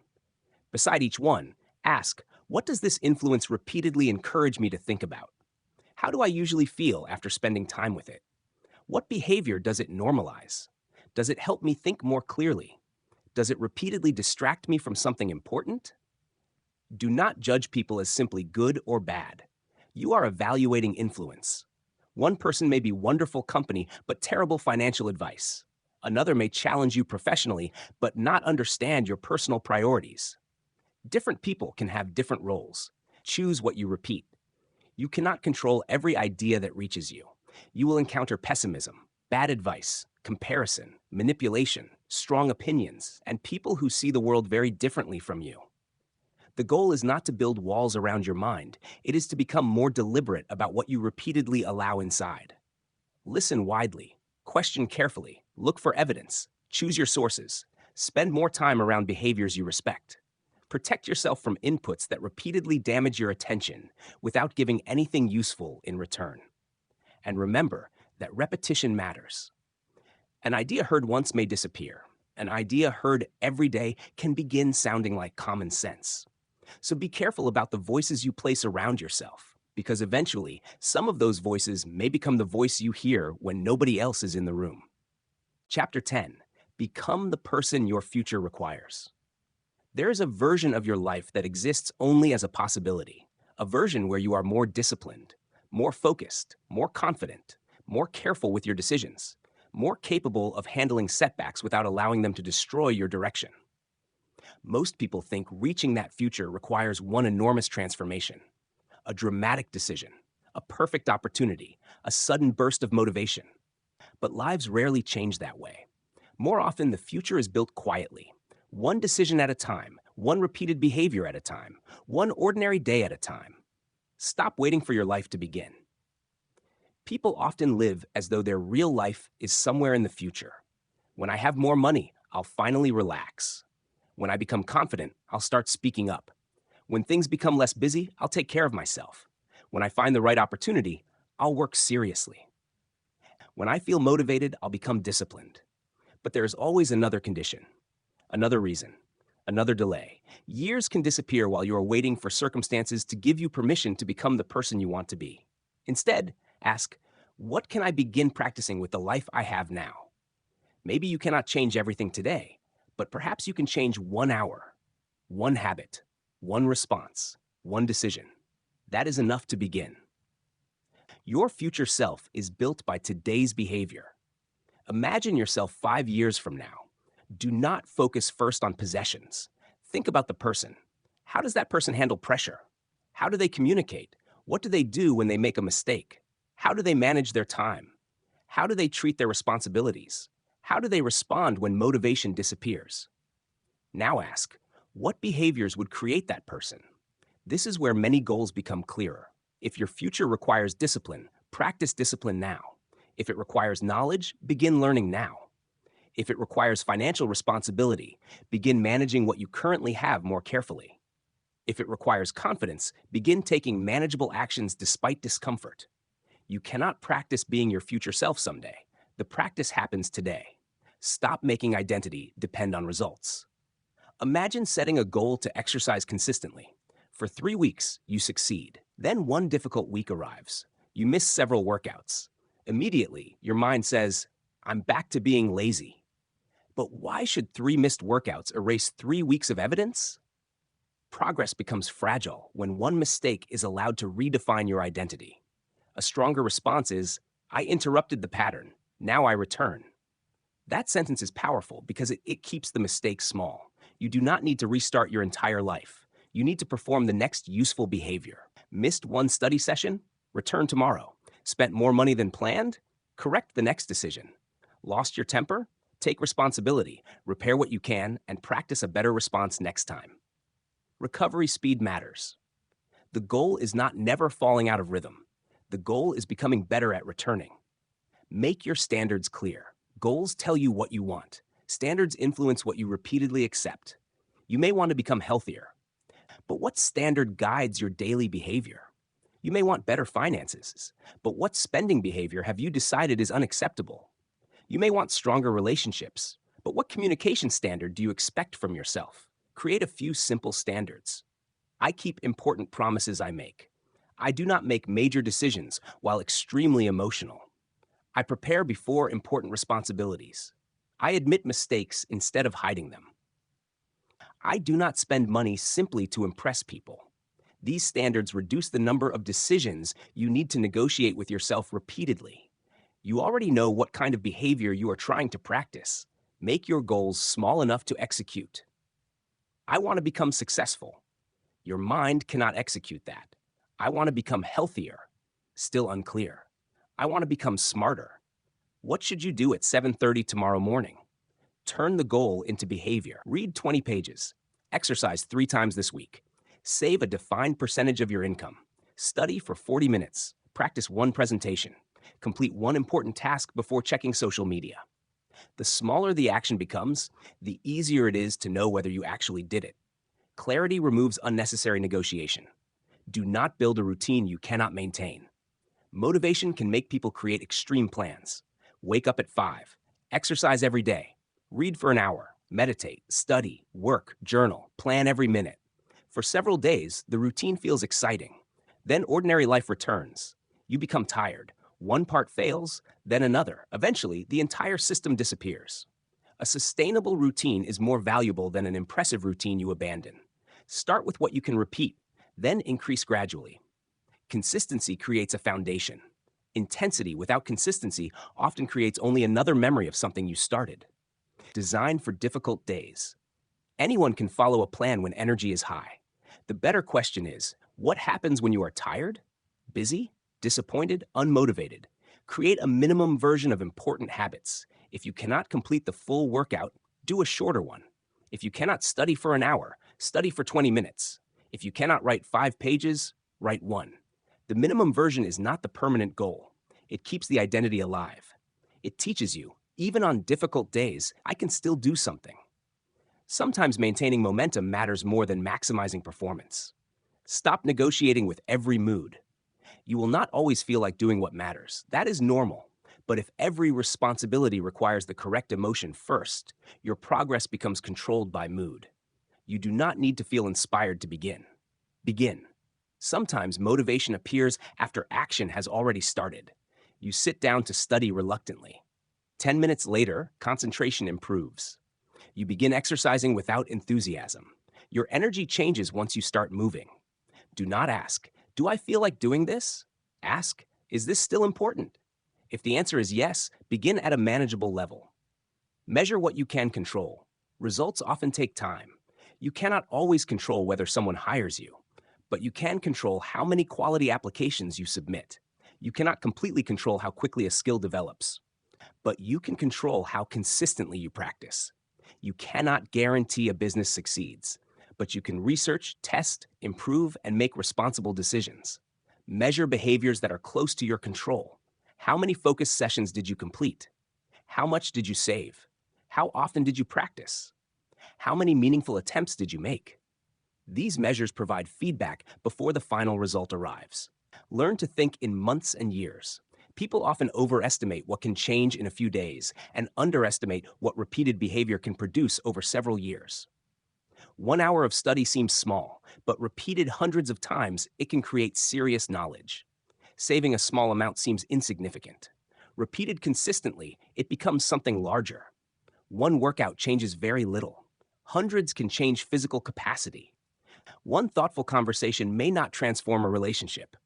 Beside each one, ask, what does this influence repeatedly encourage me to think about? How do I usually feel after spending time with it? What behavior does it normalize? Does it help me think more clearly? Does it repeatedly distract me from something important? Do not judge people as simply good or bad. You are evaluating influence. One person may be wonderful company, but terrible financial advice. Another may challenge you professionally, but not understand your personal priorities. Different people can have different roles. Choose what you repeat. You cannot control every idea that reaches you. You will encounter pessimism, bad advice, comparison, manipulation, strong opinions, and people who see the world very differently from you. The goal is not to build walls around your mind. It is to become more deliberate about what you repeatedly allow inside. Listen widely, question carefully, look for evidence, choose your sources, spend more time around behaviors you respect. Protect yourself from inputs that repeatedly damage your attention without giving anything useful in return. And remember that repetition matters. An idea heard once may disappear. An idea heard every day can begin sounding like common sense. So be careful about the voices you place around yourself, because eventually some of those voices may become the voice you hear when nobody else is in the room. Chapter 10. Become the person your future requires. There is a version of your life that exists only as a possibility, a version where you are more disciplined, more focused, more confident, more careful with your decisions, more capable of handling setbacks without allowing them to destroy your direction. Most people think reaching that future requires one enormous transformation, a dramatic decision, a perfect opportunity, a sudden burst of motivation. But lives rarely change that way. More often, the future is built quietly, one decision at a time, one repeated behavior at a time, one ordinary day at a time. Stop waiting for your life to begin. People often live as though their real life is somewhere in the future. When I have more money, I'll finally relax. When I become confident, I'll start speaking up. When things become less busy, I'll take care of myself. When I find the right opportunity, I'll work seriously. When I feel motivated, I'll become disciplined. But there is always another condition, another reason, another delay. Years can disappear while you are waiting for circumstances to give you permission to become the person you want to be. Instead, ask, what can I begin practicing with the life I have now? Maybe you cannot change everything today, but perhaps you can change 1 hour, one habit, one response, one decision. That is enough to begin. Your future self is built by today's behavior. Imagine yourself 5 years from now. Do not focus first on possessions. Think about the person. How does that person handle pressure? How do they communicate? What do they do when they make a mistake? How do they manage their time? How do they treat their responsibilities? How do they respond when motivation disappears? Now ask, what behaviors would create that person? This is where many goals become clearer. If your future requires discipline, practice discipline now. If it requires knowledge, begin learning now. If it requires financial responsibility, begin managing what you currently have more carefully. If it requires confidence, begin taking manageable actions despite discomfort. You cannot practice being your future self someday. The practice happens today. Stop making identity depend on results. Imagine setting a goal to exercise consistently. For 3 weeks, you succeed. Then one difficult week arrives. You miss several workouts. Immediately, your mind says, I'm back to being lazy. But why should 3 missed workouts erase 3 weeks of evidence? Progress becomes fragile when one mistake is allowed to redefine your identity. A stronger response is, I interrupted the pattern. Now I return. That sentence is powerful because it keeps the mistake small. You do not need to restart your entire life. You need to perform the next useful behavior. Missed one study session? Return tomorrow. Spent more money than planned? Correct the next decision. Lost your temper? Take responsibility, repair what you can, and practice a better response next time. Recovery speed matters. The goal is not never falling out of rhythm. The goal is becoming better at returning. Make your standards clear. Goals tell you what you want. Standards influence what you repeatedly accept. You may want to become healthier. But what standard guides your daily behavior? You may want better finances, but what spending behavior have you decided is unacceptable? You may want stronger relationships, but what communication standard do you expect from yourself? Create a few simple standards. I keep important promises I make. I do not make major decisions while extremely emotional. I prepare before important responsibilities. I admit mistakes instead of hiding them. I do not spend money simply to impress people. These standards reduce the number of decisions you need to negotiate with yourself repeatedly. You already know what kind of behavior you are trying to practice. Make your goals small enough to execute. I want to become successful. Your mind cannot execute that. I want to become healthier. Still unclear. I want to become smarter. What should you do at 7:30 tomorrow morning? Turn the goal into behavior. Read 20 pages. Exercise 3 times this week. Save a defined percentage of your income. Study for 40 minutes. Practice 1 presentation. Complete 1 important task before checking social media. The smaller the action becomes, the easier it is to know whether you actually did it. Clarity removes unnecessary negotiation. Do not build a routine you cannot maintain. Motivation can make people create extreme plans. Wake up at 5. Exercise every day. Read for an hour. Meditate, study, work, journal, plan every minute. For several days, the routine feels exciting. Then ordinary life returns. You become tired. One part fails, then another. Eventually, the entire system disappears. A sustainable routine is more valuable than an impressive routine you abandon. Start with what you can repeat. Then increase gradually. Consistency creates a foundation. Intensity without consistency often creates only another memory of something you started. Designed for difficult days. Anyone can follow a plan when energy is high. The better question is, what happens when you are tired, busy, disappointed, unmotivated? Create a minimum version of important habits. If you cannot complete the full workout, do a shorter one. If you cannot study for an hour, study for 20 minutes. If you cannot write 5 pages, write one. The minimum version is not the permanent goal. It keeps the identity alive. It teaches you, even on difficult days, I can still do something. Sometimes maintaining momentum matters more than maximizing performance. Stop negotiating with every mood. You will not always feel like doing what matters. That is normal. But if every responsibility requires the correct emotion first, your progress becomes controlled by mood. You do not need to feel inspired to begin. Begin. Sometimes motivation appears after action has already started. You sit down to study reluctantly. 10 minutes later, concentration improves. You begin exercising without enthusiasm. Your energy changes once you start moving. Do not ask, do I feel like doing this? Ask, is this still important? If the answer is yes, begin at a manageable level. Measure what you can control. Results often take time. You cannot always control whether someone hires you, but you can control how many quality applications you submit. You cannot completely control how quickly a skill develops, but you can control how consistently you practice. You cannot guarantee a business succeeds, but you can research, test, improve, and make responsible decisions. Measure behaviors that are close to your control. How many focus sessions did you complete? How much did you save? How often did you practice? How many meaningful attempts did you make? These measures provide feedback before the final result arrives. Learn to think in months and years. People often overestimate what can change in a few days and underestimate what repeated behavior can produce over several years. 1 hour of study seems small, but repeated hundreds of times, it can create serious knowledge. Saving a small amount seems insignificant. Repeated consistently, it becomes something larger. One workout changes very little. Hundreds can change physical capacity. One thoughtful conversation may not transform a relationship.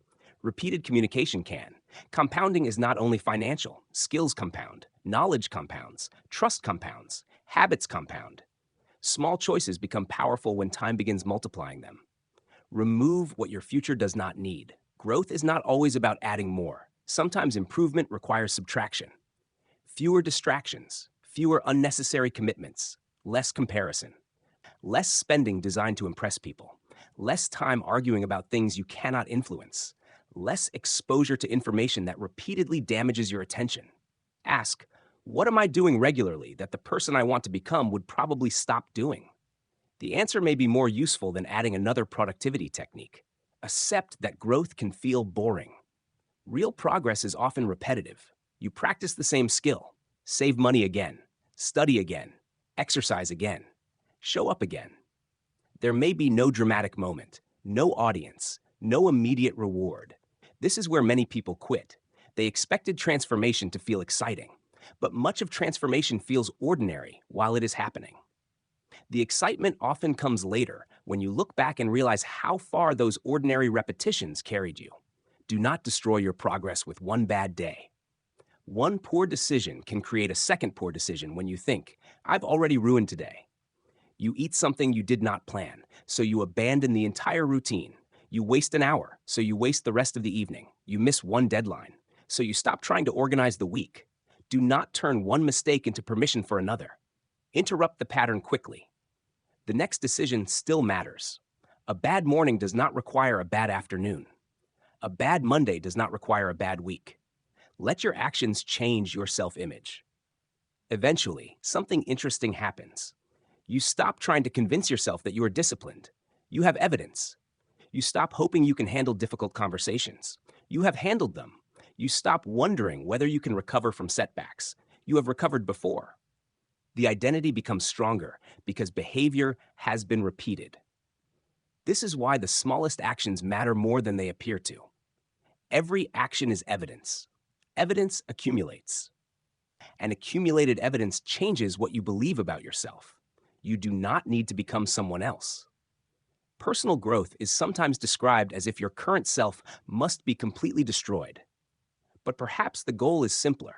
Repeated communication can. Compounding is not only financial. Skills compound, knowledge compounds, trust compounds, habits compound. Small choices become powerful when time begins multiplying them. Remove what your future does not need. Growth is not always about adding more. Sometimes improvement requires subtraction. Fewer distractions, fewer unnecessary commitments, less comparison, less spending designed to impress people, less time arguing about things you cannot influence, less exposure to information that repeatedly damages your attention. Ask, what am I doing regularly that the person I want to become would probably stop doing? The answer may be more useful than adding another productivity technique. Accept that growth can feel boring. Real progress is often repetitive. You practice the same skill, save money again, study again, exercise again, show up again. There may be no dramatic moment, no audience, no immediate reward. This is where many people quit. They expected transformation to feel exciting, but much of transformation feels ordinary while it is happening. The excitement often comes later when you look back and realize how far those ordinary repetitions carried you. Do not destroy your progress with one bad day. One poor decision can create a second poor decision when you think, I've already ruined today. You eat something you did not plan, so you abandon the entire routine. You waste an hour, so you waste the rest of the evening. You miss one deadline, so you stop trying to organize the week. Do not turn one mistake into permission for another. Interrupt the pattern quickly. The next decision still matters. A bad morning does not require a bad afternoon. A bad Monday does not require a bad week. Let your actions change your self-image. Eventually, something interesting happens. You stop trying to convince yourself that you are disciplined. You have evidence. You stop hoping you can handle difficult conversations. You have handled them. You stop wondering whether you can recover from setbacks. You have recovered before. The identity becomes stronger because behavior has been repeated. This is why the smallest actions matter more than they appear to. Every action is evidence. Evidence accumulates. And accumulated evidence changes what you believe about yourself. You do not need to become someone else. Personal growth is sometimes described as if your current self must be completely destroyed. But perhaps the goal is simpler.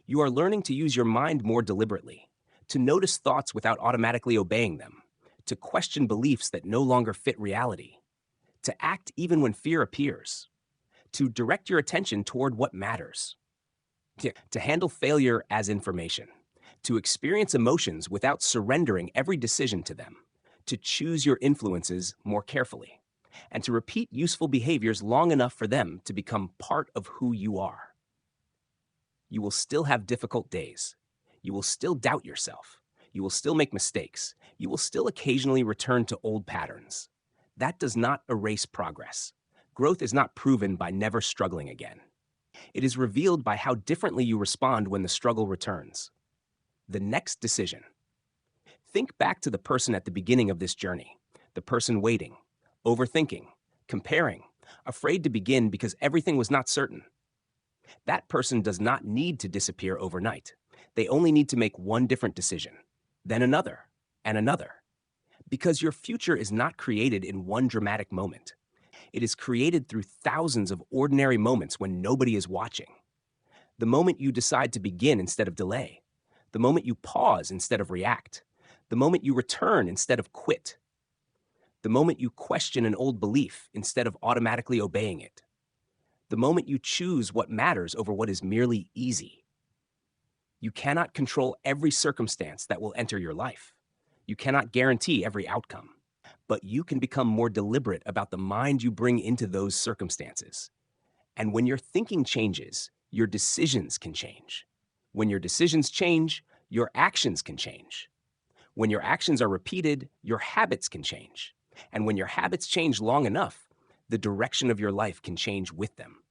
You are learning to use your mind more deliberately, to notice thoughts without automatically obeying them, to question beliefs that no longer fit reality, to act even when fear appears, to direct your attention toward what matters, to handle failure as information, to experience emotions without surrendering every decision to them, to choose your influences more carefully, and to repeat useful behaviors long enough for them to become part of who you are. You will still have difficult days. You will still doubt yourself. You will still make mistakes. You will still occasionally return to old patterns. That does not erase progress. Growth is not proven by never struggling again. It is revealed by how differently you respond when the struggle returns. The next decision. Think back to the person at the beginning of this journey, the person waiting, overthinking, comparing, afraid to begin because everything was not certain. That person does not need to disappear overnight. They only need to make one different decision, then another, and another. Because your future is not created in one dramatic moment. It is created through thousands of ordinary moments when nobody is watching. The moment you decide to begin instead of delay. The moment you pause instead of react. The moment you return instead of quit. The moment you question an old belief instead of automatically obeying it. The moment you choose what matters over what is merely easy. You cannot control every circumstance that will enter your life. You cannot guarantee every outcome. But you can become more deliberate about the mind you bring into those circumstances. And when your thinking changes, your decisions can change. When your decisions change, your actions can change. When your actions are repeated, your habits can change. And when your habits change long enough, the direction of your life can change with them.